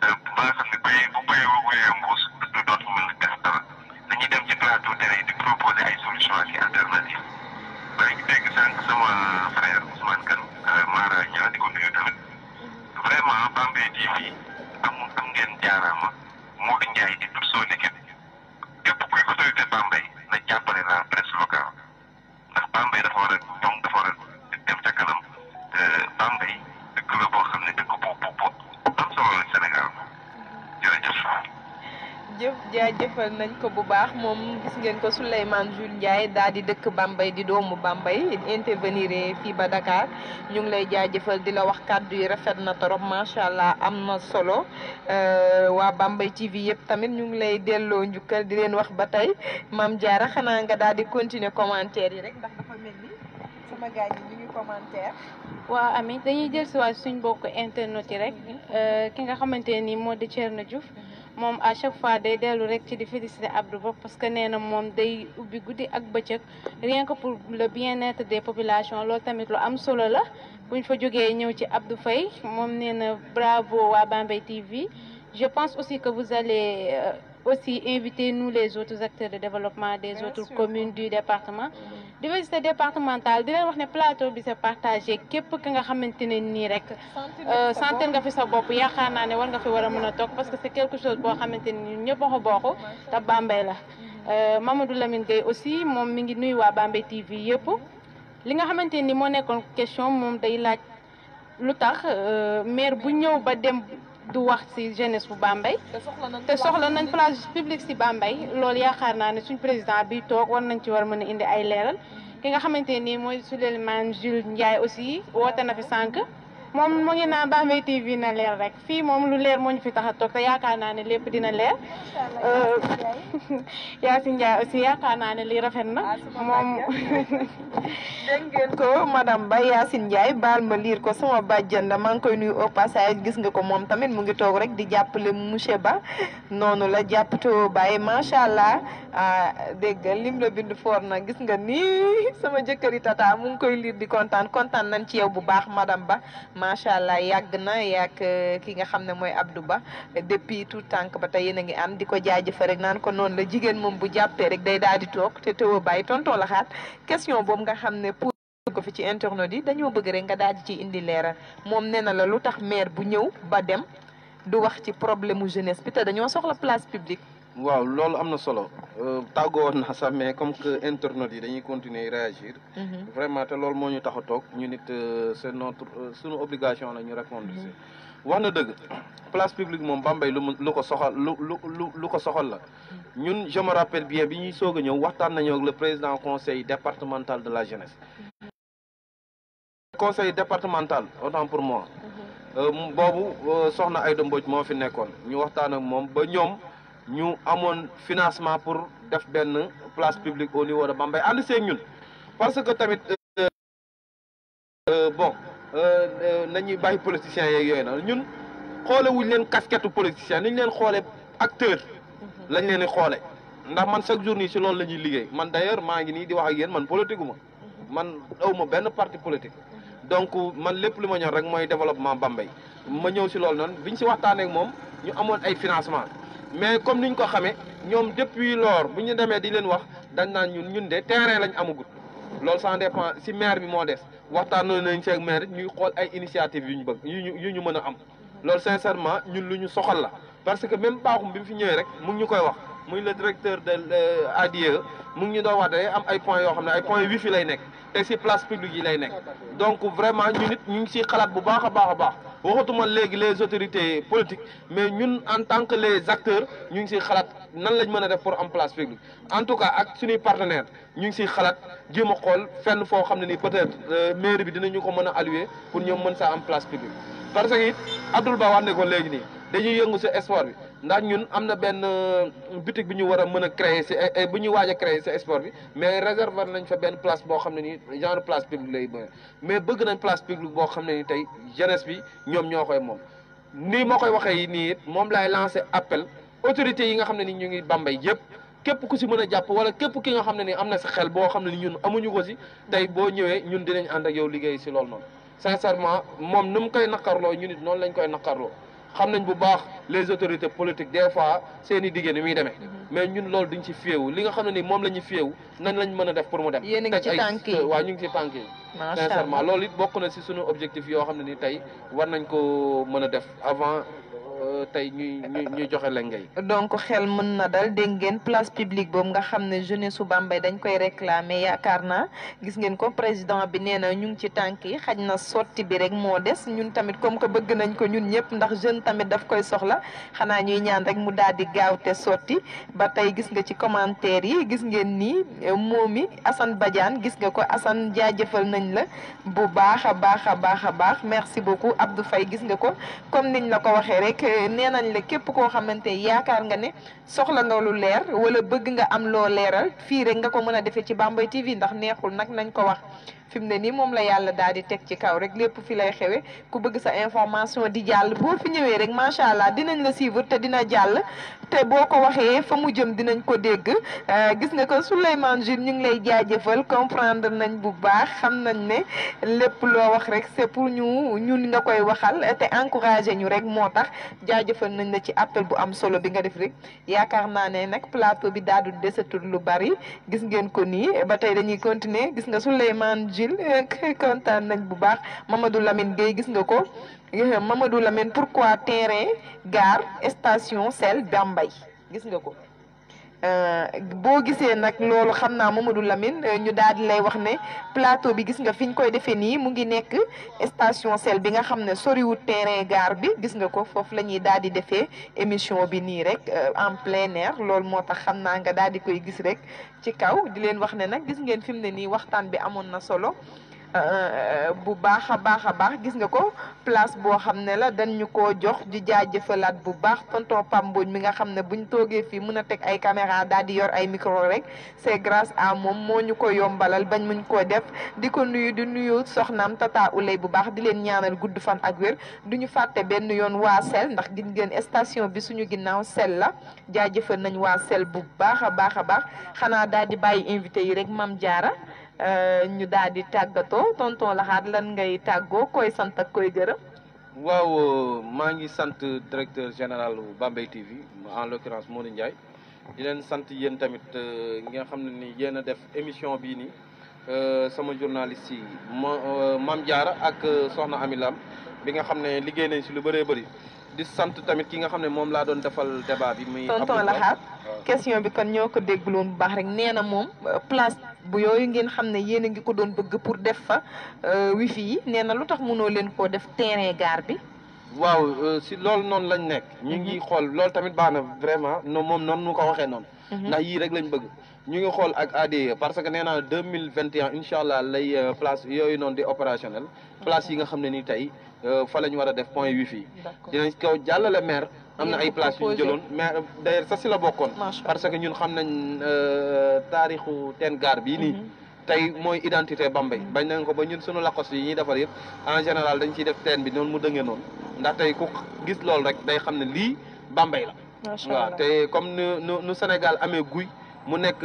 nga xam ne bu béyee wéyee mbuus du dootu mën a def dara dañuy dem ci plateau télé di proposer ay solutions ak alternative maa ngi dégg sànq sama frère Ousmane Kane Mara Niang di ko nuyu tamit vraiment Bambey TV am ngeen jaaraama Modou Ndiaye di toute son équipe képp kuy autorité Bambey na jàppale la presse locale ndax Bambey dafa war a ñoom dafa war a dem ca kanam Bambey dëkk la boo xam ne dëkk bu am solo la Sénégal jërëjëf. jaajëfal nañ ko bu baax moom gis ngeen ko Souleymane Jules Ndiaye daal di dëkk Bambey di doomu Bambey intervenir fii ba Dakar ñu ngi lay jaajëfal di la wax kàddu yi rafet na torop macha allah am na solo waa Bambey TV yëpp tamit ñu ngi lay delloo njukkal di leen wax ba tey Mame Diarra xanaa nga daal di continuer commentaire yi rek ndax dafa mel ni sama gars yi ñu ngi commentaire. waaw Ami dañuy jël si waat suñ bokk internet yi rek ki nga xamante ni moo di Thierno Diouf moom à chaque fois day dellu rek ci di féliciter Abdou Ba parce que nee na moom day ubbi guddi ak bëccëg rien que pour le bien-être des populations loolu tamit lu am solo la buñ fa jógee ñëw ci Abdou Faye moom nee na bravo waa Bambey TV je pense aussi que vous allez aussi inviter nous les autres acteurs de développement des autres communes du département diversité départementale di leen wax ne plateau bi c'est partagé képp ki nga xamante ne nii rek sentir nga fi sa bopp yaakaar naa ne war nga fi war a mën a toog parce que c'est quelque chose boo xamante ne ñun ñëpp a ko bokk te Bambey la Mamadou Lamine Gueye aussi moom mi ngi nuyu waa Bambey TV yëpp li nga xamante ni moo nekkoon question moom day laaj lu tax maire bu ñëw ba dem du wax ci jeunesse bu Bambey te soxla nañ place publique ci Bambey loolu yaakaar naa ne suñ président bi toog war nañ ci war mën a indi ay leeral ki nga xamante nii mooy Souleymane Jules Ndiaye aussi woote na fi sànq moom mu ngi naan Bambey TV na leer rek fii moom lu leer moo ñu fi tax a toog te yaakaar naa ne lépp dina leer Yacine Ndiaye aussi yaakaar naa ne lii rafet na moom dégg ngeen ko madame Ba Yacine Ndiaye baal ma liir ko sama bàjjan la maa ngi koy nuyu au passage gis nga ko moom tamit mu ngi toog rek di jàppale monsieur Ba noonu la jàppatoo bàyyi macha allah dégg nga lim la bind foor na gis nga nii sama jëkkëri tata mu ngi koy liir di kontaan nañ ci yow bu baax madame Ba macha allah yàgg na yàgg ki nga xam ne mooy Abdou Ba depuis tout tànk ba tey yéen a ngi ànd di ko jaajëfal rek naan ko noonu la jigéen moom bu jàppee rek day daal di toog te tëwa bàyyi tonton la xaat question boobu nga xam ne pour ko fi ci internet yi dañoo bëgg rek nga daal di ci indi leeral moom nee na la lu tax maire bu ñëw ba dem du wax ci problème mu jeunesse bi te dañoo soxla place publique. waaw loolu am na solo tàggoo woon na sax mais comme que internet yi dañuy continuer réagir. vraiment te loolu moo ñu tax a toog ñu nit c'est notre suñu obligation la ñu répondre si. wax na dëgg place publique moom Bambey lu ko soxal lu ko soxal la ñun je me rappelle bien bi ñuy soog a ñëw waxtaan nañoo ak le président conseil départemental de la jeunesse. conseil départemental autant pour moi. boobu soxna Aïda Mbodj moo fi nekkoon ñu waxtaan ak moom ba ñoom. ñu amoon financement pour def benn place publique au niveau de Bambey ànd seeg ñun parce que tamit nañuy bàyyi politiciens yeeg yooyu na ñun xoole wuñ leen casquette politicien ni ñu leen xoole acteur lañ leen di xoole ndax man chaque jour nii si loolu la ñuy liggéey man d'ailleurs maa ngi nii di wax ak yéen man politique gu ma man awma benn parti politique donc man lépp li ma ñor rek mooy développement Bambey ma ñëw si loolu noonu biñ si waxtaanee ak moom ñu amoon ay financement mais comme niñ ko xamee ñoom depuis lors bu ñu demee di leen wax dañ naan ñun de terrain lañ amagut loolu ça dépend si maire bi moo des waxtaanoo nañ ci ak maire ñuy xool ay initiative yu ñu bëgg yu ñu mën a am loolu sincèrement ñun lu ñu soxal la parce que même baaxum bi mu fi ñëwee rek mu ngi ñu koy wax muy le directeur de ADIE mu ngi ñu doon wax day am ay points yoo xam ne ay points wifi lay nekk te si place publique yi lay nekk donc vraiment ñu nit ñu ngi siy xalaat bu baax a baax waxatuma léegi les autorités politiques mais ñun en tant que les acteurs ñu ngi siy xalaat nan lañ mën a def pour am place publique en tout cas ak suñuy partenaires ñu ngi siy xalaat jéem a xool fenn foo xam ne nii peut-être mairie bi dinañu ko mën a allouer pour ñoom mën saa am place publique parce que it Abdoul Ba wax ne ko léegi nii dañuy yëngu si sport bi ndax ñun am na benn boutique bi ñu war a mën a créer si bu ñuy waaj a créer si sport bi mais réserver nañ fa benn place boo xam ne nii genre place publique lay bëri mais bëgg nañ place publique boo xam ne ni tey jeunesse bi ñoom ñoo koy moom. nii ma koy waxee yi nii it moom laay lancé appel autorités yi nga xam ne ni ñu ngi Bambey yëpp képp ku si mën a jàpp wala képp ki nga xam ne ni am na si xel boo xam ne ni ñun amuñu ko si tey boo ñëwee ñun dinañ ànd ak yow liggéey si loolu noonu sincèrement moom nu mu koy naqarloo ñun it noonu lañ koy naqarloo. xam nañ bu baax les autorités politiques des fois seen i diggé ni muy demee mais ñun loolu duñ ci féewu li nga xam ne ni moom la ñu féewu nan lañ mën a def pour mu dem. yéen a ngi ci tànk yi waaw ñu ngi ci tànk yi. sincèrement loolu it bokk na si suñu objectif yoo xam ne ni tey war nañ ko mën a def avant tey ñuy joxe lengay. donc xel mën na dal dégg ngeen place publique boobu nga xam ne jeunesse su Bambey dañ koy réclamer yaakaar naa gis ngeen ko président bi nee na ñu ngi ci tànk yi xaj na sotti bi rek moo des ñun tamit comme que bëgg nañ ko ñun ñëpp ndax jeune tamit daf koy soxla xanaa ñuy ñaan rek mu daal di gaaw te sotti ba tey gis nga ci commentaire yi gis ngeen nii moomi Assane Badiane gis nga ko Assane jaajëfal nañ la bu baax a baax a baax a baax merci beaucoup Abdou Faye gis nga ko comme niñ la ko waxee rek nee nañ la képp koo xamante yaakaar nga ne soxla nga lu leer wala bëgg nga am loo leeral fii rek nga ko mën a defee ci Bambey TV ndax neexul nag nañ ko wax fi mu ne nii moom la yàlla daal di teg ci kaw rek lépp fi lay xewe ku bëgg sa information di jàll boo fi ñëwee rek macha allah dinañ la suivre te dina jàll te boo ko waxee fa mu jëm dinañ ko dégg gis nga ko Souleymane Jules ñu ngi lay jaajëfal comprendre nañ bu baax xam nañ ne lépp loo wax rek c'est pour ñun nga koy waxal te encouragé ñu rek moo tax jaajëfal nañ la ci appel bu am solo bi nga def rek yaakaar naa ne nag plateau bi daal du desatul lu bari gis ngeen ko nii ba tey dañuy continuer gis nga Souleymane Jules kontaan nañ bu baax Mamadou Lamine Gueye gis nga ko Mamadou Lamine pourquoi terrain gare station sel Bambey gis nga ko boo gisee nag loolu xam naa Mamadou Lamine ñu daal di lay wax ne plateau bi gis nga fi ñu koy defee nii mu ngi nekk station sel bi nga xam ne soriwul terrain gare bi gis nga ko foofu la ñuy daal di defee émission bi nii rek en plein air loolu moo tax xam naa nga daal di koy gis rek ci kaw di leen wax ne nag gis ngeen fi mu ne nii waxtaan bi amoon na solo bu baax a baax gis nga ko place boo xam ne la dañ ñu koo jox di jaajëfalaat bu baax tonton Pambooñ mi nga xam ne buñ toogee fii mën a teg ay caméra daal di yor ay micro rek c'est grâce à moom moo ñu ko yombalal bañ muñ koo def di ko nuyu di nuyu soxnaam Tata Ulay bu baax di leen ñaanal gudd fan ak wér du ñu fàtte benn yoon waa sel ndax gis ngeen station bi suñu ginnaaw sel la jaajëfal nañ waa sel bu baax a baax xanaa daal di bàyyi invité yi rek Mame Diarra ñu daal di tàggatoo tonton Laxaat lan ngay tàggoo koy sant ak koy gërëm. waaw maa ngi sant directeur général Bambey TV en l'occurrence Modou Ndiaye di leen sant yéen tamit nga xam ne ni yéen a def émission bii nii sama journaliste yi Mame Diarra ak Soxna Ami Lam bi nga xam ne liggéey nañ si lu bëree bëri di sant tamit ki nga xam ne moom laa doon defal débat bi. muy tonton Laxaat question bi kon ñoo ko dégluwoon bu baax rek nee na moom place bu yooyu ngeen xam ne yéen a ngi ko doon bëgg pour def fa wifi yi nee na lu tax mënoo leen koo def terrain gare bi. waaw si loolu noonu lañ nekk. ñu ngi xool loolu tamit baax na vraiment moom noonu nu ko waxee noonu. ndax yii rek lañ bëgg. ñu ngi xool ak ADE parce que nee naa 2021 incha allah lay place yooyu noonu di opérationnel place yi nga xam ne ni tey fa la ñu war a def point wifi. dinañ ko jàllale maire. am na ay place yu ñu jëloon mais d'ailleurs ça si la bokkoon. parce que ñun xam nañ taarixu teen gaar bii nii. tey mooy identité Bambey bañ nañ ko ba ñun suñu lakos yi ñuy defar yëpp en général dañ ciy def teen bi noonu mu dëngee noonu ndax tey ku gis loolu rek day xam ne lii Bambey la. waaw te comme nu Sénégal amee guy mu nekk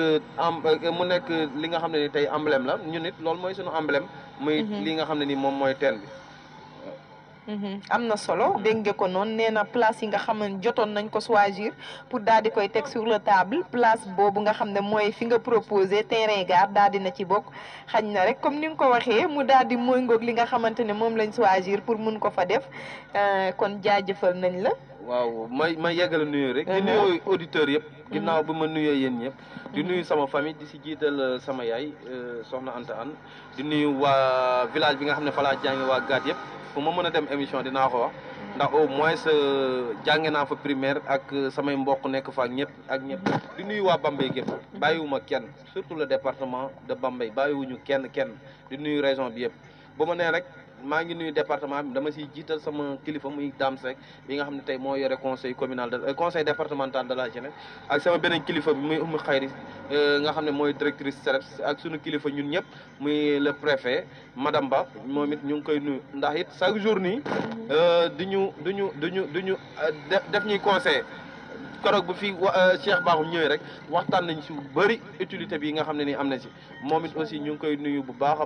li nga xam ne ni tey emblème la ñun it loolu mooy suñu emblème. muy li nga xam ne ni moom mooy teen bi. am na solo dégg nga ko noonu nee na place yi nga xam ne jotoon nañ ko choisir pour daal di koy teg sur le table place boobu nga xam ne mooy fi nga proposé terrain gare daal di na ci bokk xañ na rek comme ni nga ko waxee mu daal di méngoog li nga xamante ne moom lañ choisir pour mun ko fa def kon jaajëfal nañ la. waaw may yeggale nuyu rek. di nuyu auditeurs yëpp. ginnaaw bi ma nuyoo yéen ñëpp. di nuyu sama famille di si jiital sama yaay soxna Anta An di nuyu waa village bi nga xam ne fa laa jàngi waa Gaat yëpp. fu ma mën a dem émission dinaa ko wax ndax au moins jànge naa fa primaire ak samay mbokk nekk fa ak ñëpp di nuyu waa Bambey gépp bàyyiwuma kenn surtout le département de Bambey bàyyiwuñu kenn di nuyu région bi yëpp ba ma nee rek maa ngi nuyu département bi dama siy jiital sama kilifa muy Dame Seck bi nga xam ne tey moo yore conseil communal de conseil départemental de la jeunesse ak sama beneen kilifa bi muy Oumou Khayri nga xam ne mooy directrice CEREPS ak sunu kilifa ñun ñëpp muy le préfet madame Ba moom it ñu ngi koy nuyu ndax it chaque jour nii duñu def ñuy conseil keroog bu fi Cheikh Bakhoum ñëwee rek waxtaan nañ si bëri utilité bi nga xam ne nii am na si moom it aussi ñu ngi koy nuyu bu baax a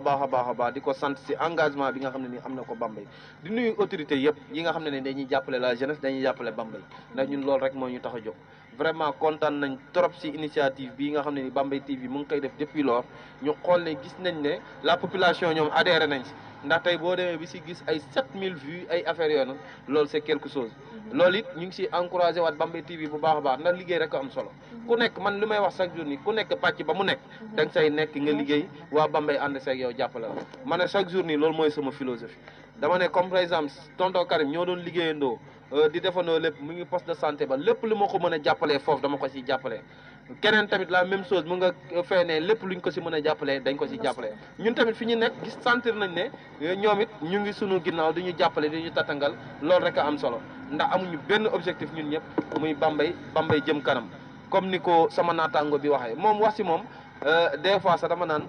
baax di ko sant si engagement bi nga xam ne nii am na ko Bambey di nuyu autorité yëpp yi nga xam ne ni dañuy jàppale la jeunesse dañuy jàppale Bambey ndax ñun loolu rek moo ñu tax a jóg vraiment kontaan nañ trop si initiative bii nga xam ne ni Bambey TV mu ngi koy def depuis lors ñu xool ne gis nañ ne la population ñoom adhéré nañ si ndax tey boo demee bi si gis ay 7000 vues ay affaires yooyu loolu c'est quelque chose loolu it ñu ngi si encouragé waat Bambey TV bu baax a baax ndax liggéey rek am solo ku nekk man li may wax chaque jour ni ku nekk pàcc ba mu nekk da nga say nekk nga liggéey waa Bambey ànd seeg yow jàppale la ma ne chaque jour nii loolu mooy sama philosophie dama ne comme par exemple tonton Karim ñoo doon liggéeyandoo di defandoo lépp mu ngi poste de santé ba lépp lu ma ko mën a jàppalee foofu dama ko siy jàppalee keneen tamit la même chose mu nga feenee lépp luñ ko si mën a jàppalee dañ ko si jàppalee ñun tamit fi ñu nekk gis sentir nañ ne ñoom it ñu ngi sunu ginnaaw di ñu jàppale di ñu tatangal loolu rek a am solo ndax amuñu benn objectif ñun ñëpp muy Bambey jëm kanam comme ni ko sama naataango bi waxee moom wax si moom des fois sax dama naan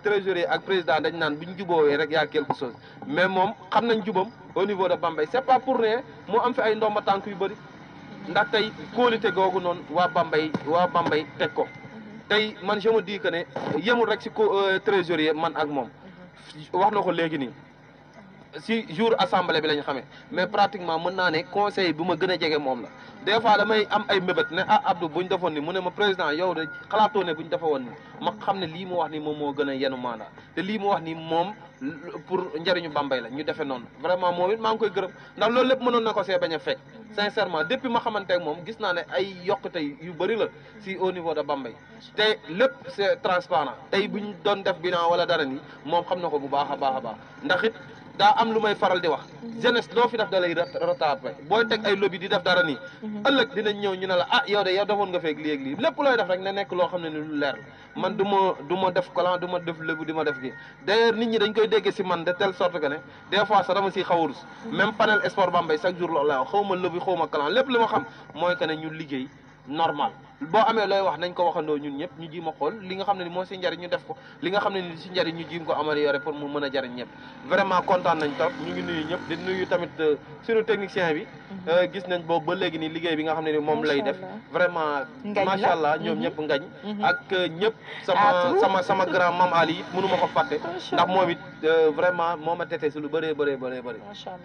trésorier ak président dañ naan bu ñu juboowee rek yaa quelque chose mais moom xam nañ jubam au niveau de Bambey c'est pas pour ne mu am fi ay ndomba tànk yu bëri ndax tey qualité googu noonu waa Bambey teg ko tey man je me dis que ne yemul rek si trésorier man ak moom wax na ko léegi nii si jour assemblée bi la ñu xamee mais pratiquement mën naa ne conseil bu ma gën a jege moom la des fois damay am ay mébét ne Abdou bu ñu defoon ni mu ne ma président yow de xalaatoo ne bu ñu defoon ni ma xam ne lii mu wax ni moom moo gën a yenu maanaa te lii mu wax ni moom pour njëriñu Bambey la ñu defee noonu vraiment moom it maa ngi koy gërëm ndax loolu lépp mënoon na ko see bañ a fekk sincèrement depuis ma xamante ak moom gis naa ne ay yokkute yu bëri la si au niveau de Bambey te lépp c'est transparent tey bu ñu doon def bilan wala dara ni moom xam na ko bu baax a baax ndax it daa am lu may faral di wax jeunesse loo fi def da lay rattrapé booy teg ay lobby di def dara nii ëllëg dinañ ñëw ñu ne la yow de yow defoon nga feeg lii ak lii lépp looy def rek ne nekk loo xam ne ni lu leer la man du ma def collant du ma def lébu di ma def gi d'ailleurs nit ñi dañ koy déggee si man de telle sorte que ne des fois sax dama siy xaw a rus même panel sport Bambey chaque jour loolu lay wax xaw ma lobby xaw ma collant lépp li ma xam mooy que ne ñu liggéey normal boo amee looy wax nañ ko waxandoo ñun ñëpp ñu jiim a xool li nga xam ne ni moo si njariñ ñu def ko li nga xam ne ni si njariñ ñu jiim ko améliorer pour mu mën a jariñ ñëpp vraiment kontaan nañ trop ñu ngi nuyu ñëpp di nuyu tamit suñu technicien bi gis nañ boobu ba léegi nii liggéey bi nga xam ne ni moom lay def vraiment macha allah ñoom ñëpp ngañ ak ñëpp sama grand mam Ali it mënu ma ko fàtte ndax moom it vraiment moo ma tete si lu bëree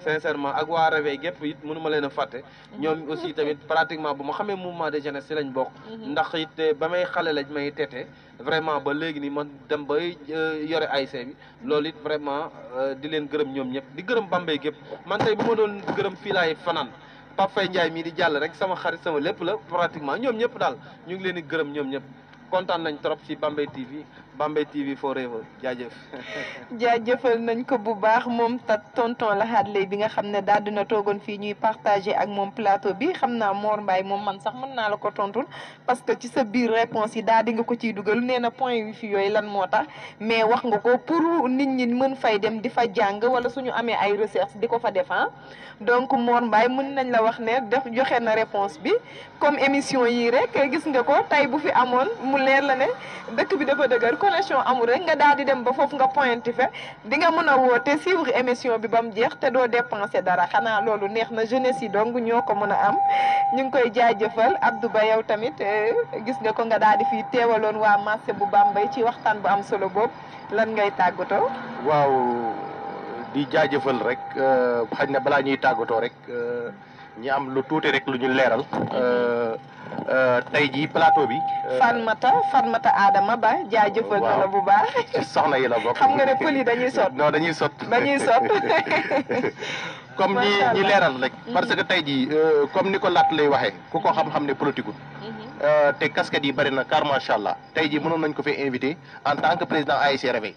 sincèrement ak waa réveil gépp it mënu ma leen a fàtte ñoom aussi tamit pratiquement bu ma xamee mouvement de jeunesse si lañ bokk ndax it ba may xale lañ may tete vraiment ba léegi nii man dem bay yore ASC bi loolu it vraiment di leen gërëm ñoom ñëpp di gërëm Bambey gépp man tey bu ma doon gërëm fii laay fanaan Pape Faye Ndiaye mii di jàll rek sama xarit sama lépp la pratiquement ñoom ñëpp daal ñu ngi leen di gërëm ñoom ñëpp kontaan nañ trop ci Bambey TV forever jaajëf. jaajëfal nañ ko bu baax moom tonton Lahat Lay bi nga xam ne daal dina toogoon fii ñuy partagé ak moom plateau bi xam naa Mor Mbaye moom man sax mën naa la ko tontul parce que ci sa biir réponse yi daal di nga ko ciy dugal nee na point wi fi yooyu lan moo tax mais wax nga ko pour nit ñi mën fay dem di fa jàng wala suñu amee ay recherche di ko fa def donc Mor Mbaye mën nañ la wax ne def joxe na réponse bi comme émission yi rek gis nga ko tey bu fi amoon mu leer la ne dëkk bi dafa dëgër connexion amul rek nga daal di dem ba foofu nga pointé fa di nga mën a woote suivre émission bi ba mu jeex te doo dépenser dara xanaa loolu neex na jeunesse yi donc ñoo ko mën a am ñu ngi koy jaajëfal Abdou Ba yow tamit gis nga ko nga daal di fi teewaloon waa marché bu Bambey ci waxtaan bu am solo boobu lan ngay tàggatoo. waaw di jaajëfal rek xëy na balaa ñuy tàggatoo rek ñi am lu tuuti rek lu ñu leeral tey jii plateau bi. Fatmata Adama Ba jaajëfal na la bu baax. ci soxna yi la bokk. xam nga ne pël yi dañuy sot. non dañuy sot. comme ñi leeral rek parce que tey jii comme ni ko laat lay waxee ku ko xam-xam ne politique te casquette yi bëri na car macha allah tey jii mënoon nañ ko fee invité en tant que président ASC Réveil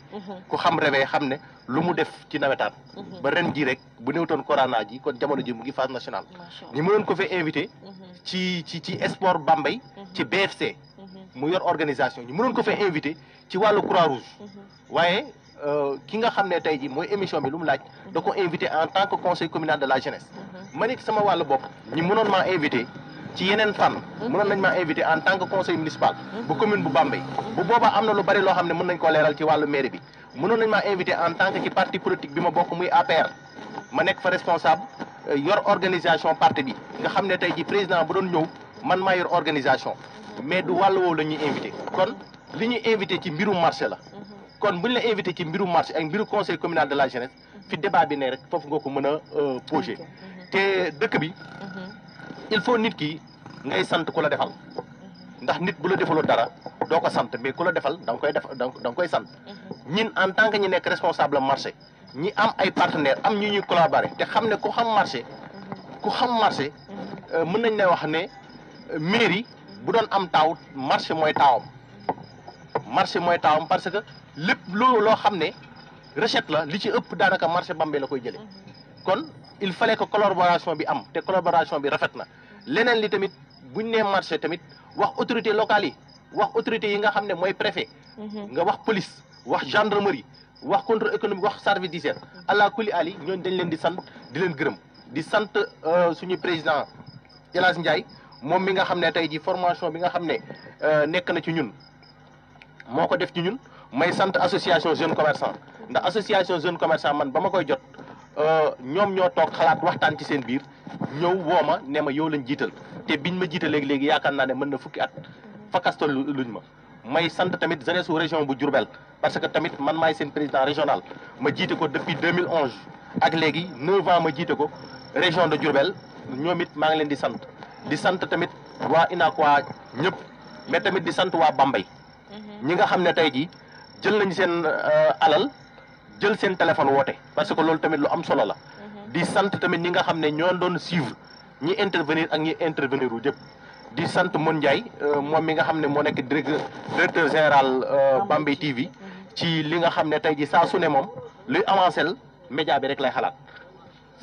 ku xam Réveil xam ne lu mu def ci nawetaan ba ren ji rek bu néewtoon corona ji kon jamono ji mu ngi phase nationale ñi mënoon ko fee invité ci sport Bambey ci BFC mu yor organisation ñi mënoon ko fee invité ci wàllu Croix-Rouge waaye ki nga xam ne tey jii mooy émission bi lu mu laaj da ko invité en tant que conseil communal de la jeunesse ma nit sama wàllu bopp ñi mënoon maa invité ci yeneen fànn mënoon nañ maa invité en tant que conseil municipal bu commune bu Bambey bu boobaa am na lu bari loo xam ne mën nañ koo leeral ci wàllu mairie bi mënoon nañ maa invité en tant que ci parti politique bi ma bokk muy APR ma nekk fa responsable yor organisation parti bi nga xam ne tey jii président bu doon ñëw man maa yor organisation mais du wàllu woowu la ñuy invité kon li ñuy invité ci mbirum marché la kon bu ñu la invité ci mbirum marché ak mbiru conseil communal de la jeunesse fi débat bi ne rek foofu nga ko mën a posé te dëkk bi il faut nit ki ngay sant ku la defal ndax nit bu la defaloo dara doo ko sant mais ku la defal da nga koy def da nga koy sant ñin en tant que ñi nekk responsable marché ñi am ay partenaires am ñu ñuy collaborer te xam ne ku xam marché mën nañ ne wax ne mairie bu doon am taaw marché mooy taawam parce que lépp loolu loo xam ne recette la li ci ëpp daanaka marché Bambey la koy jëlee kon il fallait que collaboration bi am te collaboration bi rafet na leneen li tamit buñ nee marché tamit wax autorité locale yi wax autorité yi nga xam ne mooy préfet nga wax police wax gendarmerie wax contrôle économique wax service d'hygiène allah kulli ali ñooñu dañ leen di sant di leen gërëm di sant suñu président El Hadj Ndiaye moom mi nga xam ne tey ji formation bi nga xam ne nekk na ci ñun moo ko def ci ñun may sant association jeune commerçant ndax association jeune commerçant man ba ma koy jot ñoom ñoo toog xalaat waxtaan ci seen biir ñëw woo ma ne ma yow lañ jiital te biñ ma jiital léegi yaakaar naa ne mën na fukki at fakastal luñ ma may sant tamit jeunesse su région bu Diourbel parce que tamit man maay seen président régional ma jiite ko depuis 2011 ak léegi 9 ans ma jiite ko région de Diourbel ñoom it maa ngi leen di sant tamit waa UNACOIS ñëpp mais tamit di sant waa Bambey ñi nga xam ne tey jii jël nañ seen alal jël seen téléphone woote parce que loolu tamit lu am solo la di sant tamit ñi nga xam ne ñoo doon suivre ñi intervenir ak ñi intervenir wu jëpp di sant Mon Ndiaye moom mi nga xam ne moo nekk directeur général Bambey TV ci li nga xam ne tey jii saa su ne moom luy avancé média bi rek lay xalaat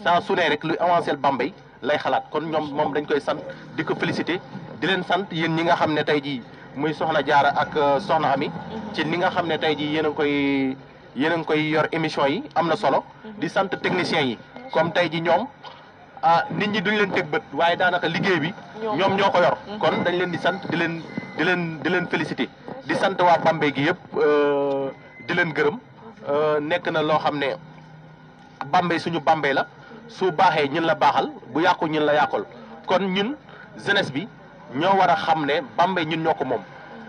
saa su ne rek luy avancé Bambey lay xalaat kon ñoom moom dañ koy sant di ko félicité di leen sant yéen ñi nga xam ne tey jii muy soxna Jaara ak soxna Ami ci ni nga xam ne tey jii yéen a ngi koy yor émission yi am na solo di sant techniciens yi comme tey jii ñoom nit ñi duñ leen teg bët waaye daanaka liggéey bi ñoom ñoo ko yor kon dañ leen di sant di leen félicité di sant waa Bambey gi yëpp di leen gërëm nekk na loo xam ne Bambey suñu Bambey la su baaxee ñun la baaxal bu yàqu ñun la yàqul kon ñun jeunesse bi ñoo war a xam ne Bambey ñun ñoo ko moom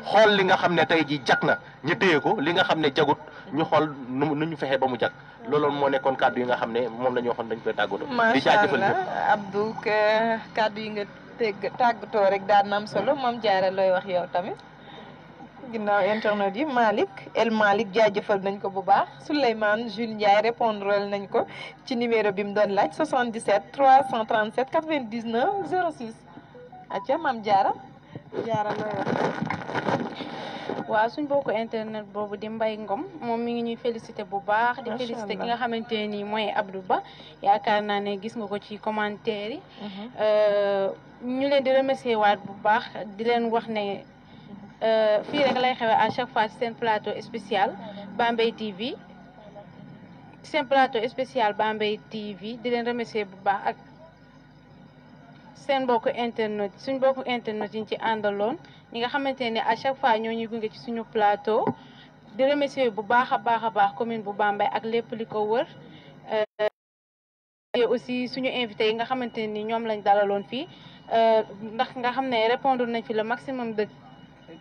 xool li nga xam ne tey jii jag na ñu téye ko li nga xam ne jagut ñu xool nu ñu fexee ba mu jag loolu moo nekkoon kàddu yi nga xam ne moom la ñu waxoon dañ koy tàggatoo. di jaajëfal ñëpp macha allah Abdou kàddu yi nga tàggatoo rek daan na am solo Mame Diarra looy wax yow tamit ginnaaw internet yi El Malick jaajëfal nañ ko bu baax Souleymane Jules Ndiaye répondre nañ ko ci numéro bi mu doon laaj 77 337 99 06 aca Mame Diarra looy wax. waaw suñ bokk internet boobu di Mbaye Ngom moom mi ngi ñuy félicité bu baax di félicité ki nga xamante nii mooy Abdou Ba yaakaar naa ne gis nga ko ci commentaire yi ñu leen di remercier waat bu baax di leen wax ne fii rek lay xewee à chaque fois ci seen plateau spécial Bambey TV di leen remercier bu baax ak seen mbokku internet suñ mbokku internet yi ñu ci àndaloon ñi nga xamante ne à chaque fois ñoo ñuy gunge ci suñu plateau di remercier bu baax a baax commune bu Bambey ak lépp li ko wër aussi suñu invité yi nga xamante ni ñoom lañ dalaloon fii ndax nga xam ne répondre nañ fi le maximum de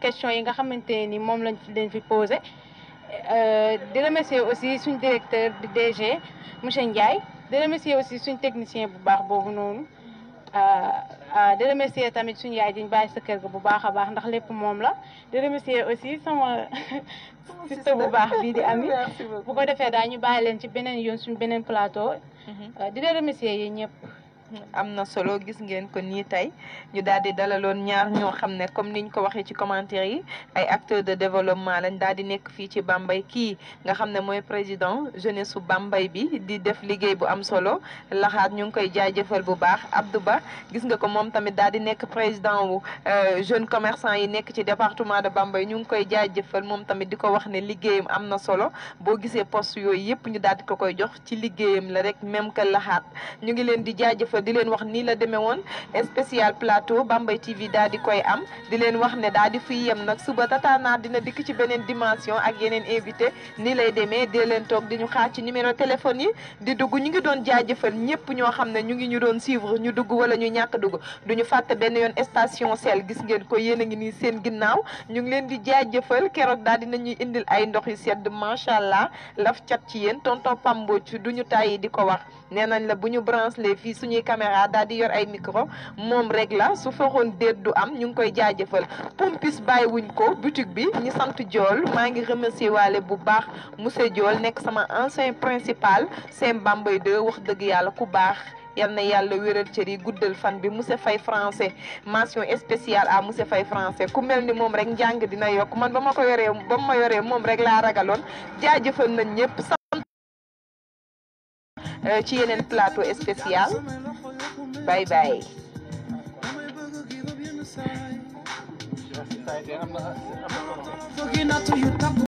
questions yi nga xamante ni moom lañ leen fi posé di remercier aussi suñ directeur di DG monsieur Ndiaye di remercier aussi suñ technicien bu baax boobu noonu di remercier tamit suñu yaay diñ bàyyi sa kër ga bu baax a baax ndax lépp moom la di remercier aussi sama siste bu baax bii di Ami bu ko defee daal ñu bàyyi leen ci beneen yoon suñu beneen plateau di leen remercier yi ñëpp am na solo gis ngeen ko nii tey ñu daal di dalaloon ñaar ñoo xam ne comme niñ ko waxee ci commentaire yi ay acteurs de développement lañ daal di nekk fii ci Bambey kii nga xam ne mooy président jeunesse su Bambey bi di def liggéey bu am solo laxaat ñu ngi koy jaajëfal bu baax Abdou Ba gis nga ko moom tamit daal di nekk président wu jeune commerçant yi nekk ci département de Bambey ñu ngi koy jaajëfal moom tamit di ko wax ne liggéeyam am na solo boo gisee poste yooyu yëpp ñu daal di ko koy jox ci liggéeyam la rek même que laxaat ñu ngi leen di jaajëfal di leen wax nii la demee woon spécial plateau Bambey TV daal di koy am di leen wax ne daal di fiy yem nag suba tataanaar dina dikk ci beneen dimension ak yeneen invité nii lay demee dee leen toog di ñu xaar ci numéro téléphone yi di dugg ñu ngi doon jaajëfal ñëpp ñoo xam ne ñu ngi ñu doon suivre ñu dugg wala ñu ñàkk dugg duñu fàtte benn yoon station sel gis ngeen ko yéen a ngi nii seen ginnaaw ñu ngi leen di jaajëfal keroog daal dina ñuy indil ay ndox yu sedd macha allah laf cat ci yéen tonton Pambo ci duñu tàyyi di ko wax nee nañ la bu ñu branché fii suñuy caméra daal di yor ay micro moom rek la su fexoon déet du am ñu ngi koy jaajëfal pompis bàyyiwuñ ko boutique bi ñi sant Diol maa ngi remercier waale bu baax monsieur Diol nekk sama ancien principal seen Bambey 2 wax dëgg yàlla ku baax yal na yàlla wéral cër yi guddal fan bi monsieur Faye français mention spéciale à monsieur Faye français ku mel ni moom rek njàng dina yokk man ba ma yoree moom rek laa ragaloon jaajëfal nañ ñëpp ci yeneen plateau spécial bye bye.